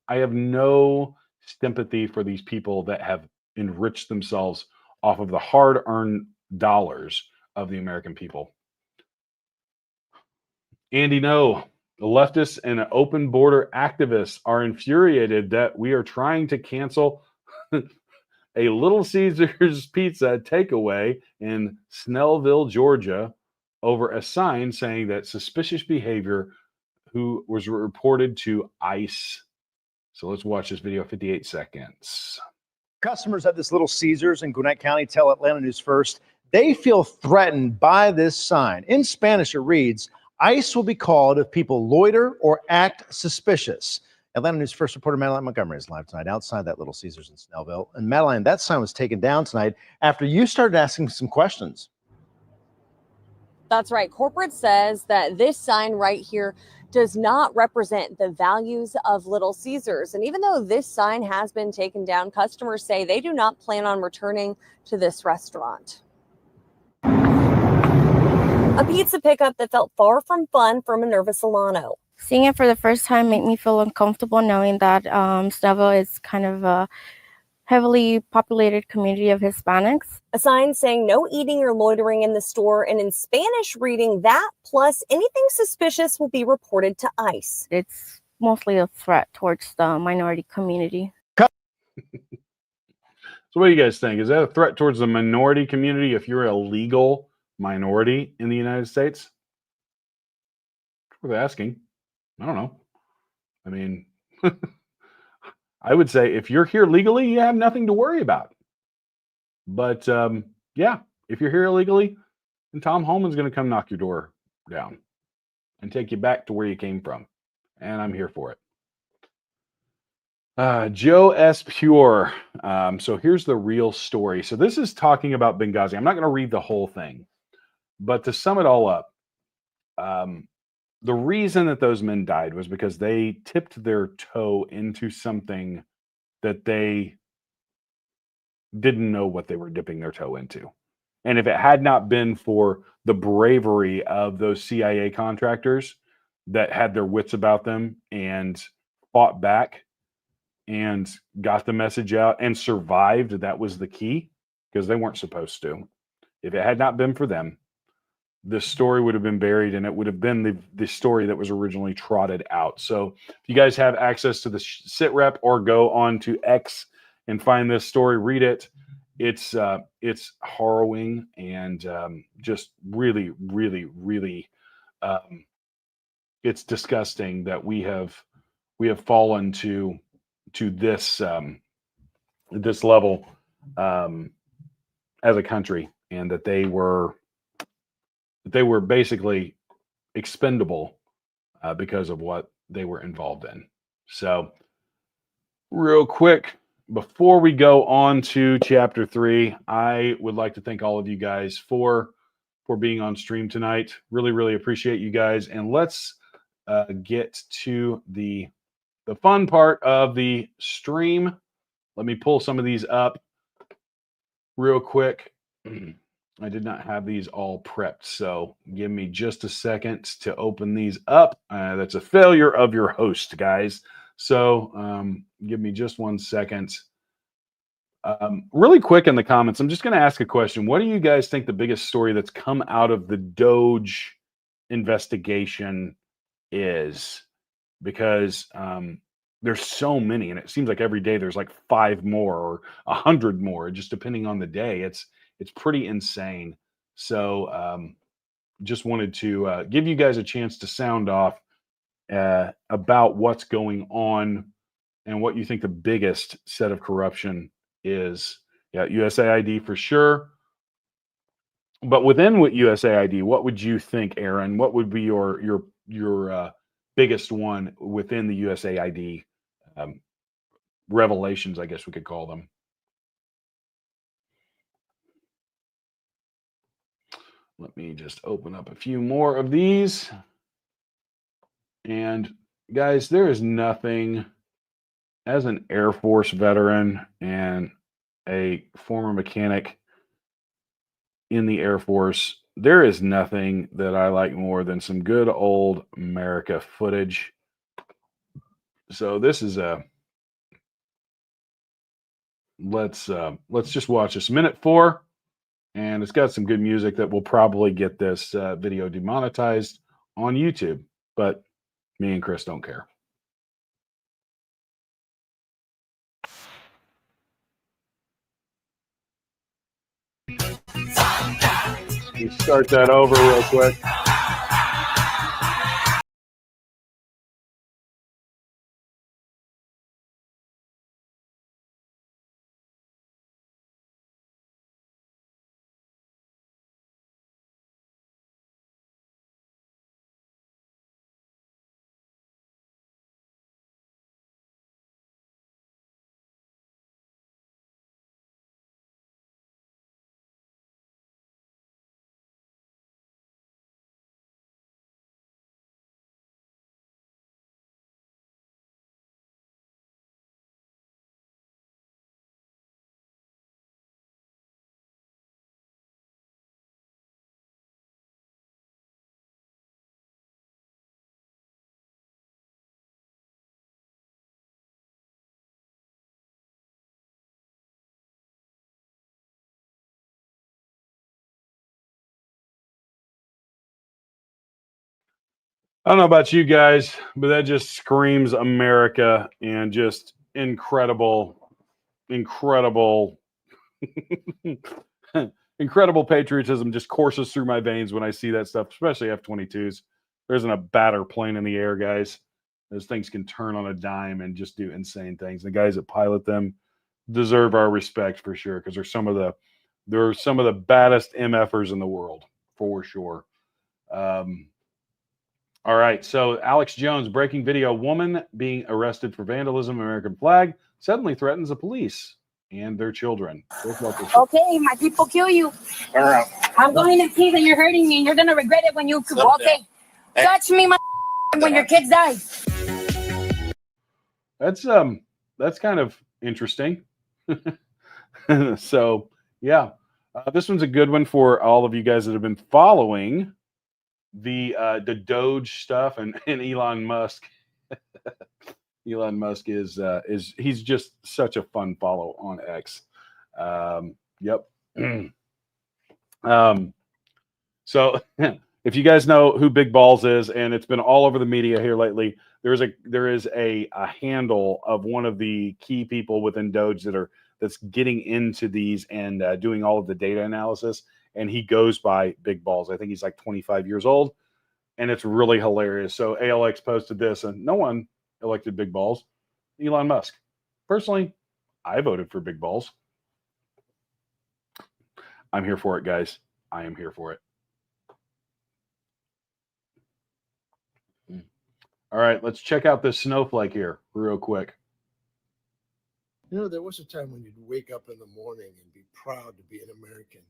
sympathy for these people that have enriched themselves off of the hard-earned dollars of the American people. Andy, no. The leftists and open border activists are infuriated that we are trying to cancel a Little Caesars pizza takeaway in Snellville, Georgia, over a sign saying that suspicious behavior who was reported to ICE. So let's watch this video, 58 seconds. Customers at this Little Caesars in Gwinnett County tell Atlanta News First they feel threatened by this sign. In Spanish, it reads, ICE will be called if people loiter or act suspicious. Atlanta News First reporter Madeline Montgomery is live tonight outside that Little Caesars in Snellville. And Madeline, that sign was taken down tonight after you started asking some questions. That's right. Corporate says that this sign right here does not represent the values of Little Caesars. And even though this sign has been taken down, customers say they do not plan on returning to this restaurant. A pizza pickup that felt far from fun for Minerva Solano. Seeing it for the first time made me feel uncomfortable knowing that Snellville is kind of a heavily populated community of Hispanics. A sign saying no eating or loitering in the store, and in Spanish reading that plus anything suspicious will be reported to ICE. It's mostly a threat towards the minority community. So what do you guys think? Is that a threat towards the minority community if you're a legal minority in the United States? Worth asking. I don't know. I mean, I would say if you're here legally, you have nothing to worry about. But yeah, if you're here illegally, then Tom Holman's going to come knock your door down and take you back to where you came from. And I'm here for it. Joe S. Pure. So here's the real story. So this is talking about Benghazi. I'm not going to read the whole thing, but to sum it all up, the reason that those men died was because they tipped their toe into something that they didn't know what they were dipping their toe into. And if it had not been for the bravery of those CIA contractors that had their wits about them and fought back and got the message out and survived, that was the key, because they weren't supposed to. If it had not been for them, this story would have been buried, and it would have been the story that was originally trotted out. So if you guys have access to the sit rep or go on to X and find this story, read it. It's harrowing and just really, really, really, it's disgusting that we have fallen to this this level as a country, and that they were basically expendable because of what they were involved in. So real quick, before we go on to chapter 3, I would like to thank all of you guys for being on stream tonight. Really, really appreciate you guys. And let's get to the fun part of the stream. Let me pull some of these up real quick. I did not have these all prepped, so give me just a second to open these up. That's a failure of your host, guys. So give me just 1 second. Really quick in the comments, I'm just going to ask a question. What do you guys think the biggest story that's come out of the DOGE investigation is? Because there's so many, and it seems like every day there's like 5 more or 100 more, just depending on the day. It's pretty insane. So just wanted to give you guys a chance to sound off about what's going on and what you think the biggest set of corruption is. Yeah, USAID for sure. But within what USAID, what would you think, Aaron? What would be your biggest one within the USAID revelations, I guess we could call them? Let me just open up a few more of these. And guys, there is nothing, as an Air Force veteran and a former mechanic in the Air Force, there is nothing that I like more than some good old America footage. So this is let's just watch this. Minute 4. And it's got some good music that will probably get this video demonetized on YouTube. But me and Chris don't care. Let me start that over real quick. I don't know about you guys, but that just screams America and just incredible, incredible, incredible patriotism just courses through my veins when I see that stuff, especially F-22s. There isn't a badder plane in the air, guys. Those things can turn on a dime and just do insane things. The guys that pilot them deserve our respect for sure, because they're some of the baddest MFers in the world for sure. All right, so Alex Jones, breaking video: woman being arrested for vandalism, American flag, suddenly threatens the police and their children. Okay, my people kill you. I'm going to see that you're hurting me, and you're gonna regret it when you. Okay, touch me, my when your kids die. That's kind of interesting. So yeah, this one's a good one for all of you guys that have been following the DOGE stuff and Elon Musk. Elon Musk is he's just such a fun follow on X. Yep. So if you guys know who Big Balls is, and it's been all over the media here lately, there is a handle of one of the key people within DOGE that's getting into these and doing all of the data analysis. And he goes by Big Balls. I think he's like 25 years old, and it's really hilarious. So ALX posted this, and no one elected Big Balls. Elon Musk. Personally, I voted for Big Balls. I'm here for it, guys. I am here for it. All right, let's check out this snowflake here real quick. You know, there was a time when you'd wake up in the morning and be proud to be an American.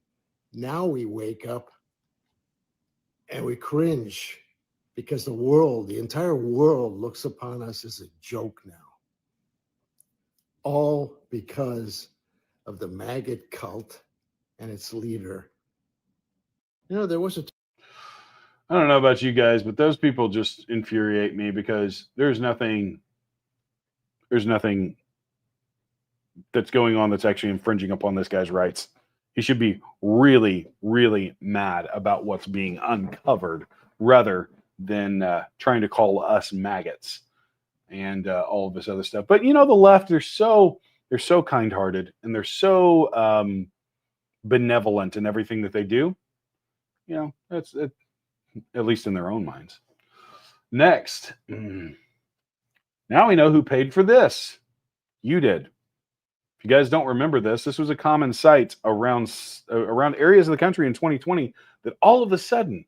Now we wake up and we cringe because the entire world looks upon us as a joke now. All because of the maggot cult and its leader. You know, there was a I don't know about you guys, but those people just infuriate me because there's nothing that's going on that's actually infringing upon this guy's rights. He should be really, really mad about what's being uncovered rather than trying to call us maggots and all of this other stuff. But you know, the left, they're so kind-hearted and they're so benevolent in everything that they do. You know, that's it, at least in their own minds. Next, now we know who paid for this. You did. If you guys don't remember this, this was a common sight around areas of the country in 2020 that all of a sudden,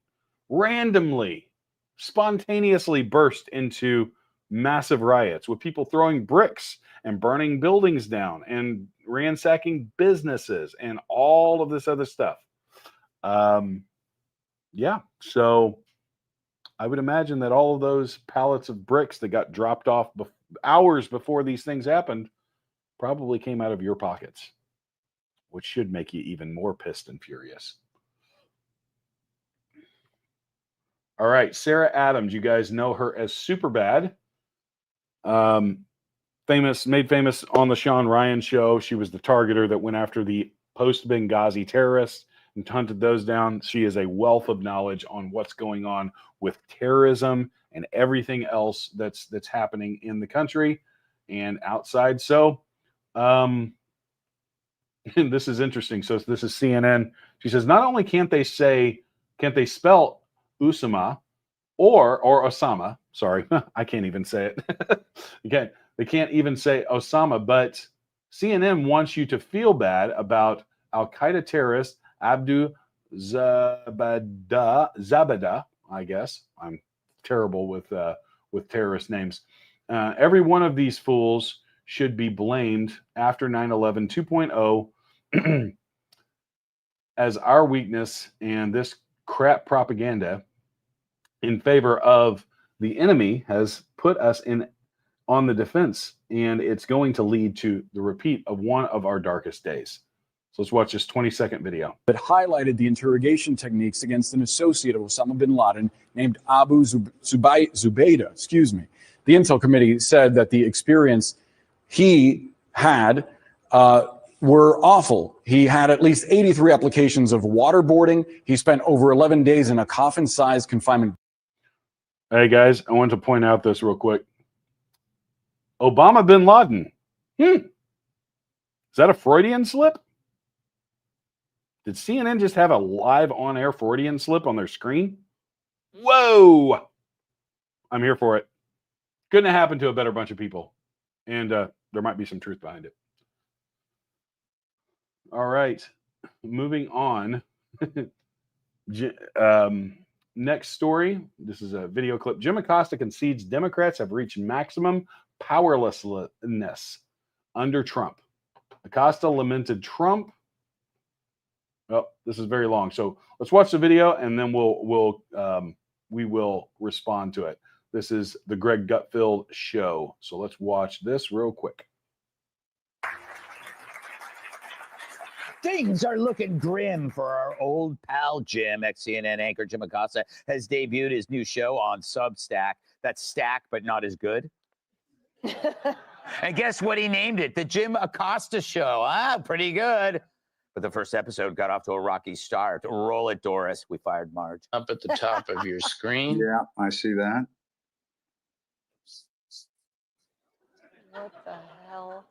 randomly, spontaneously burst into massive riots with people throwing bricks and burning buildings down and ransacking businesses and all of this other stuff. Yeah, so I would imagine that all of those pallets of bricks that got dropped off hours before these things happened probably came out of your pockets, which should make you even more pissed and furious. All right, Sarah Adams, you guys know her as Superbad. Made famous on the Sean Ryan show. She was the targeter that went after the post-Benghazi terrorists and hunted those down. She is a wealth of knowledge on what's going on with terrorism and everything else that's happening in the country and outside. So And this is interesting. So this is CNN. She says, not only can't they spell Usama or Osama, sorry, I can't even say it. They can't even say Osama, but CNN wants you to feel bad about Al-Qaeda terrorist Abdu Zabada, I guess. I'm terrible with terrorist names. Every one of these fools should be blamed after 9/11 2.0 as our weakness, and this crap propaganda in favor of the enemy has put us on the defense, and it's going to lead to the repeat of one of our darkest days. So let's watch this 20-second video. That highlighted the interrogation techniques against an associate of Osama bin Laden named Abu Zubaydah. The Intel Committee said that the experience he had were awful. He had at least 83 applications of waterboarding. He spent over 11 days in a coffin-sized confinement. Hey guys, I want to point out this real quick. Obama bin Laden. Is that a Freudian slip? Did CNN just have a live on-air Freudian slip on their screen? Whoa! I'm here for it. Couldn't have happened to a better bunch of people. And there might be some truth behind it. All right. Moving on. Next story. This is a video clip. Jim Acosta concedes Democrats have reached maximum powerlessness under Trump. Acosta lamented Trump. Oh, this is very long. So let's watch the video and then we will respond to it. This is the Greg Gutfeld show. So let's watch this real quick. Things are looking grim for our old pal Jim. Ex-CNN anchor Jim Acosta has debuted his new show on Substack. That's stack, but not as good. And guess what he named it? The Jim Acosta Show. Pretty good. But the first episode got off to a rocky start. Roll it, Doris. We fired Marge. Up at the top of your screen. Yeah, I see that. What the hell?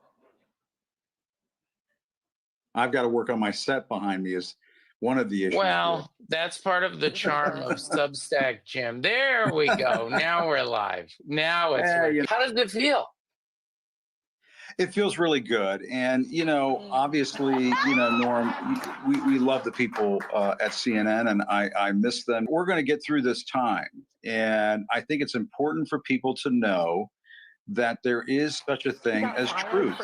I've got to work on my set behind me is one of the issues. Well, that's part of the charm of Substack, Jim. There we go. Now we're live. Now it's working. How does it feel? It feels really good. And, obviously, Norm, we love the people at CNN, and I miss them. We're going to get through this time. And I think it's important for people to know that there is such a thing as truth.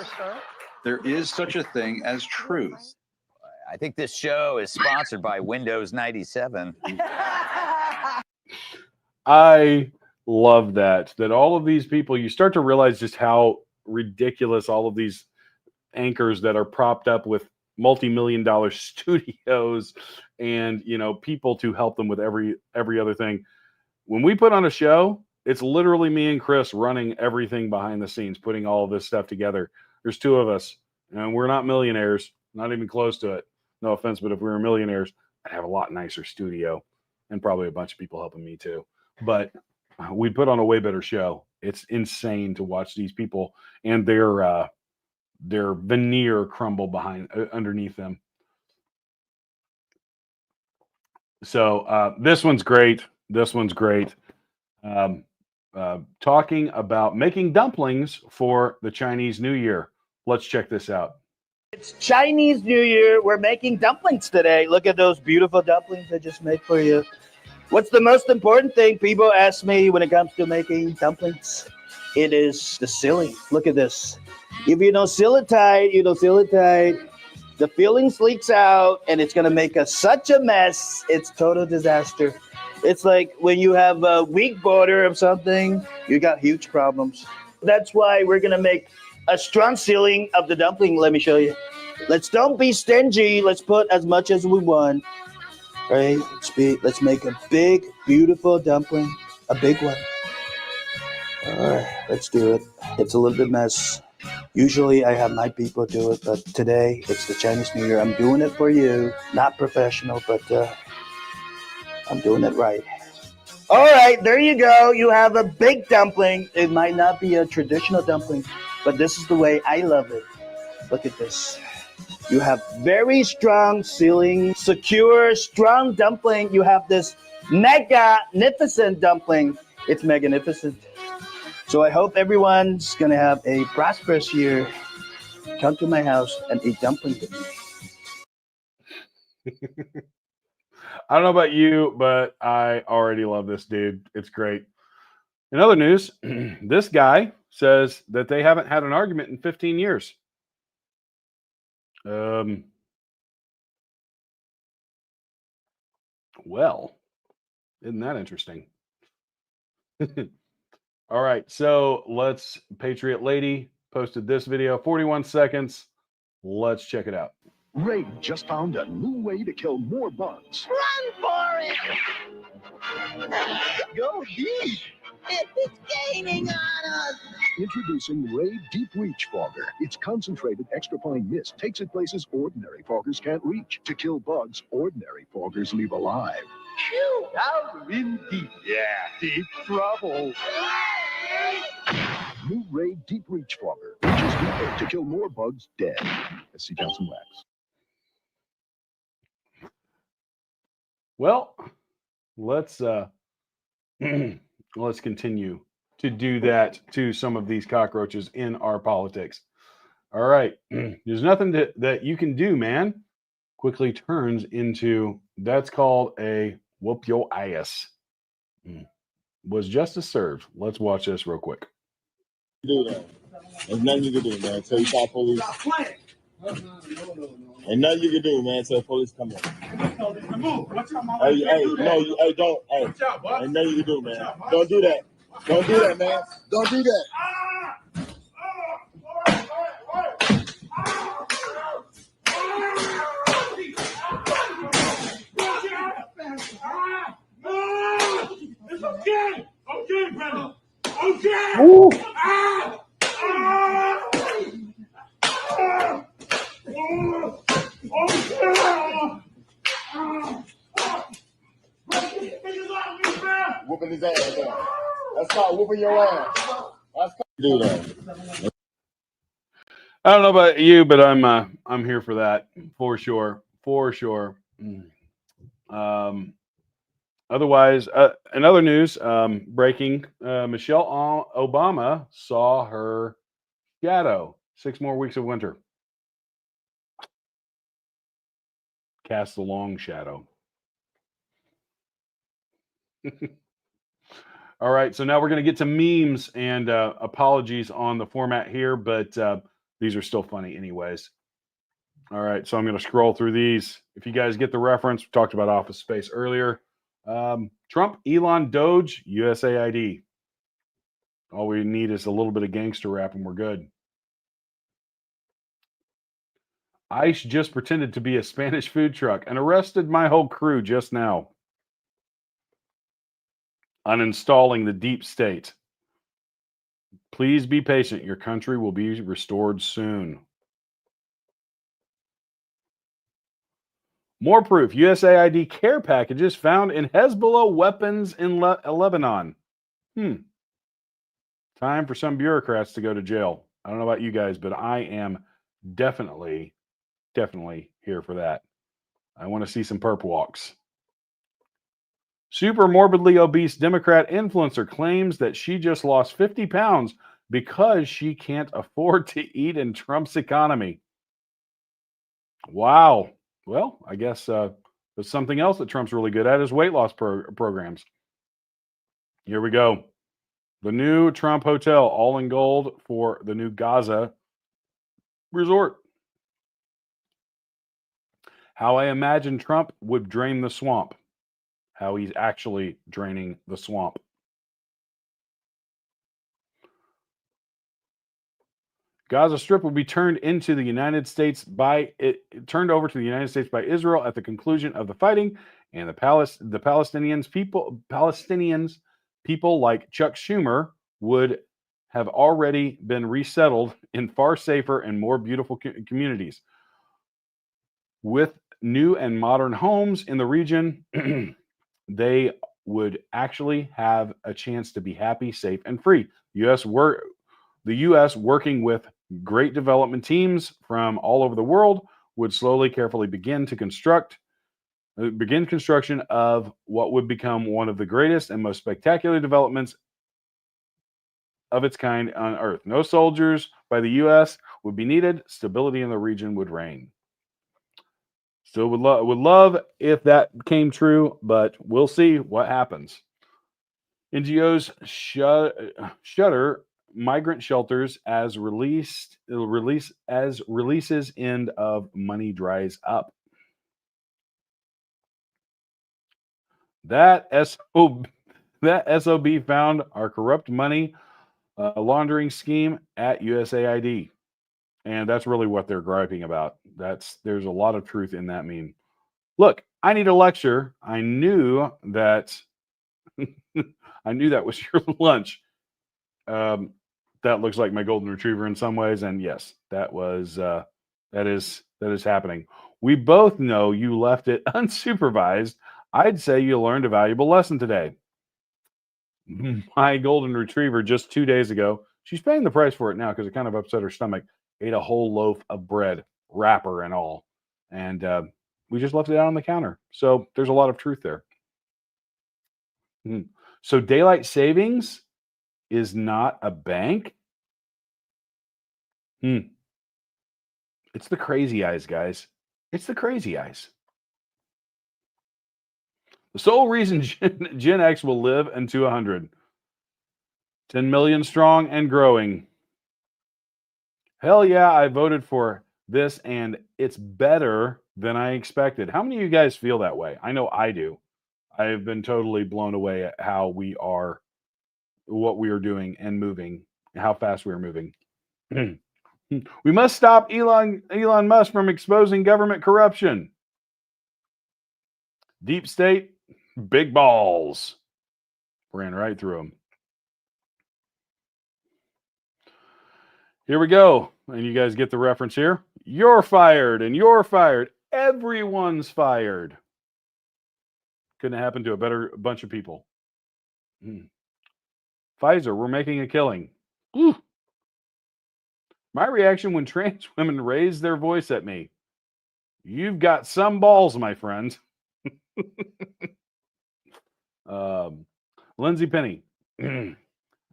There is such a thing as truth. I think this show is sponsored by Windows 97. I love that all of these people, you start to realize just how ridiculous all of these anchors that are propped up with multi-million-dollar studios and people to help them with every other thing. When we put on a show, it's literally me and Chris running everything behind the scenes, putting all of this stuff together. There's two of us, and we're not millionaires, not even close to it. No offense, but if we were millionaires, I'd have a lot nicer studio and probably a bunch of people helping me too. But we put on a way better show. It's insane to watch these people and their veneer crumble underneath them. So this one's great. This one's great. Talking about making dumplings for the Chinese New Year. Let's check this out. It's Chinese New Year. We're making dumplings today. Look at those beautiful dumplings I just made for you. What's the most important thing people ask me when it comes to making dumplings? It is the sealing. Look at this. If you don't seal it tight, the fillings leaks out and it's going to make such a mess. It's total disaster. It's like when you have a weak border of something, you got huge problems. That's why we're going to make a strong sealing of the dumpling. Let me show you. Don't be stingy. Let's put as much as we want. Right? Let's make a big, beautiful dumpling. A big one. All right, let's do it. It's a little bit mess. Usually I have my people do it, but today it's the Chinese New Year. I'm doing it for you. Not professional, but I'm doing it right. All right, there you go. You have a big dumpling. It might not be a traditional dumpling, but this is the way I love it. Look at this. You have very strong sealing, secure, strong dumpling. You have this magnificent dumpling. It's magnificent. So I hope everyone's going to have a prosperous year. Come to my house and eat dumplings with me. I don't know about you, but I already love this dude. It's great. In other news, this guy says that they haven't had an argument in 15 years. Well, isn't that interesting? All right, so let's. Patriot Lady posted this video, 41 seconds. Let's check it out. Raid just found a new way to kill more bugs. Run for it! Go deep! It's gaining on us! Introducing Raid Deep Reach Fogger. Its concentrated extra fine mist takes it places ordinary foggers can't reach. To kill bugs, ordinary foggers leave alive. Phew! Now we're in deep. Yeah, deep trouble. New Raid Deep Reach Fogger. Reaches deeper to kill more bugs dead. SC Johnson Wax. Well, let's let's continue to do that to some of these cockroaches in our politics. All right, there's nothing that you can do, man. Quickly turns into, that's called a whoop your ass. Was justice served? Let's watch this real quick. Do that. There's nothing you can do, man. Until you call police. Ain't nothing you can do, man, until police come in. Hey, don't. Hey, ain't nothing you can do, man. Don't do that. Don't do that, man. Don't do that. It's okay! Okay, brother! Okay! Ooh. Whooping his ass down. That's called whooping your ass. That's called do that. I don't know about you, but I'm here for that for sure. Otherwise, in other news, breaking, Michelle Obama saw her shadow. 6 more weeks of winter. Cast the long shadow. All right, so now we're going to get to memes and apologies on the format here, but these are still funny anyways. All right, so I'm going to scroll through these. If you guys get the reference, we talked about Office Space earlier. Trump, Elon, DOGE, USAID. All we need is a little bit of gangster rap and we're good. ICE just pretended to be a Spanish food truck and arrested my whole crew just now. Uninstalling the deep state. Please be patient. Your country will be restored soon. More proof. USAID care packages found in Hezbollah weapons in Lebanon. Time for some bureaucrats to go to jail. I don't know about you guys, but I am definitely here for that. I want to see some perp walks. Super morbidly obese Democrat influencer claims that she just lost 50 pounds because she can't afford to eat in Trump's economy. Wow. Well, I guess there's something else that Trump's really good at is weight loss programs. Here we go. The new Trump hotel, all in gold for the new Gaza resort. How I imagine Trump would drain the swamp. How he's actually draining the swamp. Gaza Strip will be turned over to the United States by Israel at the conclusion of the fighting, and the Palestinians people like Chuck Schumer would have already been resettled in far safer and more beautiful communities. With new and modern homes in the region, they would actually have a chance to be happy, safe, and free. The U.S. working with great development teams from all over the world would slowly, carefully begin construction of what would become one of the greatest and most spectacular developments of its kind on Earth. No soldiers by the U.S. would be needed. Stability in the region would reign. Still would love if that came true, but we'll see what happens. NGOs shutter migrant shelters as releases end of money dries up. That SOB found our corrupt money laundering scheme at USAID. And that's really what they're griping about. There's a lot of truth in that meme. Look, I need a lecture. I knew that was your lunch. That looks like my golden retriever in some ways, and yes, that is happening. We both know you left it unsupervised. I'd say you learned a valuable lesson today. My golden retriever just 2 days ago, she's paying the price for it now because it kind of upset her stomach, ate a whole loaf of bread, wrapper and all. And we just left it out on the counter. So there's a lot of truth there. So daylight savings is not a bank? It's the crazy eyes, guys. It's the crazy eyes. The sole reason Gen X will live into 100. 10 million strong and growing. Hell yeah, I voted for this and it's better than I expected. How many of you guys feel that way? I know I do. I've been totally blown away at how we are, what we are doing and moving, how fast we are moving. We must stop Elon Musk from exposing government corruption. Deep state, big balls. Ran right through them. Here we go. And you guys get the reference here. You're fired and you're fired. Everyone's fired. Couldn't happen to a better bunch of people. Pfizer, we're making a killing. Ooh. My reaction when trans women raise their voice at me. You've got some balls, my friend. Lindsay Penny. A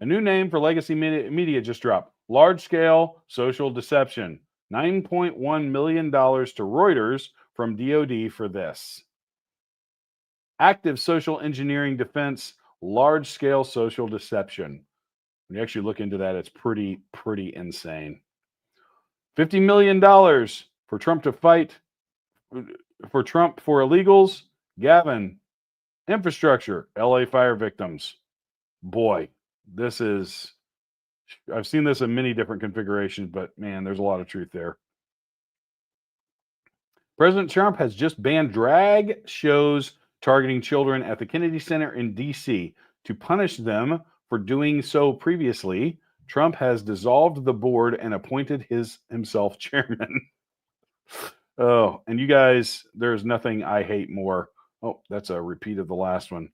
new name for legacy media just dropped. Large-scale social deception. $9.1 million to Reuters from DOD for this. Active social engineering defense, large-scale social deception. When you actually look into that, it's pretty insane. $50 million for Trump to fight, for illegals. Gavin, infrastructure, LA fire victims. Boy, I've seen this in many different configurations, but man, there's a lot of truth there. President Trump has just banned drag shows targeting children at the Kennedy Center in D.C. To punish them for doing so previously, Trump has dissolved the board and appointed himself chairman. Oh, and you guys, there's nothing I hate more. Oh, that's a repeat of the last one.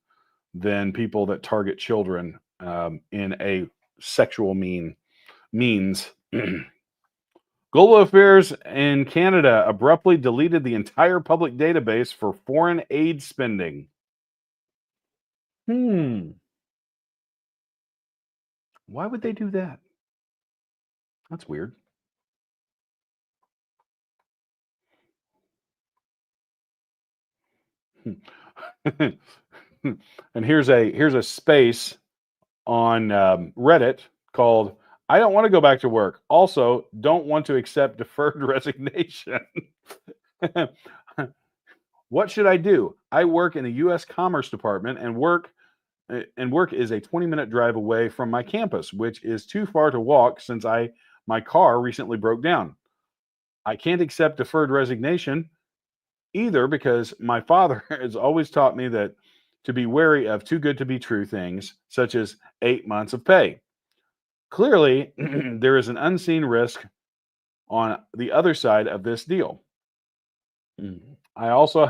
Than people that target children in a sexual means. Global Affairs in Canada abruptly deleted the entire public database for foreign aid spending. Why would they do that? That's weird. And here's a space on Reddit called "I don't want to go back to work. Also, don't want to accept deferred resignation." What should I do? I work in the U.S. Commerce Department and work is a 20-minute drive away from my campus, which is too far to walk since my car recently broke down. I can't accept deferred resignation either because my father has always taught me that to be wary of too good to be true things, such as 8 months of pay. Clearly, there is an unseen risk on the other side of this deal. I also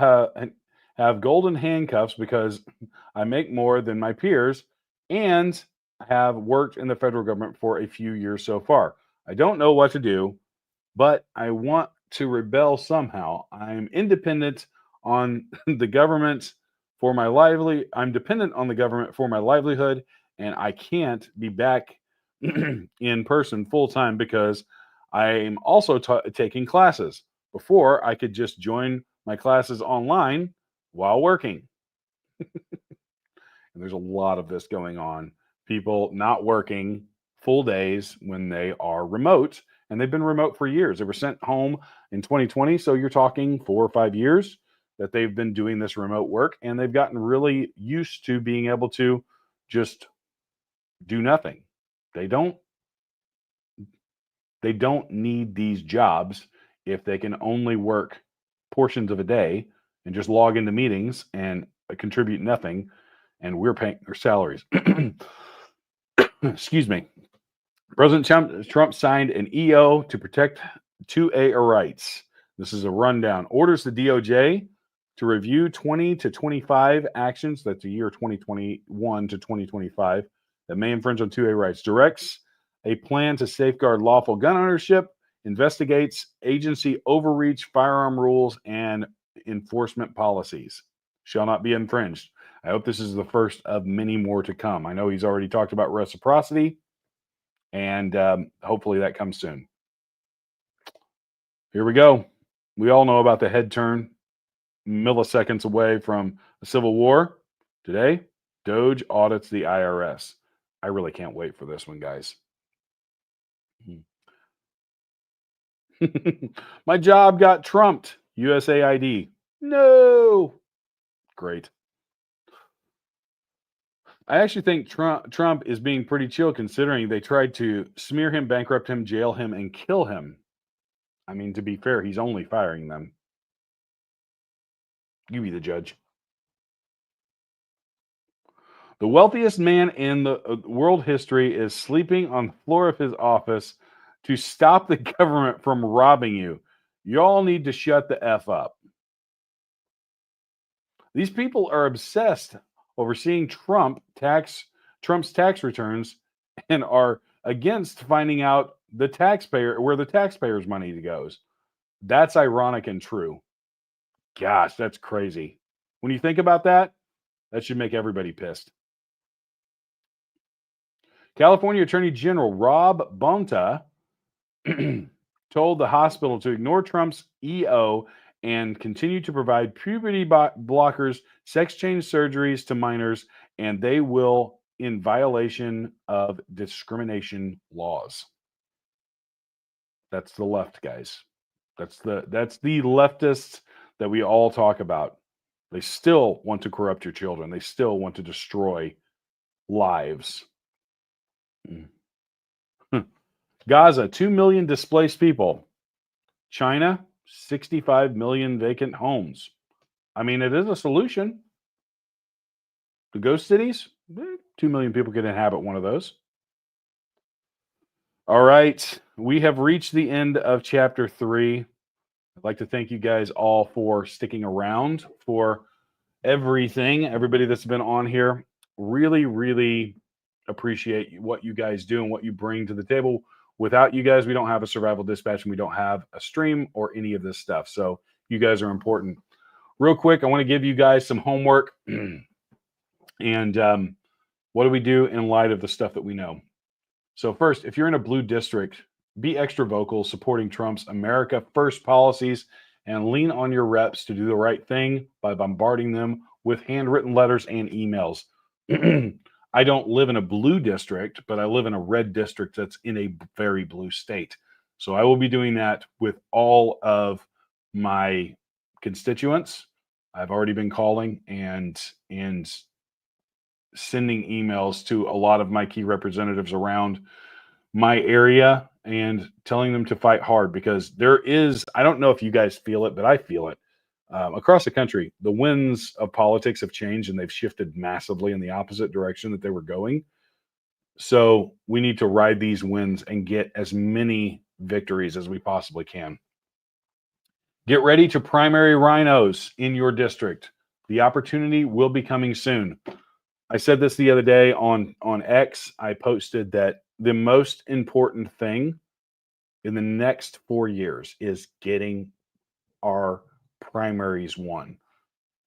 have golden handcuffs because I make more than my peers and have worked in the federal government for a few years so far. I don't know what to do, but I want to rebel somehow. I'm independent on the government for my I'm dependent on the government for my livelihood, and I can't be back in person full time because I'm also taking classes. Before, I could just join my classes online while working. And there's a lot of this going on. People not working full days when they are remote, and they've been remote for years. They were sent home in 2020, so you're talking 4 or 5 years that they've been doing this remote work, and they've gotten really used to being able to just do nothing. They don't need these jobs if they can only work portions of a day and just log into meetings and contribute nothing, and we're paying their salaries. Excuse me. President Trump signed an EO to protect 2A rights. This is a rundown. Orders the DOJ to review 20 to 25 actions, that's the year 2021 to 2025, that may infringe on 2A rights. Directs a plan to safeguard lawful gun ownership, investigates agency overreach, firearm rules, and enforcement policies. Shall not be infringed. I hope this is the first of many more to come. I know he's already talked about reciprocity, and hopefully that comes soon. Here we go. We all know about the head turn, milliseconds away from a civil war. Today, DOGE audits the IRS. I really can't wait for this one, guys. My job got trumped. USAID. No. Great. I actually think Trump is being pretty chill considering they tried to smear him, bankrupt him, jail him, and kill him. I mean, to be fair, he's only firing them. You be the judge. The wealthiest man in the world history is sleeping on the floor of his office to stop the government from robbing you. Y'all need to shut the F up. These people are obsessed over seeing Trump's tax returns and are against finding out where the taxpayers' money goes. That's ironic and true. Gosh, that's crazy. When you think about that, that should make everybody pissed. California Attorney General Rob Bonta told the hospital to ignore Trump's EO and continue to provide puberty blockers, sex change surgeries to minors, and they will in violation of discrimination laws. That's the left, guys. That's the leftists that we all talk about. They still want to corrupt your children. They still want to destroy lives. Gaza, 2 million displaced people. China, 65 million vacant homes. I mean, it is a solution. The ghost cities, 2 million people could inhabit one of those. All right, we have reached the end of chapter 3. I'd like to thank you guys all for sticking around for everything. Everybody that's been on here, really, really appreciate what you guys do and what you bring to the table. Without you guys, we don't have a survival dispatch and we don't have a stream or any of this stuff. So you guys are important. Real quick, I want to give you guys some homework. And what do we do in light of the stuff that we know? So first, if you're in a blue district, be extra vocal supporting Trump's America First policies and lean on your reps to do the right thing by bombarding them with handwritten letters and emails. I don't live in a blue district, but I live in a red district that's in a very blue state. So I will be doing that with all of my constituents. I've already been calling and sending emails to a lot of my key representatives around my area and telling them to fight hard, because there is, I don't know if you guys feel it, but I feel it. Across the country, the winds of politics have changed and they've shifted massively in the opposite direction that they were going. So we need to ride these winds and get as many victories as we possibly can. Get ready to primary rhinos in your district. The opportunity will be coming soon. I said this the other day on X. I posted that the most important thing in the next 4 years is getting our primaries won.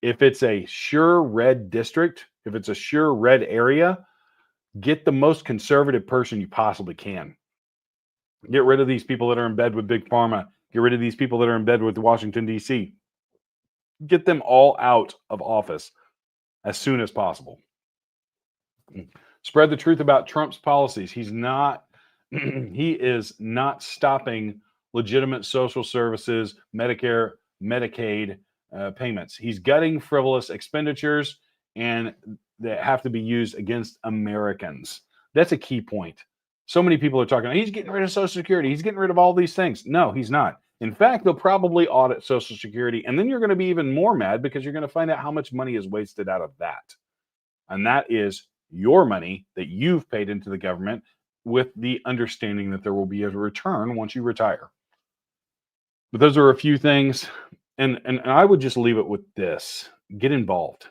If it's a sure red district, if it's a sure red area, get the most conservative person you possibly can. Get rid of these people that are in bed with Big Pharma. Get rid of these people that are in bed with Washington, D.C. Get them all out of office as soon as possible. Spread the truth about Trump's policies. He is not stopping legitimate social services, Medicare, Medicaid payments. He's gutting frivolous expenditures and that have to be used against Americans. That's a key point. So many people are talking, he's getting rid of Social Security. He's getting rid of all these things. No, he's not. In fact, they'll probably audit Social Security, and then you're going to be even more mad because you're going to find out how much money is wasted out of that. And that is your money that you've paid into the government with the understanding that there will be a return once you retire. But those are a few things. And I would just leave it with this. Get involved.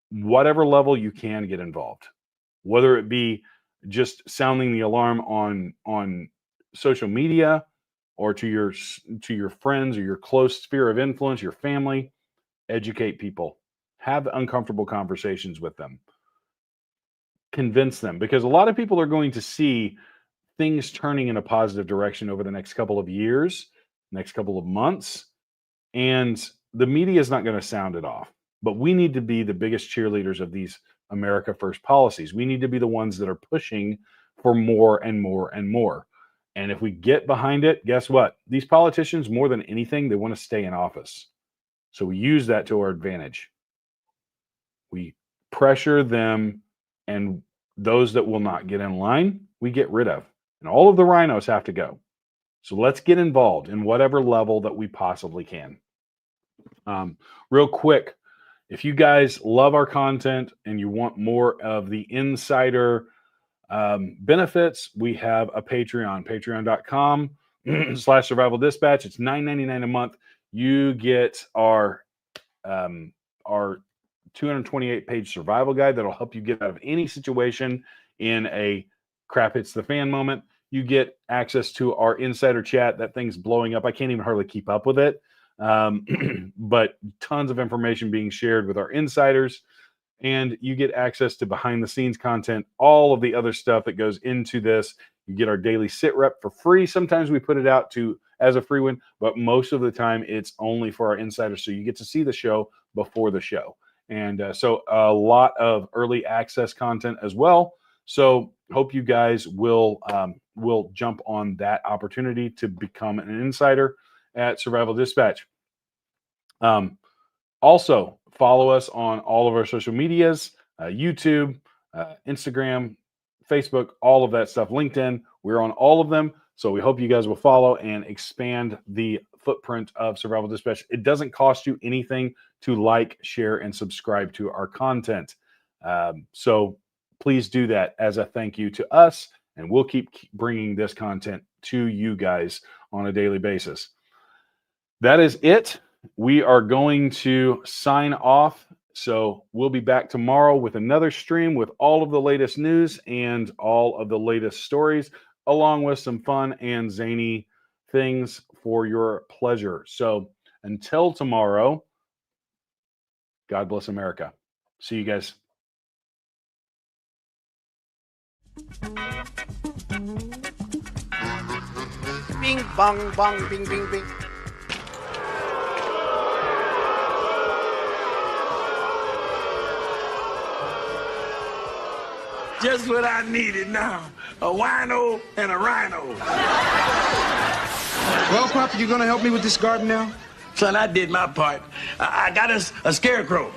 Whatever level you can, get involved. Whether it be just sounding the alarm on social media or to your friends or your close sphere of influence, your family, educate people. Have uncomfortable conversations with them. Convince them, because a lot of people are going to see things turning in a positive direction over the next couple of years, next couple of months, and the media is not going to sound it off. But we need to be the biggest cheerleaders of these America First policies. We need to be the ones that are pushing for more and more and more. And if we get behind it, guess what? These politicians, more than anything, they want to stay in office. So we use that to our advantage. We pressure them, and those that will not get in line, we get rid of. And all of the rhinos have to go. So let's get involved in whatever level that we possibly can. Real quick, if you guys love our content and you want more of the insider benefits, we have a Patreon, patreon.com/survival dispatch. It's $9.99 a month. You get our 228-page survival guide that'll help you get out of any situation in a crap hits the fan moment. You get access to our insider chat. That thing's blowing up. I can't even hardly keep up with it. But tons of information being shared with our insiders, and you get access to behind the scenes content, all of the other stuff that goes into this. You get our daily sit rep for free. Sometimes we put it out as a free one, but most of the time it's only for our insiders. So you get to see the show before the show. And so a lot of early access content as well. So hope you guys will jump on that opportunity to become an insider at Survival Dispatch. Also, follow us on all of our social medias, YouTube, Instagram, Facebook, all of that stuff, LinkedIn. We're on all of them. So we hope you guys will follow and expand the footprint of Survival Dispatch. It doesn't cost you anything to like, share, and subscribe to our content. So please do that as a thank you to us, and we'll keep bringing this content to you guys on a daily basis. That is it. We are going to sign off. So we'll be back tomorrow with another stream with all of the latest news and all of the latest stories, along with some fun and zany things for your pleasure. So until tomorrow, God bless America. See you guys. Bing, bong, bong, bing, bing, bing. Just what I needed now. A wino and a rhino. Well, Papa, you gonna help me with this garden now? Son, I did my part. I got us a scarecrow.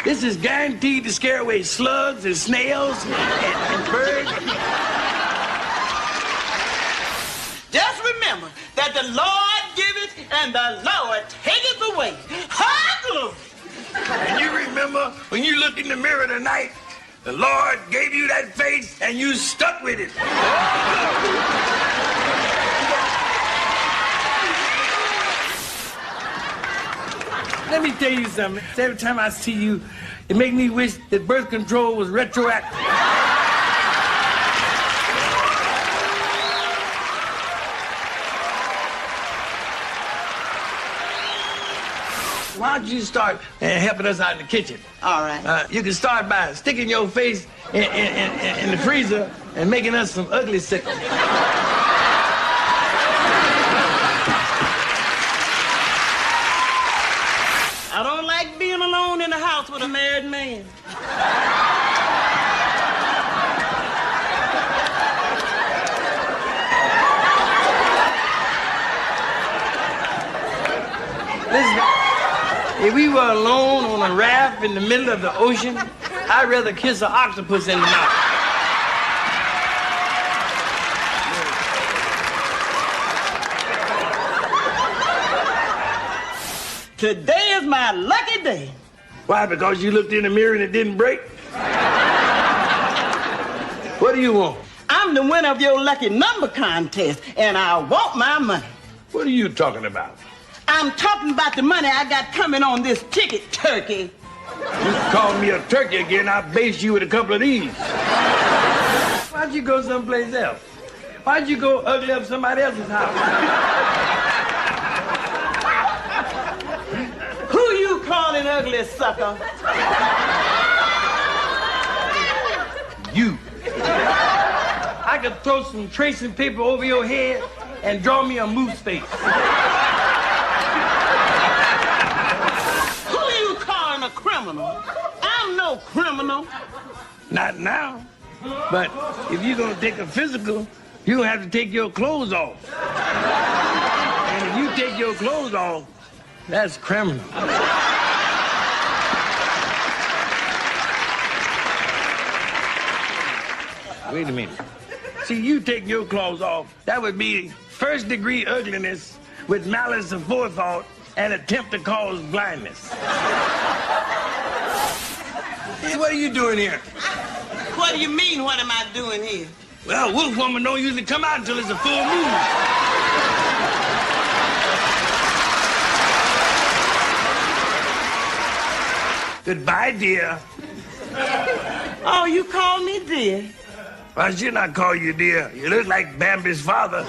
This is guaranteed to scare away slugs and snails and birds. Just remember that the Lord giveth and the Lord taketh away. Hallelujah! And you remember when you looked in the mirror tonight, the Lord gave you that face and you stuck with it. Let me tell you something. Every time I see you, it makes me wish that birth control was retroactive. Why don't you start helping us out in the kitchen? All right. You can start by sticking your face in the freezer and making us some ugly sickle. I don't like being alone in the house with a married man. Listen, if we were alone on a raft in the middle of the ocean, I'd rather kiss an octopus in the mouth. Today is my lucky day. Why? Because you looked in the mirror and it didn't break? What do you want? I'm the winner of your lucky number contest, and I want my money. What are you talking about? I'm talking about the money I got coming on this ticket, turkey. You call me a turkey again, I'll base you with a couple of these. Why'd you go someplace else? Why'd you go ugly up somebody else's house? Who you calling ugly, sucker? You. I could throw some tracing paper over your head and draw me a moose face. Who you calling a criminal? I'm no criminal. Not now. But if you're gonna take a physical, you're gonna have to take your clothes off. And if you take your clothes off, that's criminal. Wait a minute. See, you take your clothes off, that would be first-degree ugliness with malice aforethought and attempt to cause blindness. Hey, what are you doing here? What do you mean, what am I doing here? Well, wolf woman don't usually come out until it's a full moon. Goodbye, dear. Oh, you call me dear? Why should I call you dear? You look like Bambi's father.